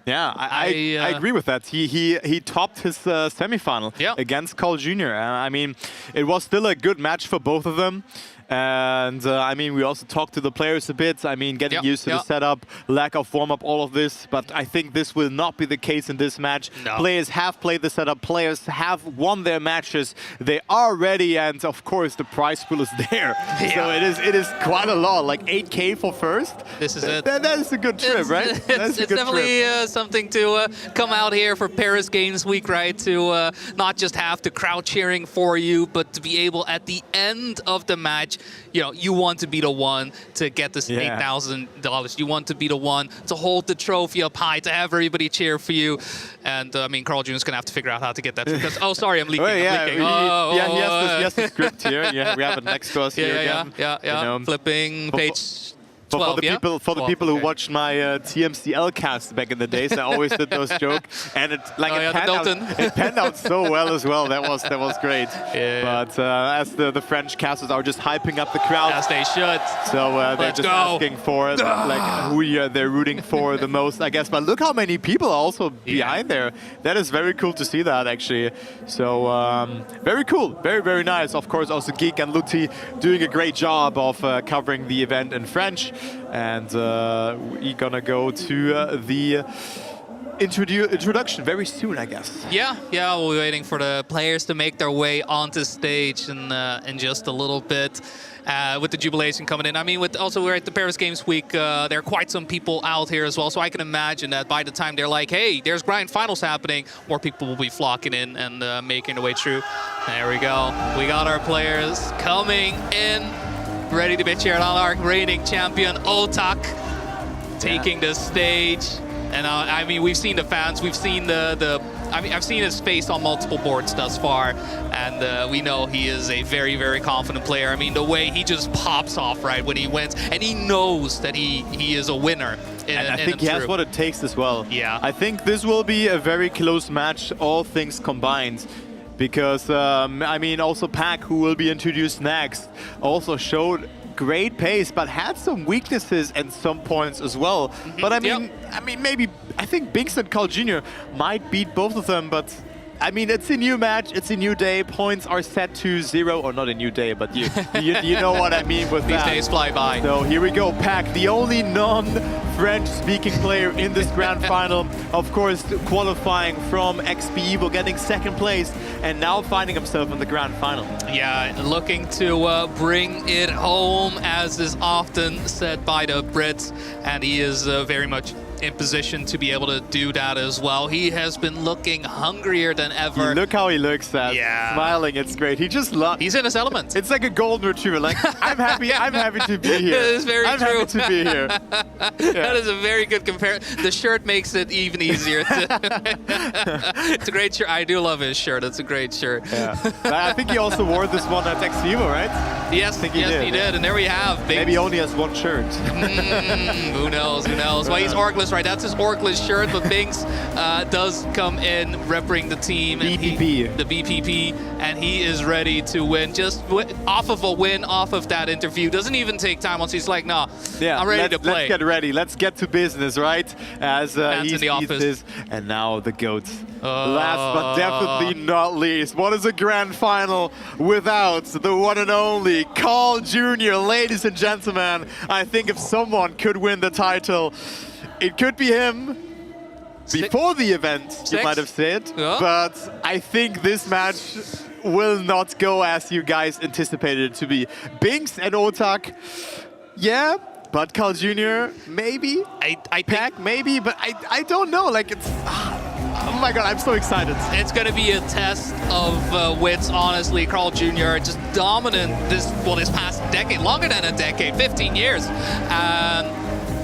Yeah, I agree with that. He topped his semifinal against Carl Jr. I mean, it was still a good match for both of them. And I mean, we also talked to the players a bit. I mean, getting used to the setup, lack of warm-up, all of this. But I think this will not be the case in this match. No. Players have played the setup. Players have won their matches. They are ready. And of course, the prize pool is there. So it is quite a lot, like 8K for first. This is it. That is a good trip, right? It's definitely something to come out here for Paris Games Week, right? To not just have the crowd cheering for you, but to be able at the end of the match, you know, you want to be the one to get this $8,000. You want to be the one to hold the trophy up high, to have everybody cheer for you. And I mean, Carl Jr. is going to have to figure out how to get that. Because, oh, sorry, I'm leaking. He has the script here. Yeah, we have it next to us here again. Yeah. You know, flipping page 12, for the people who watched my TMCL cast back in the days, I always did those jokes, and it panned out so well as well. That was great. But as the French casters are just hyping up the crowd, as they should. So they're just asking for like who they're rooting for the most, I guess. But look how many people are also behind there. That is very cool to see that actually. So very cool, very nice. Of course, also Geek and Lutti doing a great job of covering the event in French. And we're gonna go to the introduction very soon, I guess. Yeah, we'll be waiting for the players to make their way onto stage in just a little bit. With the jubilation coming in. I mean, we're at the Paris Games Week. There are quite some people out here as well, so I can imagine that by the time they're like, hey, there's grand finals happening, more people will be flocking in and making their way through. There we go. We got our players coming in, ready to be cheered on. Our reigning champion, Otak, taking the stage. And I mean, we've seen the fans, we've seen I mean, I've seen his face on multiple boards thus far, and we know he is a very confident player. I mean, the way he just pops off right when he wins, and he knows that he is a winner. And I think he has what it takes as well. Yeah. I think this will be a very close match, all things combined. Because, I mean, also Pack, who will be introduced next, also showed great pace, but had some weaknesses at some points as well. But I mean, I think Binks and Carl Jr. might beat both of them, but I mean, it's a new match, it's a new day. Points are set to 0, or not a new day, but you know what I mean with that. These days fly by. So here we go, Pack, the only non-French-speaking player in this grand final. Of course, qualifying from XP Evo, getting second place, and now finding himself in the grand final. Yeah, looking to bring it home, as is often said by the Brits, and he is very much in position to be able to do that as well. He has been looking hungrier than ever. Look how he looks at, smiling, it's great. He just loves. He's in his element. It's like a golden retriever. Like, I'm happy to be here. That is very true. I'm happy to be here. That is a very good comparison. The shirt makes it even easier. It's a great shirt. I do love his shirt. It's a great shirt. Yeah. I think he also wore this one at XEVO, right? Yes, I think he did. And there we have. Maybe he only has one shirt. Who knows? Well, he's Orkless, right? That's his Orkless shirt, but Binks does come in repping the team. BPP. The BPP, and he is ready to win. Just off of a win, off of that interview. Doesn't even take time once he's like, no, I'm ready to play. Let's get ready. Let's get to business, right? As he's in the office. And now the GOAT. Last but definitely not least, what is a grand final without the one and only Carl Jr., ladies and gentlemen? I think if someone could win the title, it could be him. Before the event, you might have said, but I think this match will not go as you guys anticipated it to be. Binks and Otak, yeah, but Carl Jr. maybe. I think Pack maybe, but I don't know. Like it's. Oh my god, I'm so excited. it's going to be a test of wits, honestly. Carl Jr. just dominant this past decade, longer than a decade, 15 years.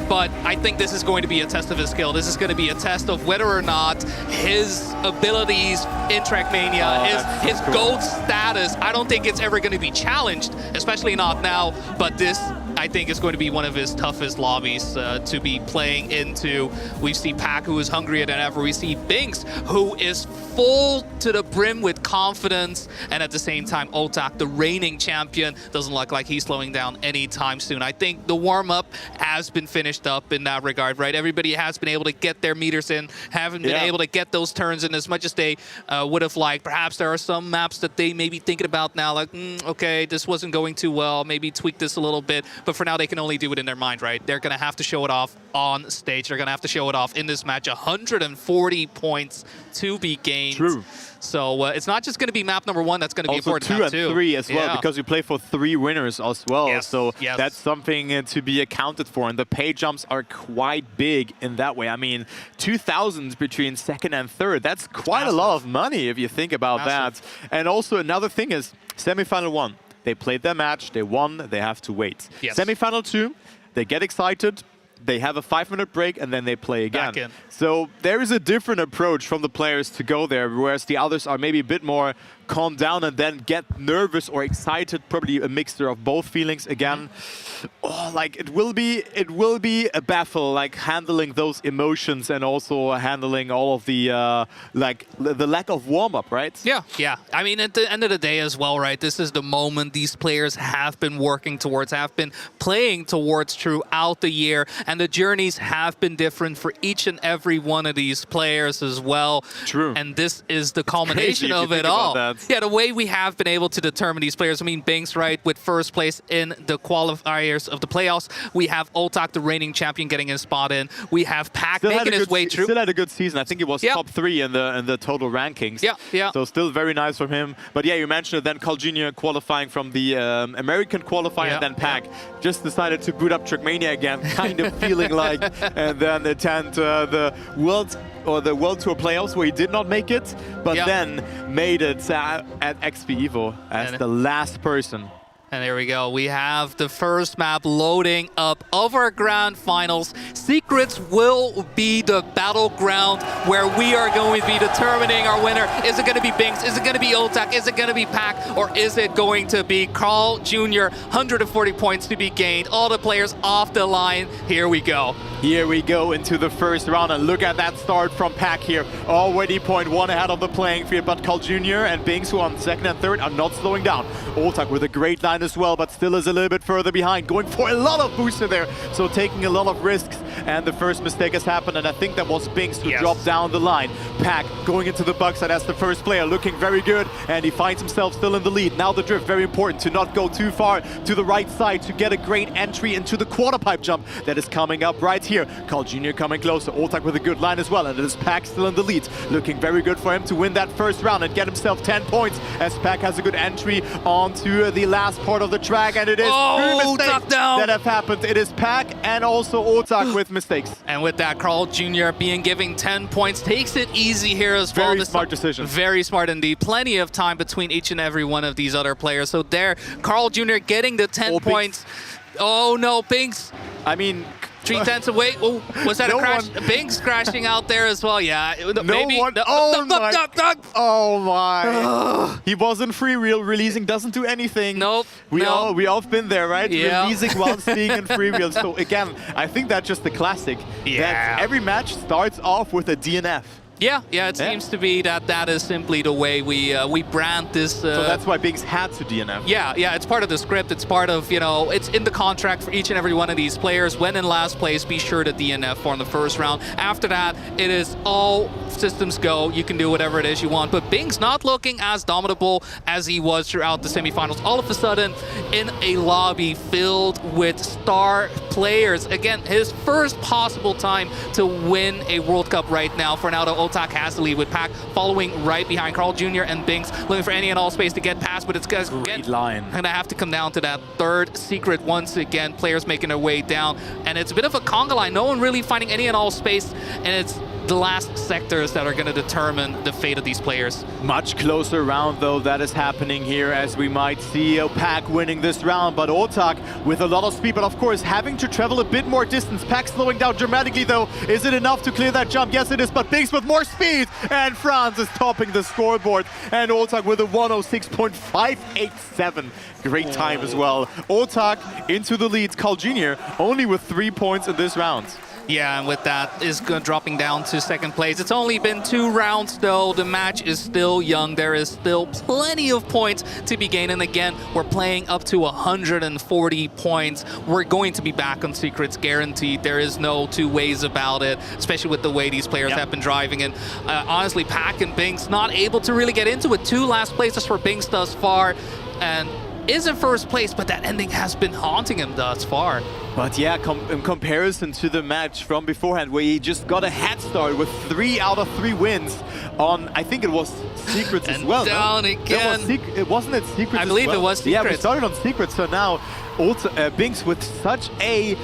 But I think this is going to be a test of his skill. This is going to be a test of whether or not his abilities in Trackmania, his GOAT status, I don't think it's ever going to be challenged, especially not now. But this, I think, is going to be one of his toughest lobbies to be playing into. We see Pack, who is hungrier than ever. We see Binks, who is full to the brim with confidence. And at the same time, Otak, the reigning champion, doesn't look like he's slowing down anytime soon. I think the warm-up has been finished up in that regard, right? Everybody has been able to get their meters in, haven't been able to get those turns in as much as they would have liked. Perhaps there are some maps that they may be thinking about now, like, okay, this wasn't going too well, maybe tweak this a little bit. But for now, they can only do it in their mind, right? They're going to have to show it off on stage. They're going to have to show it off in this match. 140 points to be gained. True. So it's not just going to be map number 1 that's going to be Also important. 2 and 3 as well, because we play for 3 winners as well. Yes, So yes. that's something to be accounted for. And the pay jumps are quite big in that way. I mean, 2,000 between second and third. That's quite a lot of money if you think about that. And also another thing is semifinal 1. They played their match, they won, they have to wait. Yes. Semifinal 2, they get excited, they have a 5-minute break, and then they play again. Back in. So there is a different approach from the players to go there, whereas the others are maybe a bit more calm down and then get nervous or excited, probably a mixture of both feelings again. Oh, like it will be a battle, like handling those emotions and also handling all of the like the lack of warm-up, right? Yeah, yeah. I mean, at the end of the day as well, right? This is the moment these players have been working towards, have been playing towards throughout the year, and the journeys have been different for each and every one of these players as well. True. And this is the culmination of it all. Yeah, the way we have been able to determine these players. I mean, Binks, right, with first place in the qualifiers of the playoffs. We have Otak, the reigning champion, getting his spot in. We have Pack making his way through. Still had a good season. I think it was top 3 in the total rankings. Yeah, yeah. So still very nice from him. But yeah, you mentioned it, then Carl Jr. qualifying from the American qualifier, and then Pack just decided to boot up Trackmania again, kind of feeling like, and then attend the World Tour playoffs where he did not make it, but then made it at XP Evo as the last person. And there we go. We have the first map loading up of our grand finals. Secrets will be the battleground where we are going to be determining our winner. Is it going to be Binks? Is it going to be Otak? Is it going to be Pack? Or is it going to be Carl Jr.? 140 points to be gained. All the players off the line. Here we go. Here we go into the first round, and look at that start from Pack here. Already 0.1 ahead of the playing field, but Carl Jr. and Binks, who are on second and third, are not slowing down. Otak with a great line as well, but still is a little bit further behind, going for a lot of booster there, so taking a lot of risks, and the first mistake has happened, and I think that was Binks who dropped down the line. Pack going into the backside as the first player, looking very good, and he finds himself still in the lead. Now the drift, very important to not go too far to the right side to get a great entry into the quarter pipe jump that is coming up right here. Carl Jr. coming closer, Otak with a good line as well, and it is Pack still in the lead, looking very good for him to win that first round and get himself 10 points as Pack has a good entry onto the last part of the track, and it is two mistakes that have happened. It is Pack and also Otak with mistakes. And with that, Carl Jr. being given 10 points takes it easy here as well. Very smart decision. Very smart indeed. Plenty of time between each and every one of these other players. So there, Carl Jr. getting the 10 points. Binks. Oh no, Binks. I mean, 3 tenths away. Oh, was that a crash? Binks crashing out there as well. Yeah. Maybe. Oh my. He wasn't freewheel. Releasing doesn't do anything. Nope. We all been there, right? Yeah. Releasing whilst being in freewheel. So again, I think that's just the classic. Yeah. That every match starts off with a DNF. Yeah, it seems to be that is simply the way we brand this. So that's why Binks had to DNF. Yeah, it's part of the script. It's part of, it's in the contract for each and every one of these players. When in last place, be sure to DNF on the first round. After that, it is all systems go. You can do whatever it is you want. But Binks not looking as dominable as he was throughout the semifinals. All of a sudden, in a lobby filled with star players. Again, his first possible time to win a World Cup right now. For now, Otak has the lead with Pac following right behind Carl Jr. and Binks, looking for any and all space to get past, but it's gonna have to come down to that third secret once again. Players making their way down, and it's a bit of a conga line. No one really finding any and all space, and it's the last sectors that are going to determine the fate of these players. Much closer round, though, that is happening here, as we might see Pac winning this round, but Otak with a lot of speed, but of course having to travel a bit more distance. Pac slowing down dramatically, though. Is it enough to clear that jump? Yes, it is, but Binks with more speed, and Franz is topping the scoreboard, and Otak with a 106.587. Great time as well. Otak into the lead. Carl Jr. only with 3 points in this round. Yeah, and with that is dropping down to second place. It's only been 2 rounds, though. The match is still young. There is still plenty of points to be gained. And again, we're playing up to 140 points. We're going to be back on Secrets, guaranteed. There is no two ways about it, especially with the way these players have been driving. And honestly, Pac and Binks not able to really get into it. 2 last places for Binks thus far. And is in first place, but that ending has been haunting him thus far. But yeah, in comparison to the match from beforehand, where he just got a head start with 3 out of 3 wins on, I think it was Secrets as well. Down no? again. It wasn't it Secrets I believe as well? it was Secrets. Yeah, we started on Secrets, so now also Binks with such a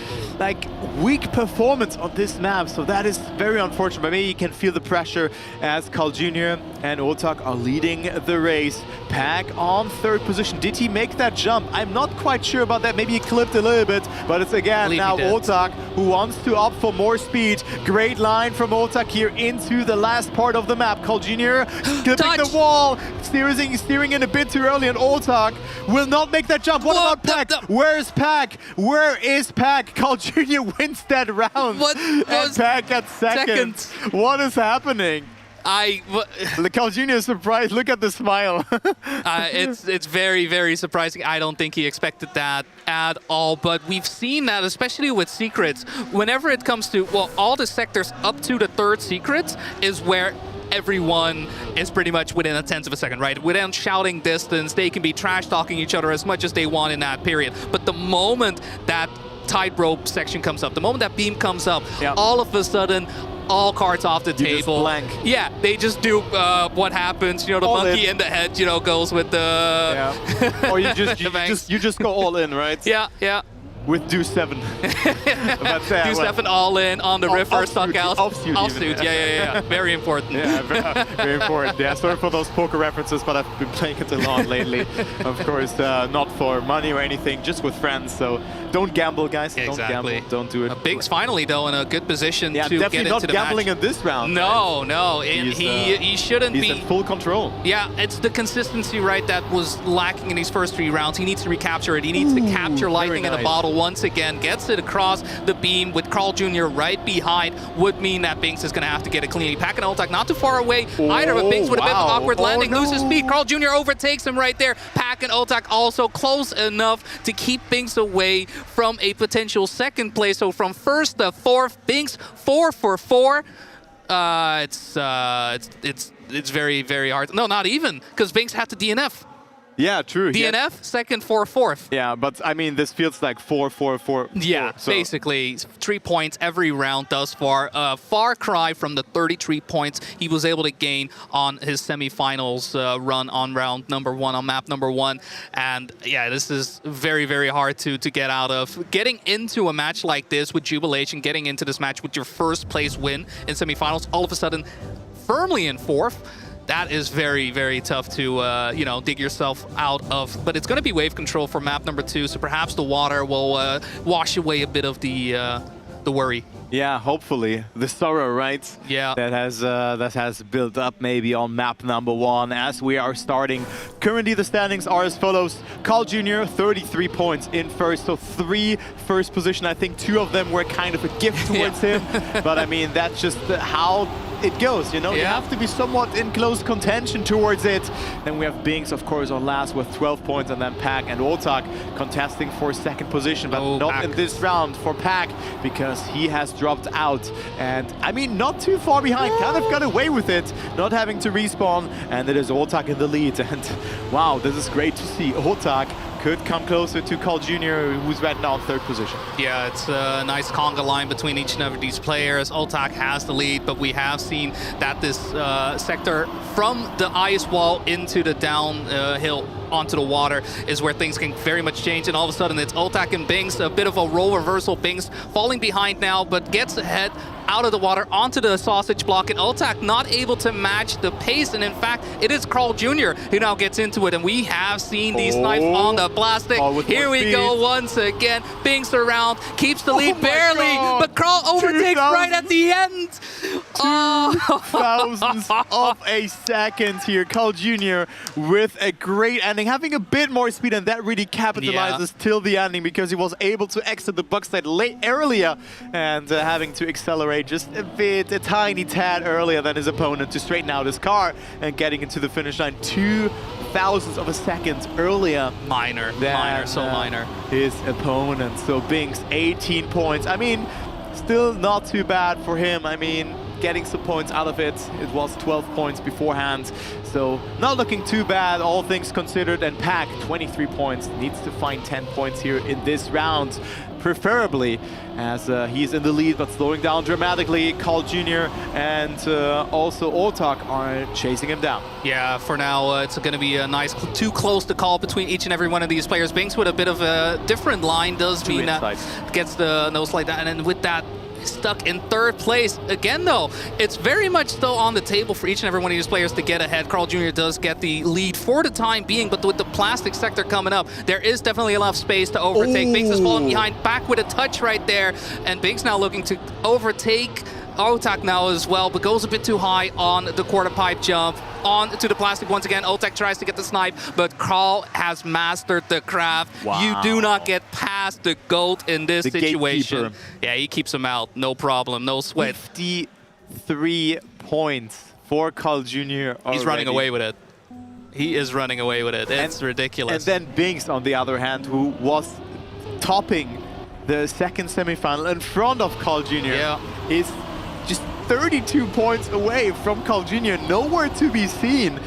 weak performance on this map, so that is very unfortunate. But maybe you can feel the pressure as Carl Jr. and Otak are leading the race. Pac on 3rd position. Did he make that jump? I'm not quite sure about that. Maybe he clipped a little bit, but it's again now Otak who wants to opt for more speed. Great line from Otak here into the last part of the map. Carl Jr. clipping the wall, steering in a bit too early, and Otak will not make that jump. What about Pac? Where's Pac? Where is Pac? Carl Jr. wins that round. And Pac at second. What is happening? Carl Jr. is surprised. Look at the smile. It's very, very surprising. I don't think he expected that at all. But we've seen that, especially with Secrets. Whenever it comes to, well, all the sectors up to the 3rd Secret is where everyone is pretty much within a tenth of a second, right? Within shouting distance, they can be trash-talking each other as much as they want in that period. But the moment that tightrope section comes up, the moment that beam comes up, all of a sudden, all cards off the table. Just blank. Yeah, they just do what happens. You know, the all monkey in the head, you know, goes with the. Or you just go all in, right? Yeah. With Do 7. Do 7 all in on the river, stuck out. Offsuit, yeah. Very important. Yeah, very important. Yeah, sorry for those poker references, but I've been playing it a lot lately. Of course, not for money or anything, just with friends. So don't gamble, guys. Exactly. Don't gamble. Don't do it. Binks finally, though, in a good position to get into the match. definitely not gambling in this round. No. He shouldn't be. He's in full control. Yeah, it's the consistency, right, that was lacking in these first 3 rounds. He needs to recapture it. He needs to capture lightning in a bottle once again. Gets it across the beam with Carl Jr. right behind. Would mean that Binks is going to have to get it cleanly. Pac and Otak not too far away either, but Binks with a bit of an awkward landing. Loses speed. Carl Jr. overtakes him right there. Pac and Otak also close enough to keep Binks away from a potential second place. So from 1st to 4th, Binks 4 for 4. It's very, very hard. No, not even, because Binks had to DNF. Yeah, true. DNF, second, 4th. Yeah, but I mean, this feels like 4. Yeah, so. basically 3 points every round thus far. Far cry from the 33 points he was able to gain on his semifinals run on round number 1, on map number 1. And yeah, this is very, very hard to get out of. Getting into a match like this with Jubilation, getting into this match with your 1st place win in semifinals, all of a sudden firmly in 4th. That is very, very tough to, dig yourself out of. But it's going to be wave control for map number 2, so perhaps the water will wash away a bit of the worry. Yeah, hopefully. The sorrow, right? Yeah. That has built up maybe on map number 1 as we are starting. Currently the standings are as follows. Carl Jr., 33 points in 1st, so 3 first position. I think 2 of them were kind of a gift towards him. But I mean, that's just how it goes, you know? You have to be somewhat in close contention towards it. Then we have Binks, of course, on last with 12 points, and then Pac and Otak contesting for 2nd position, but not Pac in this round for Pac, because he has dropped out. And I mean, not too far behind, kind of got away with it, not having to respawn, and it is Otak in the lead. And wow, this is great to see Otak could come closer to Carl Jr., who's right now in 3rd position. Yeah, it's a nice conga line between each and every of these players. Oltak has the lead, but we have seen that this sector from the ice wall into the downhill onto the water is where things can very much change, and all of a sudden it's Oltak and Binks, a bit of a role reversal. Binks falling behind now, but gets ahead out of the water onto the sausage block, and Oltak not able to match the pace, and in fact it is Carl Jr. who now gets into it, and we have seen these snipes on the plastic. Here we go once again. Binks around, keeps the lead barely, but Carl overtakes right at the end. Thousands of a second here. Carl Jr. with a great ending, having a bit more speed, and that really capitalizes till the ending because he was able to exit the box side earlier and having to accelerate just a tiny tad earlier than his opponent to straighten out his car and getting into the finish line 0.02 of a second earlier. Minor, so minor. His opponent. So Binks, 18 points. I mean, still not too bad for him. I mean, getting some points out of it. It was 12 points beforehand. So not looking too bad, all things considered. And Pack, 23 points, needs to find 10 points here in this round, preferably, as he's in the lead, but slowing down dramatically. Carl Jr. and also Oltak are chasing him down. Yeah, for now, it's going to be a nice, too close to call between each and every one of these players. Binks with a bit of a different line does mean that gets the nose like that, and then with that, stuck in 3rd place. Again, though, it's very much still on the table for each and every one of these players to get ahead. Carl Jr. does get the lead for the time being, but with the plastic sector coming up, there is definitely enough space to overtake. Binks is falling behind, back with a touch right there, and Binks now looking to overtake Oltak now as well, but goes a bit too high on the quarter pipe jump. On to the plastic once again. Oltak tries to get the snipe, but Carl has mastered the craft. Wow. You do not get past the GOAT in this situation. Gatekeeper. Yeah, he keeps him out. No problem, no sweat. 53 points for Carl Jr. already. He's running away with it. He is running away with it. It's ridiculous. And then Binks, on the other hand, who was topping the 2nd semifinal in front of Carl Jr. is just 32 points away from Carl Jr., nowhere to be seen.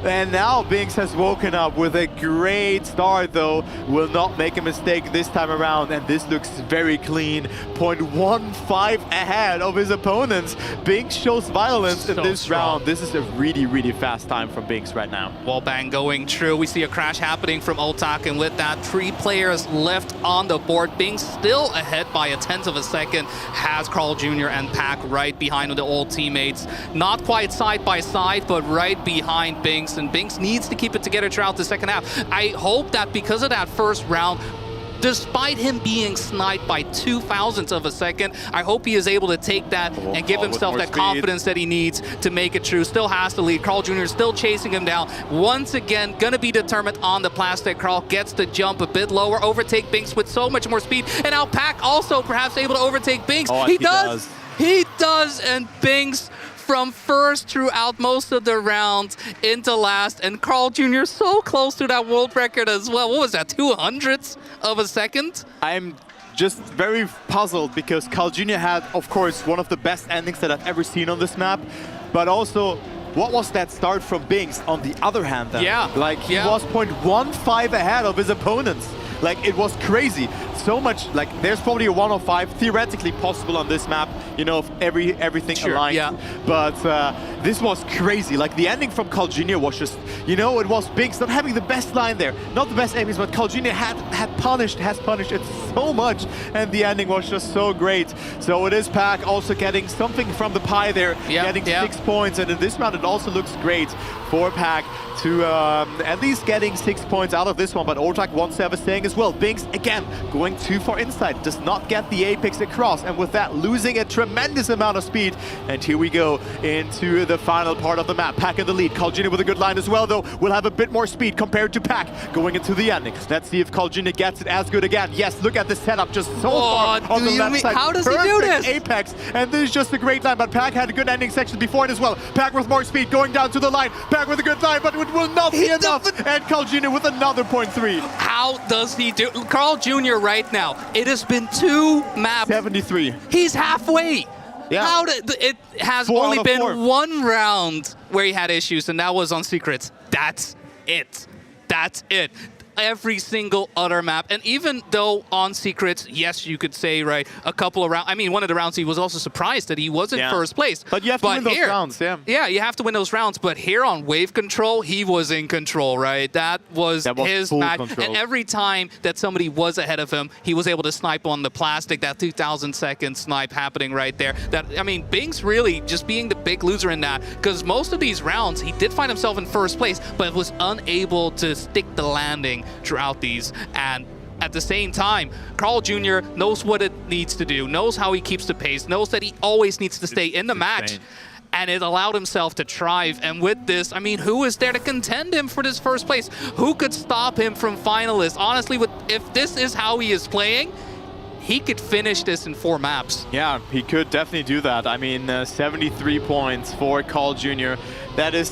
And now Binks has woken up with a great start, though. Will not make a mistake this time around, and this looks very clean. 0.15 ahead of his opponents. Binks shows violence in this round. This is a really, really fast time from Binks right now. Wall bang going true. We see a crash happening from Oltak, and with that, 3 players left on the board. Binks still ahead by 1/10 of a second. Has Carl Jr. and Pack right behind the old teammates. Not quite side by side, but right behind Binks. And Binks needs to keep it together throughout the second half. I hope that because of that first round, despite him being sniped by 0.02 of a second, I hope he is able to take that and give himself that confidence that he needs to make it true. Still has to lead. Carl Jr. still chasing him down. Once again, gonna be determined on the plastic. Carl gets the jump a bit lower, overtake Binks with so much more speed. And now Pack also perhaps able to overtake Binks. He does! He does, and Binks from first throughout most of the round into last, and Carl Jr. so close to that world record as well. What was that, 200ths of a second? I'm just very puzzled because Carl Jr. had, of course, one of the best endings that I've ever seen on this map, but also, what was that start from Binks on the other hand then? Yeah. Like, he was 0.15 ahead of his opponents. Like, it was crazy. So much, like, there's probably a 105 theoretically possible on this map, you know, if everything aligned. But this was crazy. Like, the ending from Carl Jr. was just, you know, it was Binks not having the best line there. Not the best aimings, but Carl Jr. has punished it so much. And the ending was just so great. So it is Pack also getting something from the pie there, getting 6 points. And in this round, it also looks great for Pack to at least getting 6 points out of this one. But Oltak wants to have a saying as well. Binks, again, going too far inside, does not get the apex across, and with that losing a tremendous amount of speed. And here we go into the final part of the map. Pack in the lead. Carl Jr. with a good line as well, though, will have a bit more speed compared to Pack going into the ending. Let's see if Carl Jr. gets it as good again. Yes, look at the setup, just so far on the left side. How does he do this? Apex, and this is just a great line, but Pack had a good ending section before it as well. Pack with more speed going down to the line. Pack with a good line, but it will not be enough. And Carl Jr. with another 0.3. How does he do? Carl Jr. right now, it has been 2 maps. 73. He's halfway. Yeah. How did it has only been 1 round where he had issues, and that was on secrets. That's it. That's it. every single other map. And even though on Secrets, yes, you could say, right, a couple of rounds. I mean, one of the rounds he was also surprised that he was in first place. But you have to win those rounds, yeah. Yeah, you have to win those rounds. But here on Wave Control, he was in control, right? That was his match. Control. And every time that somebody was ahead of him, he was able to snipe on the plastic, that 2,000-second snipe happening right there. That, I mean, Bing's really just being the big loser in that, because most of these rounds, he did find himself in first place, but was unable to stick the landing throughout these. And at the same time, Carl Jr. knows what it needs to do, knows how he keeps the pace, knows that he always needs to stay in the match. And it allowed himself to thrive. And with this, I mean, who is there to contend him for this first place? Who could stop him from Finalist? Honestly, if this is how he is playing, he could finish this in 4 maps. Yeah, he could definitely do that. I mean, 73 points for Carl Jr. That is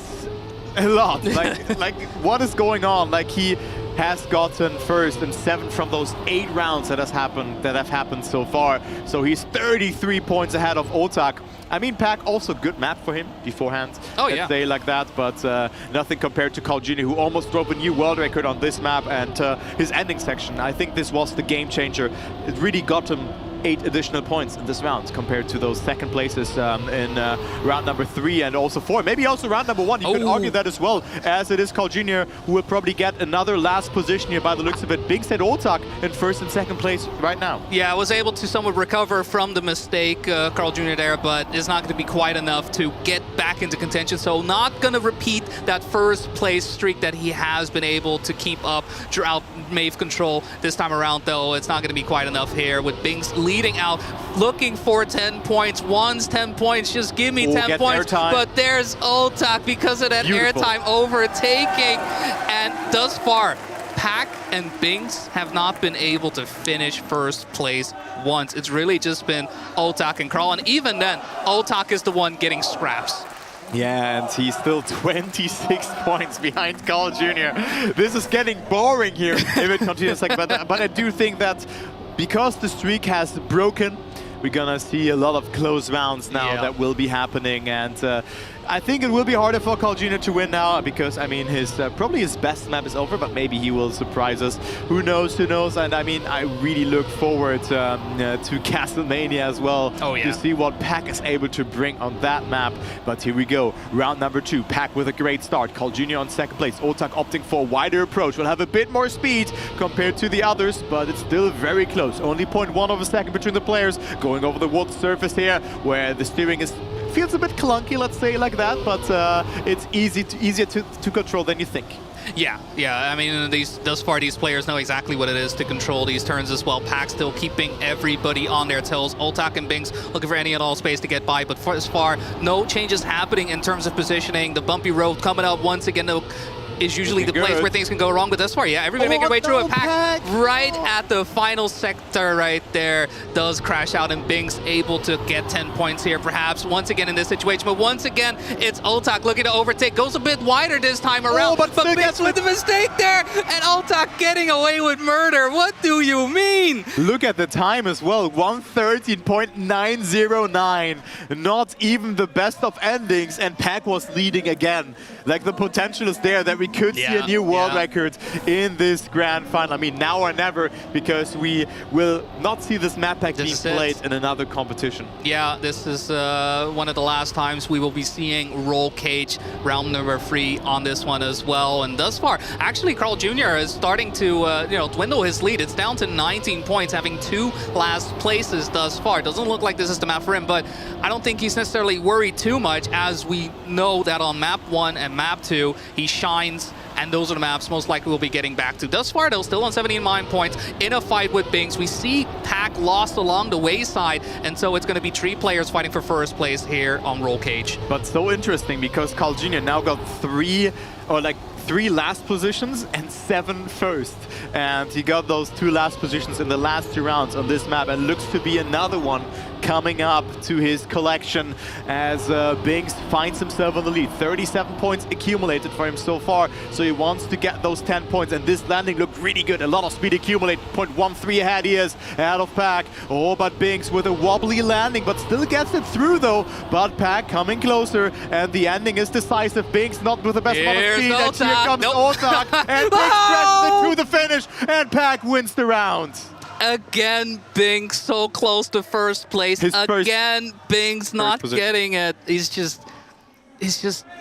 a lot. Like, what is going on? Like, he has gotten first and 7 from those 8 rounds that have happened so far. So he's 33 points ahead of Otak. I mean, Pack also good map for him beforehand. Oh yeah, say like that, but nothing compared to Carl Jr., who almost broke a new world record on this map, and his ending section. I think this was the game changer. It really got him 8 additional points in this round compared to those second places in round number 3 and also 4. Maybe also round number 1. You could argue that as well, as it is Carl Jr. who will probably get another last position here by the looks of it. Big said Otak in first and second place right now. Yeah, I was able to somewhat recover from the mistake, Carl Jr. there, but it's not going to be quite enough to get back into contention. So not going to repeat that first place streak that he has been able to keep up throughout Wave Control. This time around, though, it's not going to be quite enough here with Bing's leading out, looking for 10 points. One's 10 points, just give me 10 points. But there's Otak because of that airtime overtaking. And thus far, Pack and Bings have not been able to finish first place once. It's really just been Otak and Carl. And even then, Otak is the one getting scraps. Yeah, and he's still 26 points behind Carl Jr. This is getting boring here if it continues like that. But I do think that because the streak has broken, we're gonna see a lot of close rounds now that will be happening, and I think it will be harder for Carl Jr. to win now because, I mean, his probably his best map is over, but maybe he will surprise us. Who knows, who knows? And I mean, I really look forward to Castlemania as well to see what Pack is able to bring on that map. But here we go, round number 2. Pack with a great start. Carl Jr. on second place. Otak opting for a wider approach. Will have a bit more speed compared to the others, but it's still very close. Only 0.1 of a second between the players. Going over the wood surface here, where the steering feels a bit clunky, let's say like that, but it's easier to control than you think. Yeah. I mean, thus far, these players know exactly what it is to control these turns as well. Pack still keeping everybody on their toes. Otak and Bings looking for any and all space to get by, but as far, no changes happening in terms of positioning. The bumpy road coming up once again, though, is usually the place where things can go wrong, but thus far, everybody making their way through a Pack right at the final sector right there does crash out, and Bing's able to get 10 points here, perhaps once again in this situation. But once again, it's Otak looking to overtake, goes a bit wider this time around, but Bing's with the mistake there, and Otak getting away with murder. What do you mean? Look at the time as well, 113.909. Not even the best of endings, and Pack was leading again. Like, the potential is there that we could see a new world record in this grand final. I mean, now or never, because we will not see this map pack being played in another competition. Yeah, this is one of the last times we will be seeing Roll Cage round number 3 on this one as well. And thus far, actually, Carl Jr. is starting to dwindle his lead. It's down to 19 points, having 2 last places thus far. It doesn't look like this is the map for him, but I don't think he's necessarily worried too much, as we know that on map 1 and map 2, he shines, and those are the maps most likely we'll be getting back to. Thus far, though, still on 79 points in a fight with Bings. We see Pack lost along the wayside, and so it's going to be 3 players fighting for first place here on Roll Cage. But so interesting, because Carl Jr. now got 3 last positions and 7 first. And he got those 2 last positions in the last 2 rounds on this map, and looks to be another one coming up to his collection as Binks finds himself in the lead. 37 points accumulated for him so far, so he wants to get those 10 points, and this landing looked really good. A lot of speed accumulated. 0.13 ahead he is, ahead of Pack. Oh, but Binks with a wobbly landing, but still gets it through though. But Pack coming closer, and the ending is decisive. Binks not with the best amount of speed, and here comes Otak, and Binks stretches it to the finish, and Pack wins the round. Again, Binks so close to first place. Binks not getting it. He's just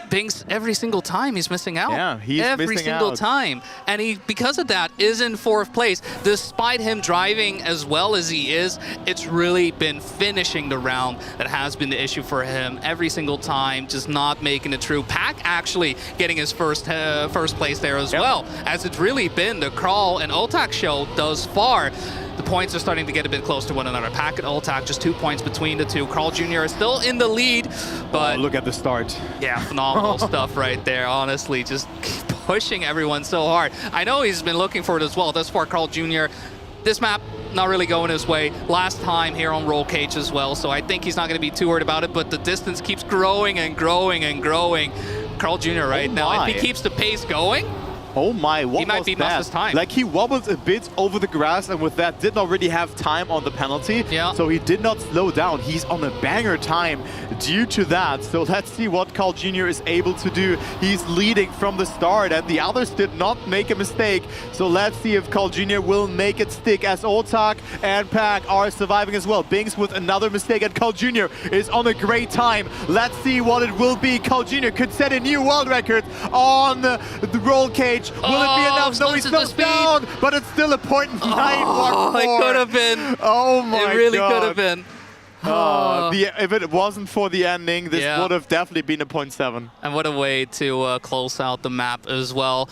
Binks every single time he's missing out. Yeah, he's every missing single out. time. And he, because of that, is in 4th place. Despite him driving as well as he is, it's really been finishing the round that has been the issue for him every single time, just not making it through. Pack actually getting his first place there as well, as it's really been the Crawl and Otak show thus far. The points are starting to get a bit close to one another. Pack and Otak, just 2 points between the two. Crawl Jr. is still in the lead, but... Oh, look at the start. Yeah, phenomenal stuff right there, honestly. Just pushing everyone so hard. I know he's been looking for it as well. Thus far, Crawl Jr., this map not really going his way. Last time here on Roll Cage as well, so I think he's not going to be too worried about it, but the distance keeps growing and growing and growing. Crawl Jr. right now, if he keeps the pace going, oh my, what he might be that? his time. Like, he wobbled a bit over the grass, and with that did not really have time on the penalty. Yeah. So he did not slow down. He's on a banger time due to that. So let's see what Carl Jr. is able to do. He's leading from the start, and the others did not make a mistake. So let's see if Carl Jr. will make it stick, as Otak and Pack are surviving as well. Binks with another mistake, and Carl Jr. is on a great time. Let's see what it will be. Carl Jr. could set a new world record on the Roll Cage. Will it be enough? No, he slows down, but it's still a 0.914. Oh, it could have been. Oh my god. It really could have been. If it wasn't for the ending, this would have definitely been a 0.7. And what a way to close out the map as well.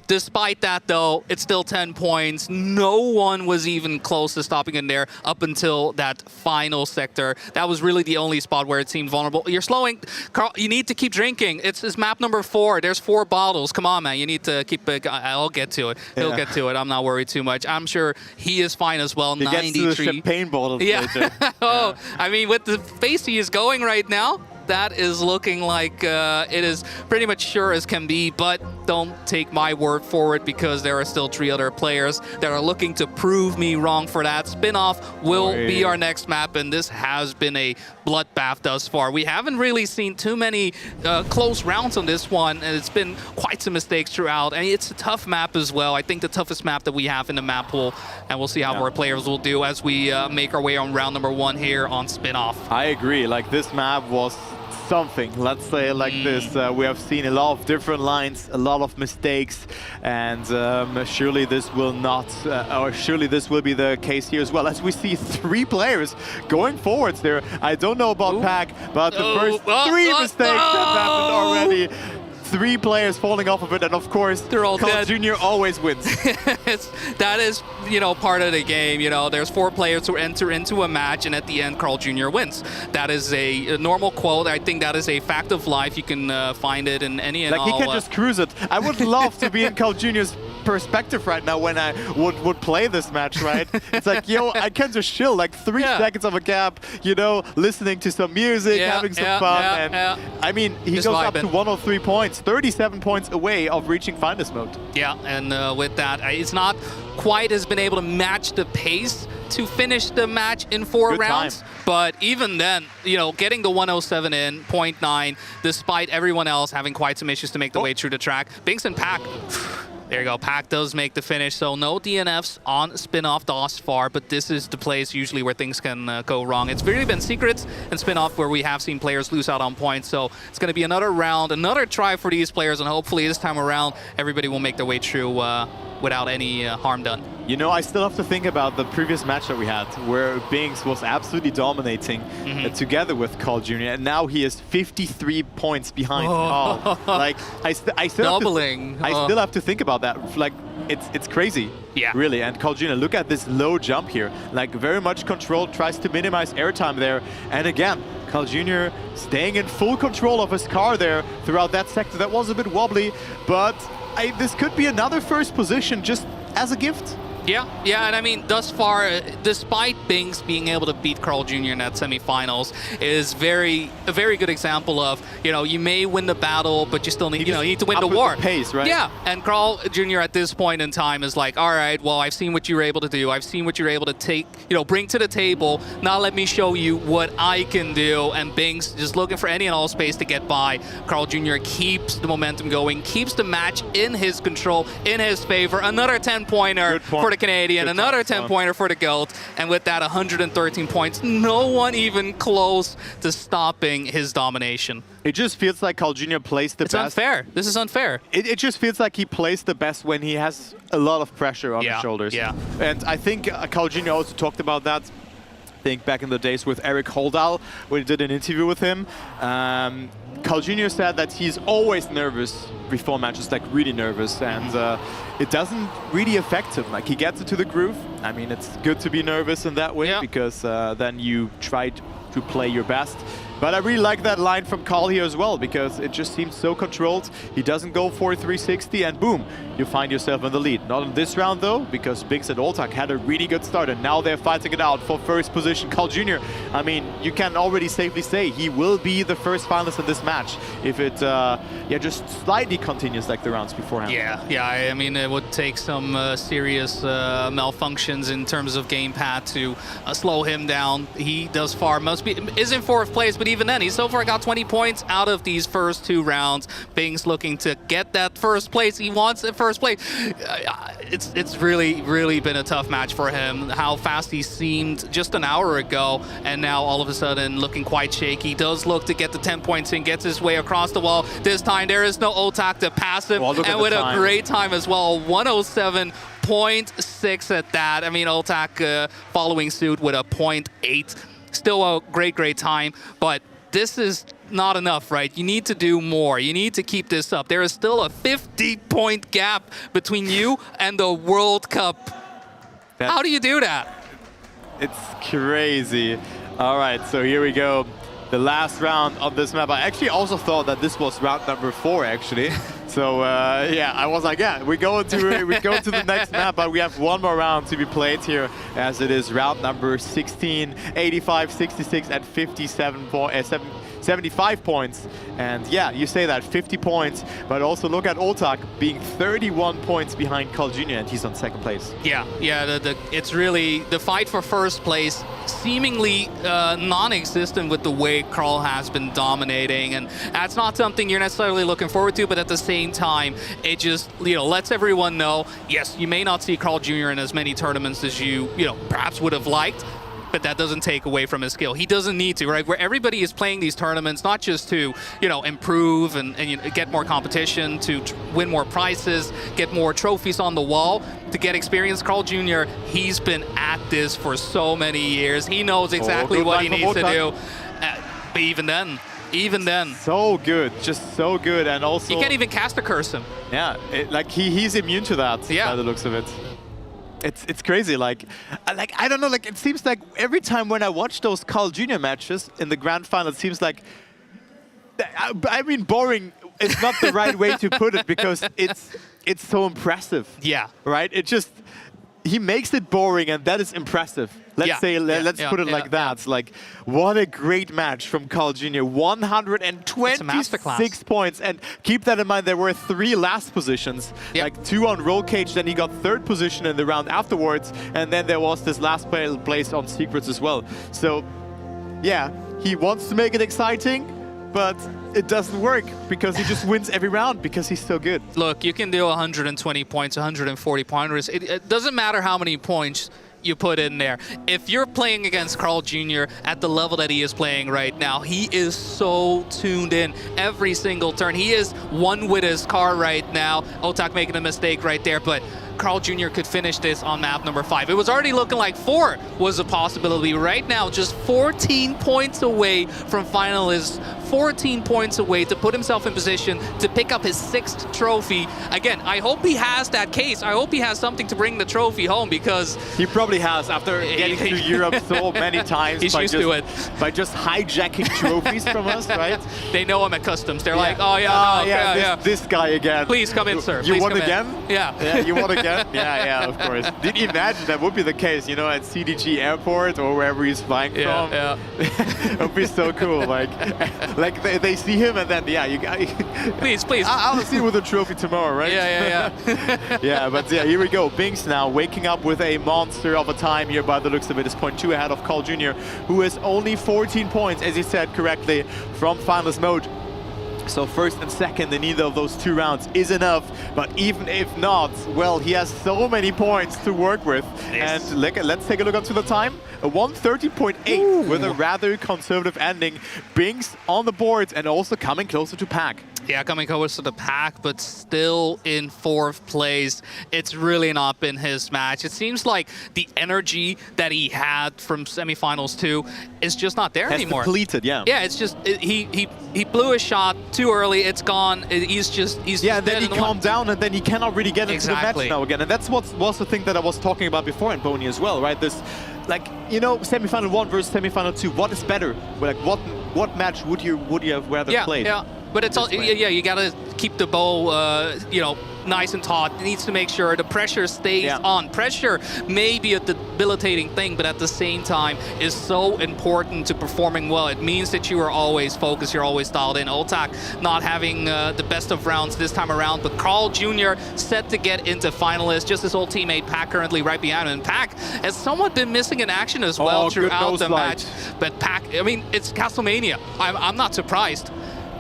Despite that, though, it's still 10 points. No one was even close to stopping in there up until that final sector. That was really the only spot where it seemed vulnerable. You're slowing. Carl, you need to keep drinking. It's map number 4. There's 4 bottles. Come on, man. You need to keep it. I'll get to it. He'll get to it. I'm not worried too much. I'm sure he is fine as well. He 93. gets to the champagne bottles later. Oh, I mean, with the pace he is going right now, that is looking like it is pretty much sure as can be, but don't take my word for it, because there are still 3 other players that are looking to prove me wrong for that. Spinoff will be our next map, and this has been a bloodbath thus far. We haven't really seen too many close rounds on this one, and it's been quite some mistakes throughout, and it's a tough map as well. I think the toughest map that we have in the map pool, and we'll see how our players will do as we make our way on round number 1 here on Spinoff. I agree. Like, this map was something, let's say it like this. We have seen a lot of different lines, a lot of mistakes, and surely this will not, or surely this will be the case here as well, as we see 3 players going forwards there. I don't know about Pack, but the first 3 mistakes have happened already. 3 players falling off of it, and of course, they're all Carl dead. Jr. always wins. That is, you know, part of the game. You know, there's 4 players who enter into a match, and at the end, Carl Jr. wins. That is a normal quote. I think that is a fact of life. You can find it in any and all. Like, he can just cruise it. I would love to be in Carl Jr.'s perspective right now when I would play this match, right? It's like, yo, I can just chill, like 3 seconds of a gap, you know, listening to some music, having some fun, and I mean, he just goes vibing. up to 103 points, 37 points away of reaching Finalist mode. Yeah, and with that, it's not quite has been able to match the pace to finish the match in 4 rounds. But even then, you know, getting the 107 in, 0.9, despite everyone else having quite some issues to make the way through the track. Binks and Pack, there you go, Pack does make the finish. So no DNFs on Spinoff thus far, but this is the place usually where things can go wrong. It's really been secrets and Spinoff where we have seen players lose out on points. So it's going to be another round, another try for these players, and hopefully this time around, everybody will make their way through without any harm done. You know, I still have to think about the previous match that we had, where Binks was absolutely dominating together with Carl Jr., and now he is 53 points behind Carl. Like, I still have to think about that. Like, it's crazy. Yeah. Really. And Carl Jr., look at this low jump here. Like, very much controlled, tries to minimize airtime there. And again, Carl Jr. staying in full control of his car there throughout that sector. That was a bit wobbly, but this could be another first position just as a gift. Yeah, and I mean, thus far, despite Bings being able to beat Carl Jr. in that semifinals, is a very good example of, you may win the battle, but you still need, you need to win the war. Pace, right? Yeah, and Carl Jr. at this point in time is like, all right, well, I've seen what you were able to do. I've seen what you're able to take, bring to the table. Now let me show you what I can do. And Bings just looking for any and all space to get by. Carl Jr. keeps the momentum going, keeps the match in his control, in his favor. Another 10-pointer for the Canadian, another 10-pointer for the Gold, and with that 113 points, no one even close to stopping his domination. It just feels like Carl Jr. plays the best. It's unfair. This is unfair. It just feels like he plays the best when he has a lot of pressure on his shoulders. Yeah. And I think Carl Jr. also talked about that. I think back in the days with Eric Holdal, when he did an interview with him. Carl Jr. said that he's always nervous before matches, like really nervous, and it doesn't really affect him. Like, he gets into the groove. I mean, it's good to be nervous in that way because then you try to play your best. But I really like that line from Carl here as well, because it just seems so controlled. He doesn't go for 360 and boom, you find yourself in the lead. Not in this round though, because Bings and Oltak had a really good start and now they're fighting it out for first position. Carl Jr., I mean, you can already safely say he will be the first finalist in this match if it just slightly continues like the rounds beforehand. Yeah, I mean, it would take some serious malfunctions in terms of gamepad to slow him down. He does far, is in 4th place, but even then, he's so far got 20 points out of these first 2 rounds. Bing's looking to get that first place. He wants it first place. It's really been a tough match for him. How fast he seemed just an hour ago, and now all of a sudden looking quite shaky. He does look to get the 10 points in, gets his way across the wall. This time there is no Oltak to pass him, and with a great time as well, 107.6 at that. I mean, Oltak following suit with a 0.8. Still a great time, but this is not enough, right? You need to do more. You need to keep this up. There is still a 50-point gap between you and the World Cup. How do you do that? It's crazy. All right, so here we go. The last round of this map. I actually also thought that this was round number 4, actually. So yeah, I was like, yeah, we go to the next map, but we have one more round to be played here, as it is round number 16, 85, 66, and 75 points. And yeah, you say that, 50 points, but also look at Oltak being 31 points behind Carl Jr., and he's on 2nd place. Yeah, it's really the fight for first place, seemingly non-existent with the way Carl has been dominating, and that's not something you're necessarily looking forward to, but at the same time, it just lets everyone know, yes, you may not see Carl Jr. in as many tournaments as you perhaps would have liked, but that doesn't take away from his skill. He doesn't need to, right? Where everybody is playing these tournaments, not just to, improve and get more competition, to win more prizes, get more trophies on the wall, to get experience. Carl Jr., he's been at this for so many years. He knows exactly what he needs to do. But even then, so good, just so good, and also you can't even cast a curse him. Yeah, he's immune to that. Yeah, by the looks of it. It's crazy. Like I don't know. Like, it seems like every time when I watch those Carl Jr. matches in the grand final, it seems like, I mean, boring is not the right way to put it, because it's so impressive. Yeah. Right. He makes it boring, and that is impressive. Let's put it like that. It's like, what a great match from Carl Jr. 126 points. And keep that in mind, there were 3 last positions, like 2 on roll cage, then he got 3rd position in the round afterwards, and then there was this last place on secrets as well. So yeah, he wants to make it exciting, but it doesn't work, because he just wins every round because he's so good. Look, you can do 120 points, 140 pointers. It doesn't matter how many points you put in there. If you're playing against Carl Jr. at the level that he is playing right now, he is so tuned in every single turn. He is one with his car right now. Oltak making a mistake right there, but Carl Jr. could finish this on map number 5. It was already looking like 4 was a possibility. Right now, just 14 points away from finalists 14 points away to put himself in position to pick up his 6th trophy. Again, I hope he has that case. I hope he has something to bring the trophy home, because he probably has, after getting to Europe so many times. He's used to it. By just hijacking trophies from us, right? They know him at customs. They're like, oh yeah, this guy again. Please come in, sir. You Please won come again? in. Yeah. Yeah, you won again? Yeah, of course. Did you imagine that would be the case, you know, at CDG Airport or wherever he's flying from? Yeah. It would be so cool. Like they see him and then, yeah, you guys. Please. I'll see you with a trophy tomorrow, right? Yeah. Yeah, but yeah, here we go. Binks now waking up with a monster of a time here by the looks of it. Is 0.2 ahead of Carl Jr., who has only 14 points, as he said correctly, from finalist mode. So first and second in either of those 2 rounds is enough, but even if not, well, he has so many points to work with. Yes. And let's take a look onto the time. A 130.8 with a rather conservative ending. Binks on the board and also coming closer to Pack. Yeah, coming close to the Pack, but still in 4th place. It's really not been his match. It seems like the energy that he had from semifinals 2 is just not there anymore. Depleted, yeah. Yeah, it's just he blew a shot too early. It's gone. He's yeah, and then he calmed down, and then he cannot really get into the match now again. And that's was the thing that I was talking about before in Boney as well, right? This, like, you know, semifinal 1 versus semifinal 2. What is better? Like, what match would you have rather played? Yeah. But it's all, yeah, you gotta keep the bow, you know, nice and taut. It needs to make sure the pressure stays on. Pressure may be a debilitating thing, but at the same time is so important to performing well. It means that you are always focused, you're always dialed in. Oltak not having the best of rounds this time around, but Carl Jr. set to get into finalists, just his old teammate Pack currently right behind him. And Pack has somewhat been missing in action as well throughout the match. But Pack, I mean, it's Castlemania. I'm not surprised.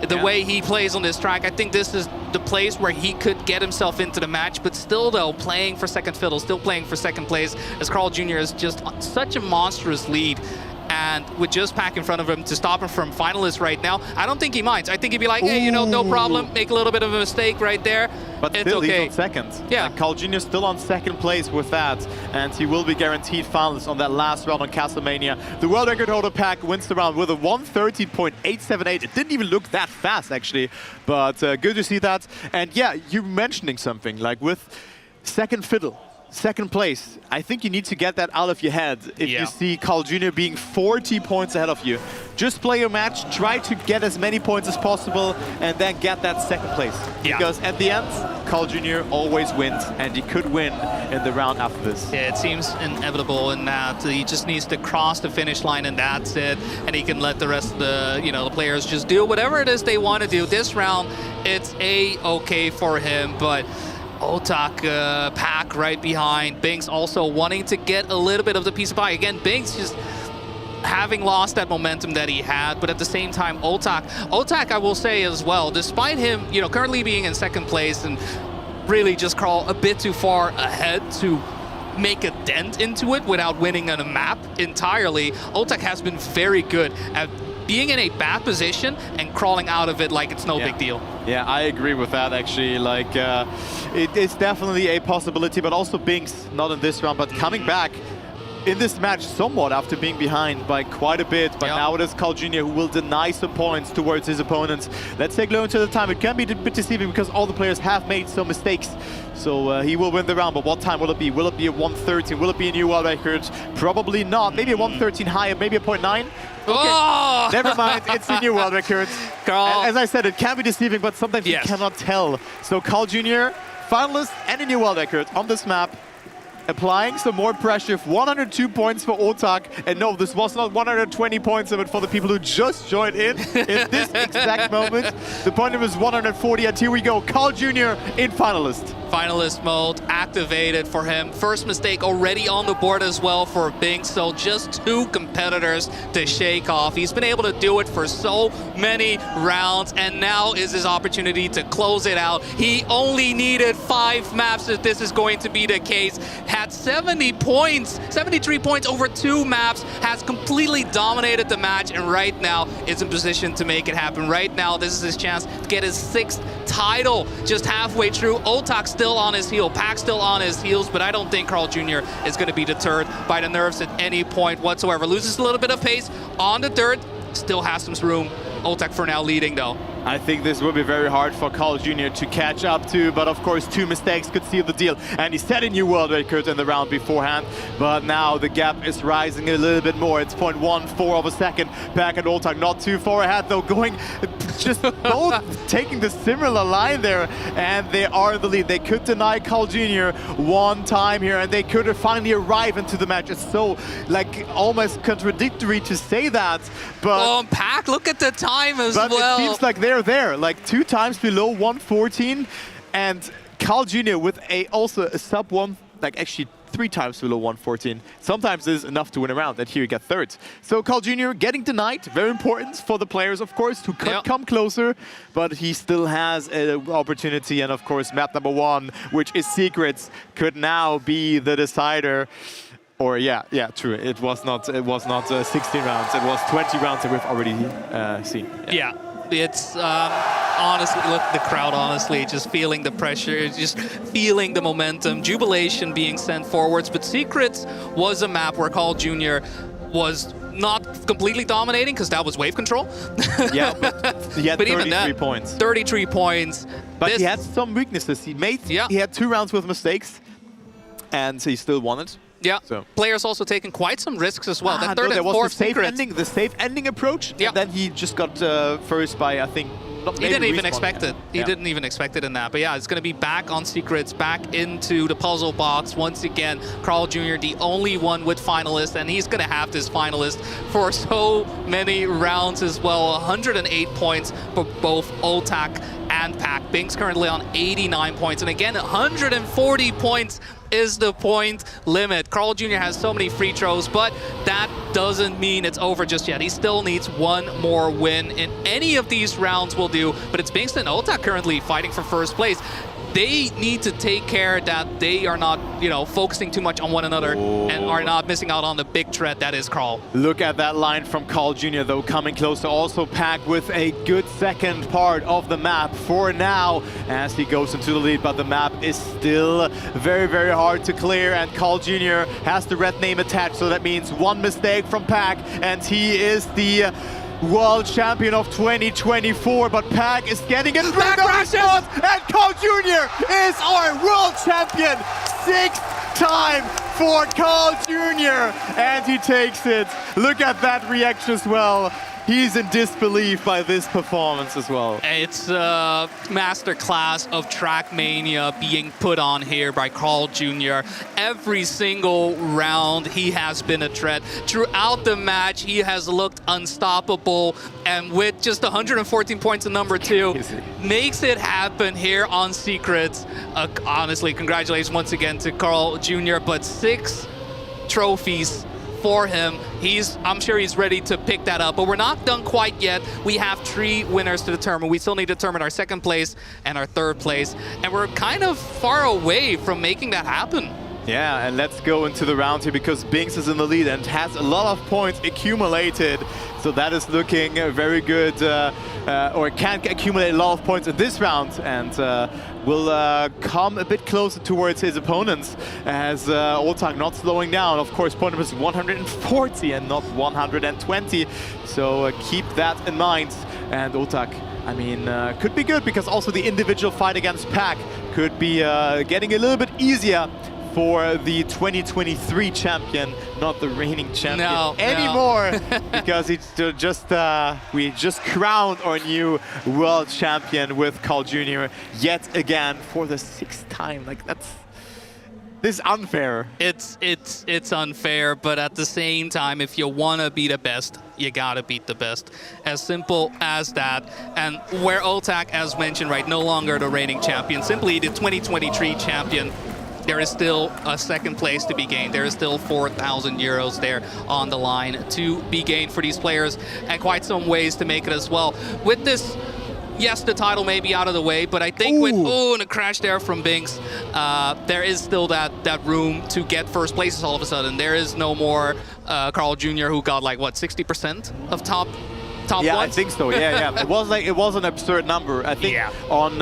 The way he plays on this track, I think this is the place where he could get himself into the match, but still though, playing for second fiddle, still playing for second place, as Carl Jr. is just such a monstrous lead. And with just Pack in front of him to stop him from finalists right now, I don't think he minds. I think he'd be like, hey, you know, no problem, make a little bit of a mistake right there. But it's still, okay. he's on second. Yeah. Like, Carl Jr. still on second place with that, and he will be guaranteed finalists on that last round on Castlemania. The world record holder Pack wins the round with a 130.878. It didn't even look that fast, actually, but good to see that. And yeah, you're mentioning something, like with second fiddle, second place, I think you need to get that out of your head if you see Carl Jr. being 40 points ahead of you. Just play your match, try to get as many points as possible, and then get that second place. Because at the end, Carl Jr. always wins, and he could win in the round after this. Yeah, it seems inevitable in that he just needs to cross the finish line, and that's it. And he can let the rest of the, the players just do whatever it is they want to do. This round, it's A-okay for him, but Oltak, Pack right behind. Binks also wanting to get a little bit of the piece of pie. Again, Binks just having lost that momentum that he had, but at the same time, Oltak, I will say as well, despite him, currently being in second place and really just crawl a bit too far ahead to make a dent into it without winning on a map entirely, Oltak has been very good at being in a bad position and crawling out of it like it's no big deal. Yeah, I agree with that, actually. Like, it's definitely a possibility, but also Binks, not in this round, but coming back in this match somewhat after being behind by quite a bit. But now it is Carl Jr. who will deny some points towards his opponents. Let's take a look into the time. It can be a bit deceiving because all the players have made some mistakes. So he will win the round, but what time will it be? Will it be a 1:13? Will it be a new world record? Probably not. Maybe a 1:13 higher, maybe a 0.9. Okay. Oh! Never mind, it's a new world record. Carl. As I said, it can be deceiving, but sometimes you cannot tell. So Carl Jr., finalist and a new world record on this map. Applying some more pressure, 102 points for Oltak. And no, this was not 120 points of it for the people who just joined in this exact moment. The point was 140, and here we go, Carl Jr. in finalist. Finalist mode activated for him. First mistake already on the board as well for Binks, so just 2 competitors to shake off. He's been able to do it for so many rounds, and now is his opportunity to close it out. He only needed 5 maps if this is going to be the case. Had 70 points, 73 points over 2 maps, has completely dominated the match, and right now is in position to make it happen. Right now, this is his chance to get his 6th title just halfway through. Oltak still on his heel, Pack still on his heels, but I don't think Carl Jr. is going to be deterred by the nerves at any point whatsoever. Loses a little bit of pace on the dirt, still has some room Oltak for now leading though. I think this will be very hard for Carl Jr. to catch up to, but of course 2 mistakes could seal the deal. And he set a new world record in the round beforehand, but now the gap is rising a little bit more. It's 0.14 of a second. Pack and Oltak not too far ahead though, going just both taking the similar line there, and they are in the lead. They could deny Carl Jr. one time here, and they could finally arrive into the match. It's so like almost contradictory to say that, but Oh, Pack, look at the time as well. it seems like they're there, like 2 times below 114, and Carl Jr. with also a sub 1, like actually 3 times below 114. Sometimes is enough to win a round, and here you get third. So Carl Jr. getting denied, very important for the players, of course, who could come closer, but he still has an opportunity, and of course map number 1, which is Secrets, could now be the decider. Or yeah, true. It was not 16 rounds. It was 20 rounds that we've already seen. Yeah. It's honestly, look, the crowd honestly just feeling the pressure, just feeling the momentum, jubilation being sent forwards. But Secrets was a map where Carl Jr. was not completely dominating because that was wave control. Yeah, but he had 33 points. 33 points. But he had some weaknesses. He had 2 rounds with mistakes, and he still won it. Yeah, so. Players also taking quite some risks as well. That third and was fourth the safe ending approach, and then he just got first by, I think, he didn't even expect it. He didn't even expect it in that. But yeah, it's going to be back on Secrets, back into the puzzle box. Once again, Carl Jr., the only one with Finalist, and he's going to have this Finalist for so many rounds as well. 108 points for both Oltak and Pack. Bing's currently on 89 points. And again, 140 points is the point limit. Carl Jr. has so many free throws, but that doesn't mean it's over just yet. He still needs 1 more win in any of these rounds will do, but it's Binks and Oltak currently fighting for first place. They need to take care that they are not, focusing too much on one another and are not missing out on the big threat that is Carl. Look at that line from Carl Jr. though, coming close to also Pack with a good second part of the map for now as he goes into the lead, but the map is still very, very hard to clear, and Carl Jr. has the red name attached, so that means 1 mistake from Pack, and he is the World Champion of 2024, but Pack is getting it back spot, and Carl Jr. is our World Champion. 6th time for Carl Jr. and he takes it. Look at that reaction as well. He's in disbelief by this performance as well. It's a masterclass of Trackmania being put on here by Carl Jr. Every single round, he has been a threat. Throughout the match, he has looked unstoppable. And with just 114 points in number 2, makes it happen here on Secrets. Honestly, congratulations once again to Carl Jr. But 6 trophies for him. I'm sure he's ready to pick that up, but we're not done quite yet. We have 3 winners to determine. We still need to determine our 2nd place and our 3rd place, and we're kind of far away from making that happen. Yeah, and let's go into the round here because Binks is in the lead and has a lot of points accumulated. So that is looking very good, or can accumulate a lot of points in this round, and will come a bit closer towards his opponents as Oltak not slowing down. Of course, point number is 140 and not 120, so keep that in mind. And Oltak, I mean, could be good because also the individual fight against Pack could be getting a little bit easier for the 2023 champion, not the reigning champion anymore, because it's we just crowned our new world champion with Carl Jr. yet again for the 6th time. Like this is unfair. It's unfair, but at the same time, if you want to be the best, you gotta beat the best. As simple as that. And where Oltak, as mentioned, right, no longer the reigning champion, simply the 2023 champion. There is still a 2nd place to be gained. There is still 4,000 euros there on the line to be gained for these players, and quite some ways to make it as well. With this, yes, the title may be out of the way, but I think with, and a crash there from Binks, there is still that room to get first places all of a sudden. There is no more Carl Jr. who got like, what, 60% of top yeah, ones? I think so. Yeah. It was an absurd number. I think on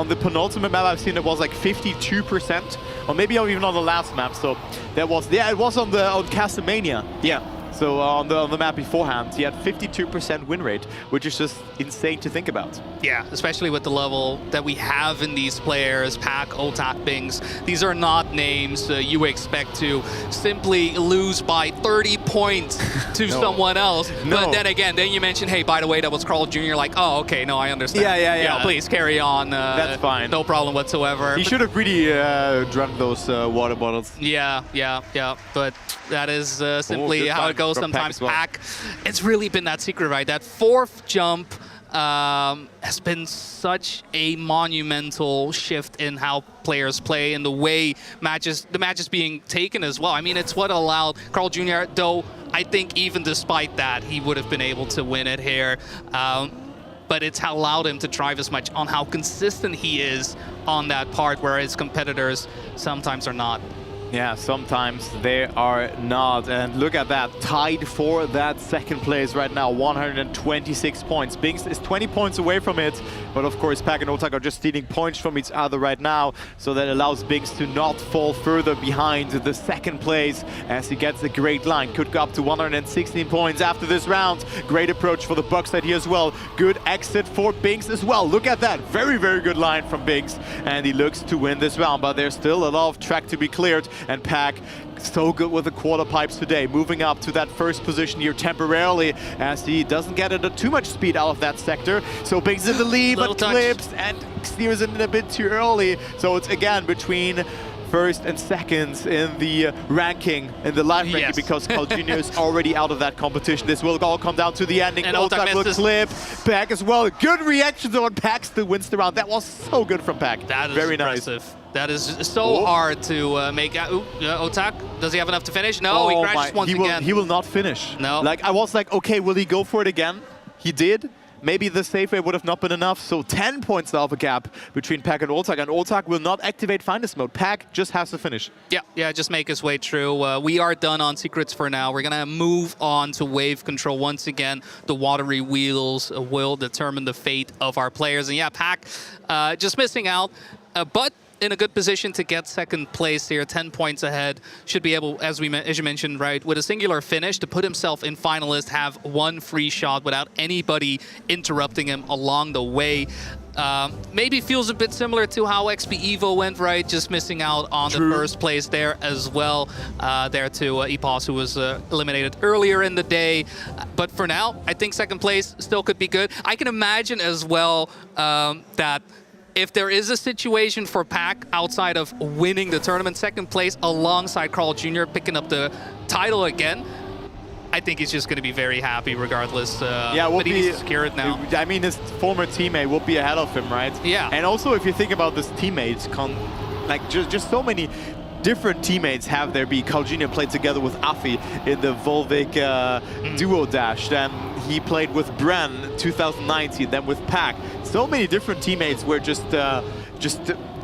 the penultimate map I've seen it was like 52%, or maybe even on the last map. So that was it was on Castlemania. Yeah. So on the map beforehand, he had 52% win rate, which is just insane to think about. Yeah, especially with the level that we have in these players, Pack, Otak, Bings. These are not names you expect to simply lose by 30 points to someone else. No. But then again, then you mention, hey, by the way, that was Carl Jr. Like, oh, okay, no, I understand. Yeah. Please carry on. That's fine. No problem whatsoever. He should have really drunk those water bottles. Yeah. But that is simply how it goes sometimes. Pack, it's really been that secret, right? That fourth jump has been such a monumental shift in how players play and the way the matches being taken as well. I mean, it's what allowed Carl Jr., though I think even despite that, he would have been able to win it here. But it's allowed him to drive as much on how consistent he is on that part, where his competitors sometimes are not. Yeah, sometimes they are not. And look at that, tied for that second place right now, 126 points. Bings is 20 points away from it, but of course Pack and Otak are just stealing points from each other right now, so that allows Bings to not fall further behind the second place as he gets a great line. Could go up to 116 points after this round. Great approach for the Buck side here as well. Good exit for Bings as well. Look at that, very, very good line from Bings, and he looks to win this round, but there's still a lot of track to be cleared. And Pack, so good with the quarter pipes today, moving up to that first position here temporarily as he doesn't get too much speed out of that sector. So Bings in the lead, but clips and steers in a bit too early. So it's again between first and seconds in the ranking, in the live ranking, because Carl Jr. is already out of that competition. This will all come down to the ending. And Otak will clip. Pack as well. Good reactions on Pack, still wins the round. That was so good from Pack. That is very impressive. Nice. That is so hard to make out. Otak, does he have enough to finish? No, he crashes once again. He will not finish. No. Like, I was like, okay, will he go for it again? He did. Maybe the save rate would have not been enough. So 10 points now of a gap between Pack and Otak will not activate Finalist mode. Pack just has to finish. Yeah, just make his way through. We are done on secrets for now. We're gonna move on to wave control once again. The watery wheels will determine the fate of our players. And yeah, Pack just missing out, but in a good position to get second place here, 10 points ahead. Should be able, as you mentioned, right, with a singular finish to put himself in Finalist, have one free shot without anybody interrupting him along the way. Maybe feels a bit similar to how XP Evo went, right? Just missing out on the first place there as well. There to Epos, who was eliminated earlier in the day. But for now, I think second place still could be good. I can imagine as well that if there is a situation for Pack outside of winning the tournament, second place alongside Carl Jr. picking up the title again, I think he's just going to be very happy regardless. But he needs to secure it now. I mean, his former teammate will be ahead of him, right? Yeah. And also, if you think about this teammates, like just so many different teammates have there be. Carl Jr. played together with Afi in the Volvic duo dash. Then he played with Bren 2019, then with Pack. So many different teammates were just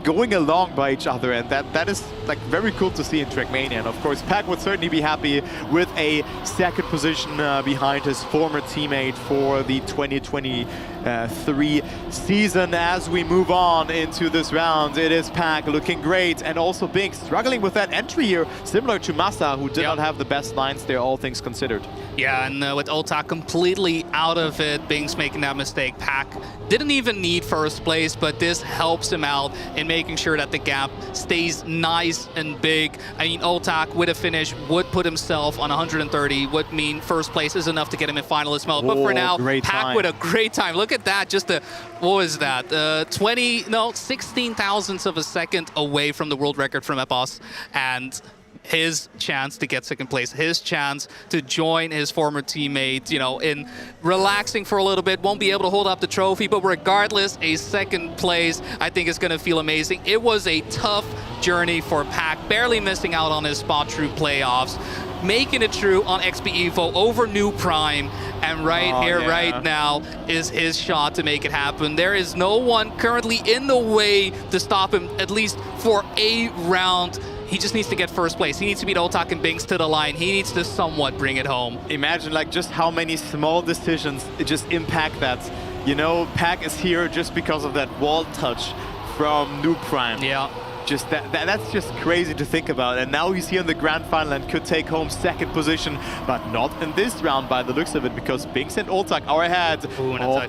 going along by each other, and that is like very cool to see in Trackmania. And of course, Pack would certainly be happy with a second position behind his former teammate for the 2023 season. As we move on into this round, it is Pack looking great, and also Bing struggling with that entry here, similar to Masa, who did not have the best lines there, all things considered. Yeah, and with Otak completely out of it, Bing's making that mistake. Pack didn't even need first place, but this helps him out in making sure that the gap stays nice and big. I mean, Otak with a finish would put himself on 130, would mean first place is enough to get him in Finalist mode. But for now, Pack with a great time. Look at that, just what was that? 16 thousandths of a second away from the world record from Epos. And his chance to get second place, his chance to join his former teammate, you know, in relaxing for a little bit, won't be able to hold up the trophy, but regardless, a second place, I think is going to feel amazing. It was a tough journey for Pack, barely missing out on his spot through playoffs, making it through on XP Evo over New Prime, and right now is his shot to make it happen. There is no one currently in the way to stop him, at least for a round. He just needs to get first place. He needs to beat Otak and Bings to the line. He needs to somewhat bring it home. Imagine like just how many small decisions just impact that. You know, Pack is here just because of that wall touch from New Prime. Yeah. just that's just crazy to think about. And now he's here in the grand final and could take home second position, but not in this round by the looks of it, because Binks and Oltak are ahead.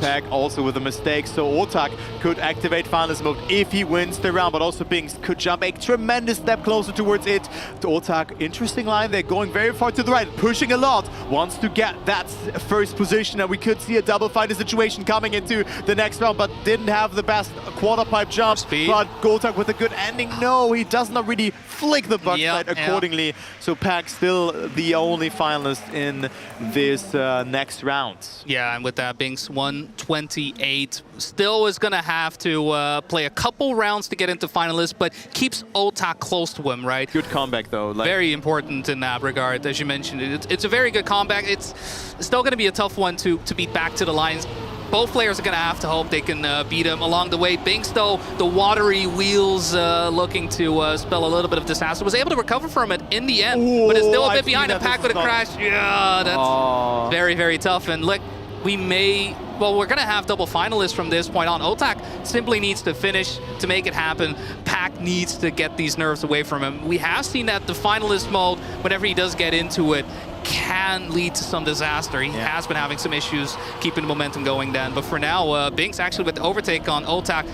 Pack also with a mistake, so Oltak could activate finalist mode if he wins the round, but also Binks could jump a tremendous step closer towards it. To Oltak, interesting line, they're going very far to the right, pushing a lot, wants to get that first position, and we could see a double fighter situation coming into the next round, but didn't have the best quarter pipe jump. Speed. But Oltak with a good ending, no, he does not really flick the bug slide accordingly. So Pack still the only finalist in this next round. Yeah, and with that, Binks 128 still is going to have to play a couple rounds to get into finalists, but keeps Oltak close to him, right? Good comeback though. Like, very important in that regard, as you mentioned. It's a very good comeback. It's still going to be a tough one to beat back to the lines. Both players are going to have to hope they can beat him along the way. Binks, though, the watery wheels looking to spell a little bit of disaster, was able to recover from it in the end, but it's still a bit behind. And Pack with a crash. Yeah, that's very, very tough. And look, we're going to have double finalists from this point on. Oltak simply needs to finish to make it happen. Pack needs to get these nerves away from him. We have seen that the finalist mode, whenever he does get into it, can lead to some disaster. He has been having some issues keeping the momentum going then. But for now, Binks actually with the overtake on Oltak,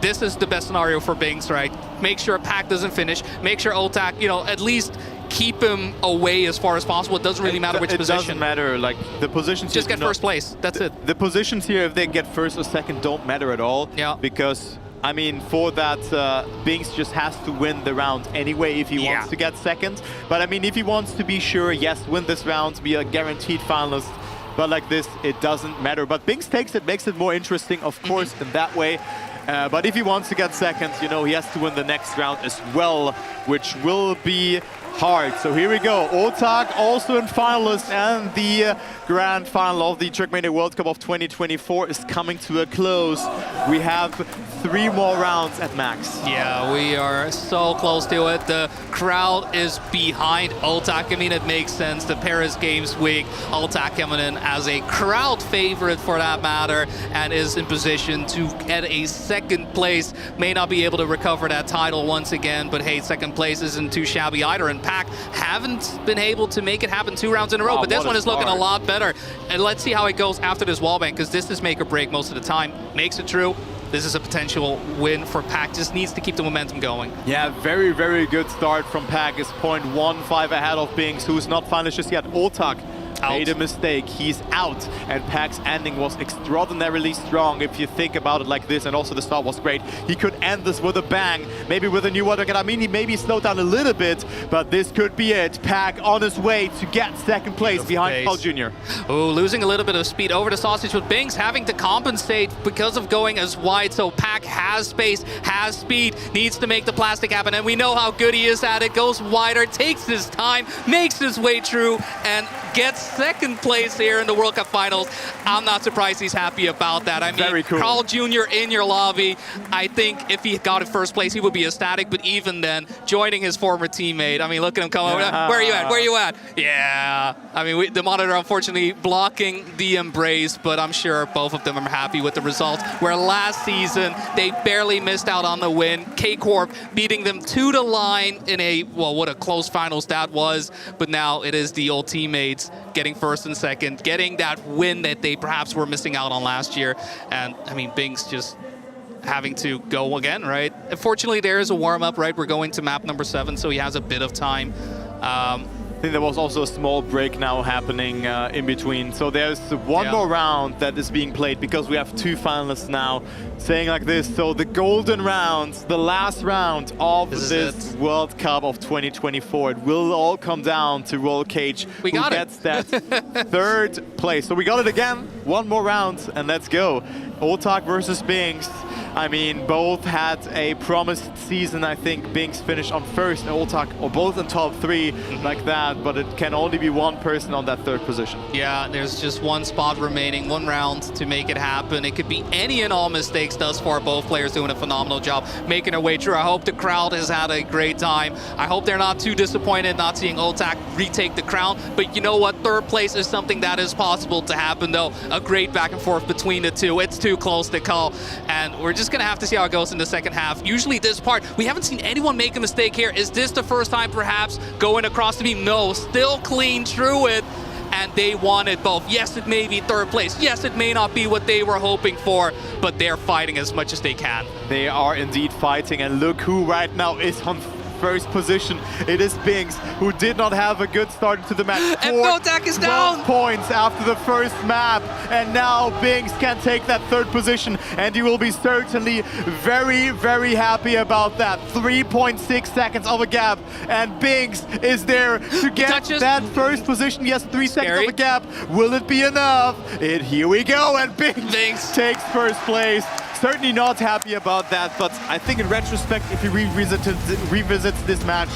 this is the best scenario for Binks, right? Make sure Pack doesn't finish. Make sure Oltak, at least keep him away as far as possible. It doesn't really matter which position. It doesn't matter, like the positions. Just get first place, that's it. The positions here, if they get first or second, don't matter at all. Yeah. Because, I mean, for that, Binks just has to win the round anyway if he wants to get second. But I mean, if he wants to be sure, yes, win this round, be a guaranteed finalist. But like this, it doesn't matter. But Binks takes it, makes it more interesting, of course, in that way. But if he wants to get second, he has to win the next round as well, which will be hard. So here we go. Oltak also in finalists, and the grand final of the Trackmania World Cup of 2024 is coming to a close. We have 3 more rounds at max. Yeah, we are so close to it. The crowd is behind Oltak. I mean, it makes sense. The Paris Games Week, Oltak coming in as a crowd favorite for that matter, and is in position to get a second place. May not be able to recover that title once again, but hey, second place isn't too shabby either. And Pack haven't been able to make it happen 2 rounds in a row, but this one is looking a lot better. And let's see how it goes after this wallbang, because this is make or break most of the time. Makes it true. This is a potential win for Pack. Just needs to keep the momentum going. Yeah, very, very good start from Pack. Is 0.15 ahead of Binks, who's not finalist just yet. Oltak made a mistake. He's out. And Pack's ending was extraordinarily strong if you think about it like this. And also the start was great. He could end this with a bang. Maybe with a new water gun. I mean, he maybe slowed down a little bit, but this could be it. Pack on his way to get second place behind Paul Jr. Oh, losing a little bit of speed over the sausage, but Binks having to compensate because of going as wide. So Pack has space, has speed, needs to make the plastic happen. And we know how good he is at it. Goes wider, takes his time, makes his way through, and gets second place here in the World Cup Finals. I'm not surprised he's happy about that. I mean, very cool. Carl Jr. in your lobby, I think if he got in first place, he would be ecstatic. But even then, joining his former teammate, I mean, look at him come over. Where are you at? Where are you at? Yeah. I mean, the monitor, unfortunately, blocking the embrace, but I'm sure both of them are happy with the results. Where last season, they barely missed out on the win. K-Corp beating them to the line in a, well, what a close finals that was. But now it is the old teammates getting first and second, getting that win that they perhaps were missing out on last year. And I mean, Binks just having to go again, right? Unfortunately, there is a warm-up, right? We're going to map number 7, so he has a bit of time. I think there was also a small break now happening in between. So there's one more round that is being played because we have 2 finalists now. Saying like this, so the golden round, the last round of this World Cup of 2024, it will all come down to Roll Cage, who gets that 3rd place. So we got it again, 1 more round, and let's go. Oltak versus Binks. I mean, both had a promised season. I think Binks finished on 1st and Oltak, or both in top 3 like that, but it can only be one person on that 3rd position. Yeah, there's just 1 spot remaining, 1 round to make it happen. It could be any and all mistakes thus far. Both players doing a phenomenal job making their way through. I hope the crowd has had a great time. I hope they're not too disappointed not seeing Oltak retake the crown. But you know what? 3rd place is something that is possible to happen, though. A great back and forth between the 2. It's too close to call. And we're just just going to have to see how it goes in the second half. Usually this part, we haven't seen anyone make a mistake here. Is this the first time perhaps going across the beam? No, still clean through it. And they won it both. Yes, it may be third place. Yes, it may not be what they were hoping for, but they're fighting as much as they can. They are indeed fighting, and look who right now is on first position. It is Binks, who did not have a good start into the match. And Notak is down! Points after the first map, and now Binks can take that third position, and he will be certainly very, very happy about that. 3.6 seconds of a gap, and Binks is there to get that first position. Yes, 3 seconds of a gap. Will it be enough? Here we go, and Binks takes first place. Certainly not happy about that, but I think in retrospect, if he revisits this match,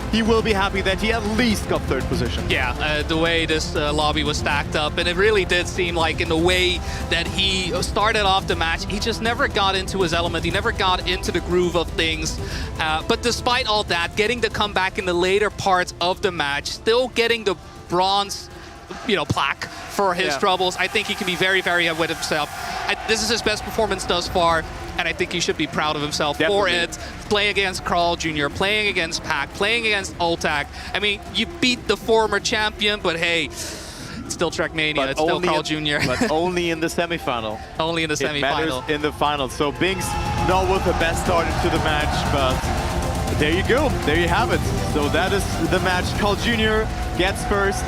he will be happy that he at least got third position. Yeah, the way this lobby was stacked up, and it really did seem like in the way that he started off the match, he just never got into his element. He never got into the groove of things. But despite all that, getting the comeback in the later parts of the match, still getting the bronze plaque for his troubles. I think he can be very, very happy with himself. This is his best performance thus far, and I think he should be proud of himself for it. Playing against Carl Jr., playing against Pac, playing against Oltak. I mean, you beat the former champion, but hey, it's still Trackmania, it's still Carl Jr. But only in the semifinal. Only in the semifinal. It matters in the final. So Binks not with the best start into the match, but there you go. There you have it. So that is the match. Carl Jr. gets first.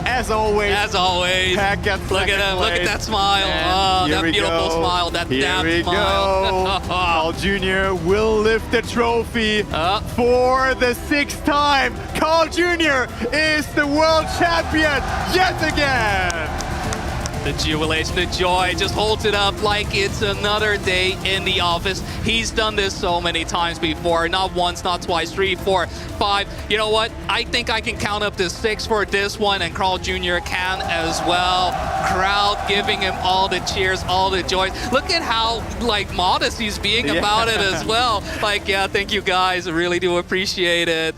As always. As always. Pac gets look at him. Look at that smile. Oh, that beautiful smile. That damn smile. Carl Jr. will lift the trophy for the 6th time. Carl Jr. is the world champion yet again. The jubilation, the joy, just holds it up like it's another day in the office. He's done this so many times before, not once, not twice, 3, 4, 5. You know what? I think I can count up to 6 for this one, and Carl Jr. can as well. Crowd giving him all the cheers, all the joy. Look at how modest he's being about it as well. Yeah, thank you guys. I really do appreciate it.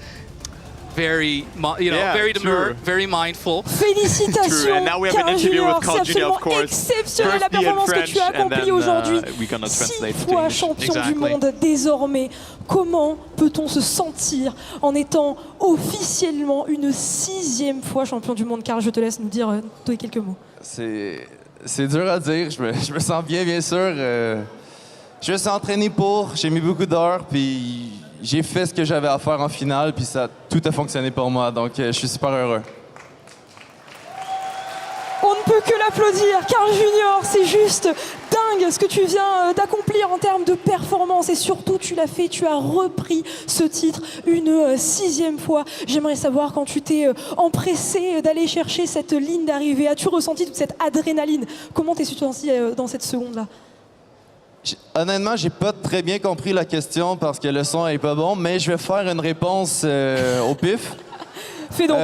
Very, very demure, very mindful. Félicitations, And now we have an interview with Carl Jr., of course. Exceptionnelle la performance que tu as accomplie aujourd'hui. 6 fois champion du monde désormais. Comment peut-on se sentir en étant officiellement une 6e fois champion du monde? Carl, je te laisse nous dire quelques mots. C'est dur à dire. Je me sens bien sûr. Je me suis entraîné j'ai mis beaucoup d'heures, puis j'ai fait ce que j'avais à faire en finale, puis tout a fonctionné pour moi, donc je suis super heureux. On ne peut que l'applaudir, Carl Junior, c'est juste dingue ce que tu viens d'accomplir en termes de performance, et surtout tu l'as fait, tu as repris ce titre une 6e fois. J'aimerais savoir, quand tu t'es empressé d'aller chercher cette ligne d'arrivée, as-tu ressenti toute cette adrénaline? Comment t'es senti dans cette seconde-là? Honnêtement, j'ai pas très bien compris la question parce que le son est pas bon, mais je vais faire une réponse au pif. Fais donc.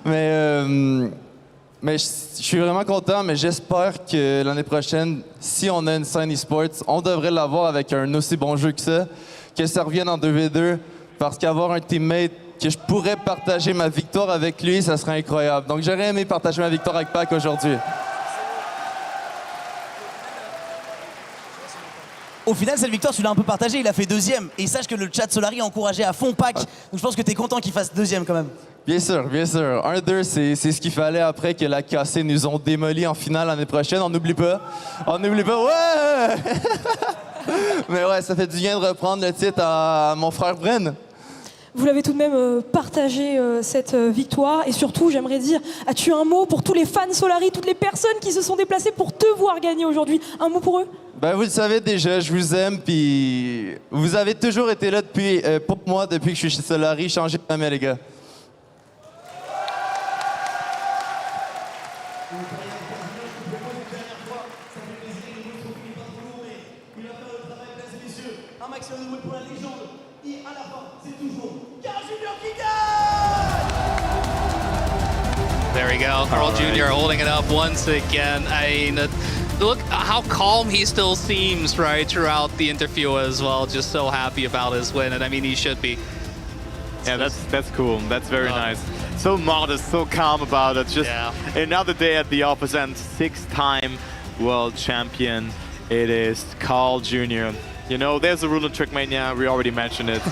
Mais je suis vraiment content, mais j'espère que l'année prochaine, si on a une scène e-sports, on devrait l'avoir avec un aussi bon jeu que ça revienne en 2v2, parce qu'avoir un teammate que je pourrais partager ma victoire avec lui, ça serait incroyable. Donc j'aurais aimé partager ma victoire avec Pac aujourd'hui. Au final, cette victoire, tu l'as un peu partagée. Il a fait 2e. Et sache que le chat Solari a encouragé à fond Pac. Donc je pense que tu es content qu'il fasse 2e quand même. Bien sûr, bien sûr. 1-2, c'est ce qu'il fallait après que la KC nous ont démoli en finale l'année prochaine. On n'oublie pas. On n'oublie pas. Ouais! Mais ouais, ça fait du bien de reprendre le titre à mon frère Bren. Vous l'avez tout de même partagé cette victoire, et surtout j'aimerais dire, as-tu un mot pour tous les fans Solari, toutes les personnes qui se sont déplacées pour te voir gagner aujourd'hui? Un mot pour eux? Ben vous le savez déjà, je vous aime, puis vous avez toujours été là pour moi depuis que je suis chez Solari. Changez jamais les gars. Un maximum de bruit pour la légende. Et à la fin, c'est toujours Carl Jr. qui gagne! There we go, Carl Jr. holding it up once again. I mean, look how calm he still seems, right, throughout the interview as well. Just so happy about his win, and I mean, he should be. Yeah, that's cool. That's very nice. So modest, so calm about it. Just another day at the office, and 6th-time world champion It is Carl Jr. You know, there's a rule in Trackmania, we already mentioned it.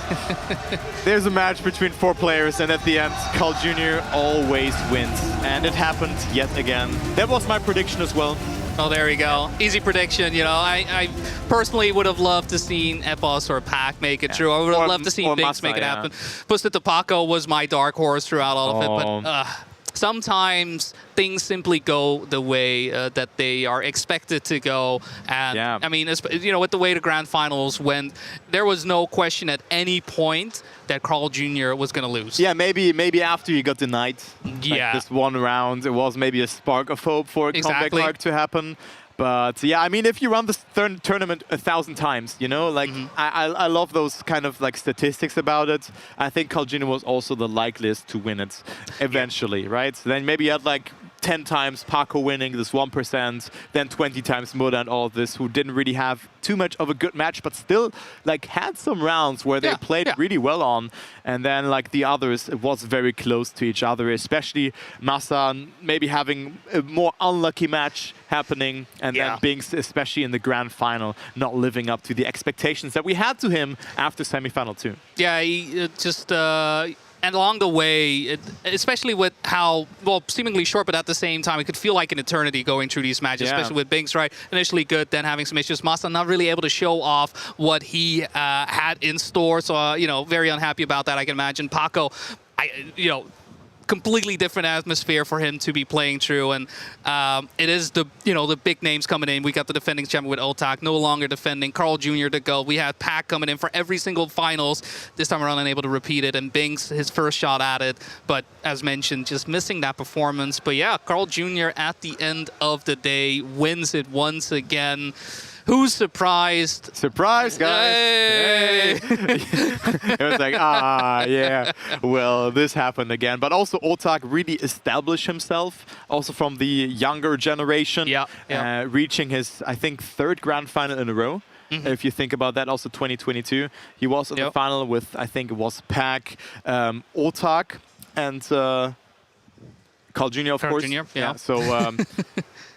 There's a match between 4 players, and at the end, Carl Jr. always wins. And it happened yet again. That was my prediction as well. Oh, there we go. Easy prediction. You know, I personally would have loved to seen Epos or Pac make it through. I would have loved to see Binks make it happen. Pusted to Paco was my dark horse throughout all of it, but sometimes things simply go the way that they are expected to go. And I mean, you know, with the way the grand finals went, there was no question at any point that Carl Jr. was going to lose. Yeah, maybe after you got denied. Yeah. Like this one round, it was maybe a spark of hope for a comeback arc to happen. But yeah, I mean, if you run this tournament 1,000 times, you know, like I love those kind of like statistics about it. I think Carl Jr. was also the likeliest to win it eventually, right? So then maybe you had like 10 times Paco winning this 1%, then 20 times Muda and all of this, who didn't really have too much of a good match, but still like had some rounds where they played really well on. And then like the others, it was very close to each other, especially Massa maybe having a more unlucky match happening, and then Binks, especially in the grand final, not living up to the expectations that we had to him after semifinal 2. Yeah, he just... and along the way, especially with how, well, seemingly short, but at the same time, it could feel like an eternity going through these matches, especially with Binks, right? Initially good, then having some issues. Massa not really able to show off what he had in store, so, you know, very unhappy about that, I can imagine. Paco, you know, completely different atmosphere for him to be playing through, and it is the the big names coming in. We got the defending champion with Otak, no longer defending. Carl Jr. to go. We had Pac coming in for every single finals. This time around, unable to repeat it, and Binks his first shot at it, but as mentioned, just missing that performance. But yeah, Carl Jr. at the end of the day wins it once again. Who's surprised? Surprise, guys! Hey! It was like, yeah, well, this happened again. But also, Otak really established himself, also from the younger generation, reaching his, I think, 3rd grand final in a row. If you think about that, also 2022. He was in the final with, I think it was Pac, Otak, and Carl Jr., of course. Jr., so...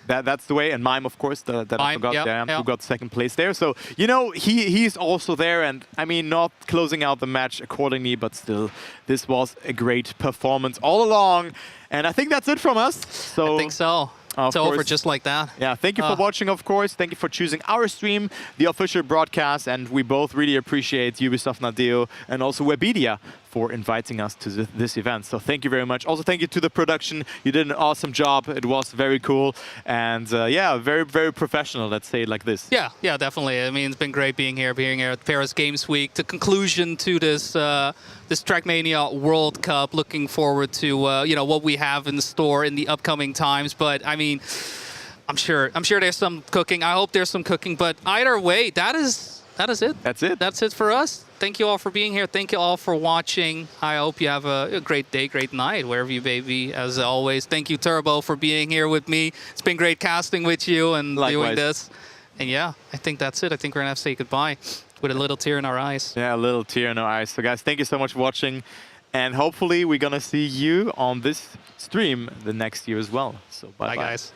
That's the way, and Mime, of course, that I forgot, who got 2nd place there. So, you know, he's also there, and I mean, not closing out the match accordingly, but still, this was a great performance all along. And I think that's it from us. So I think so. It's over just like that. Yeah, thank you for watching, of course. Thank you for choosing our stream, the official broadcast, and we both really appreciate Ubisoft Nadeo and also Webedia for inviting us to this event. So thank you very much. Also, thank you to the production. You did an awesome job. It was very cool. And yeah, very, very professional, let's say it like this. Yeah, definitely. I mean, it's been great being here at Paris Games Week. The conclusion to this this Trackmania World Cup. Looking forward to what we have in store in the upcoming times. But I mean, I'm sure there's some cooking. I hope there's some cooking. But either way, that is it. That's it. That's it for us. Thank you all for being here. Thank you all for watching. I hope you have a great day, great night, wherever you may be, as always. Thank you, Turbo, for being here with me. It's been great casting with you and doing this. And yeah, I think that's it. I think we're going to have to say goodbye with a little tear in our eyes. Yeah, a little tear in our eyes. So guys, thank you so much for watching. And hopefully we're going to see you on this stream the next year as well. So bye-bye. Bye, guys.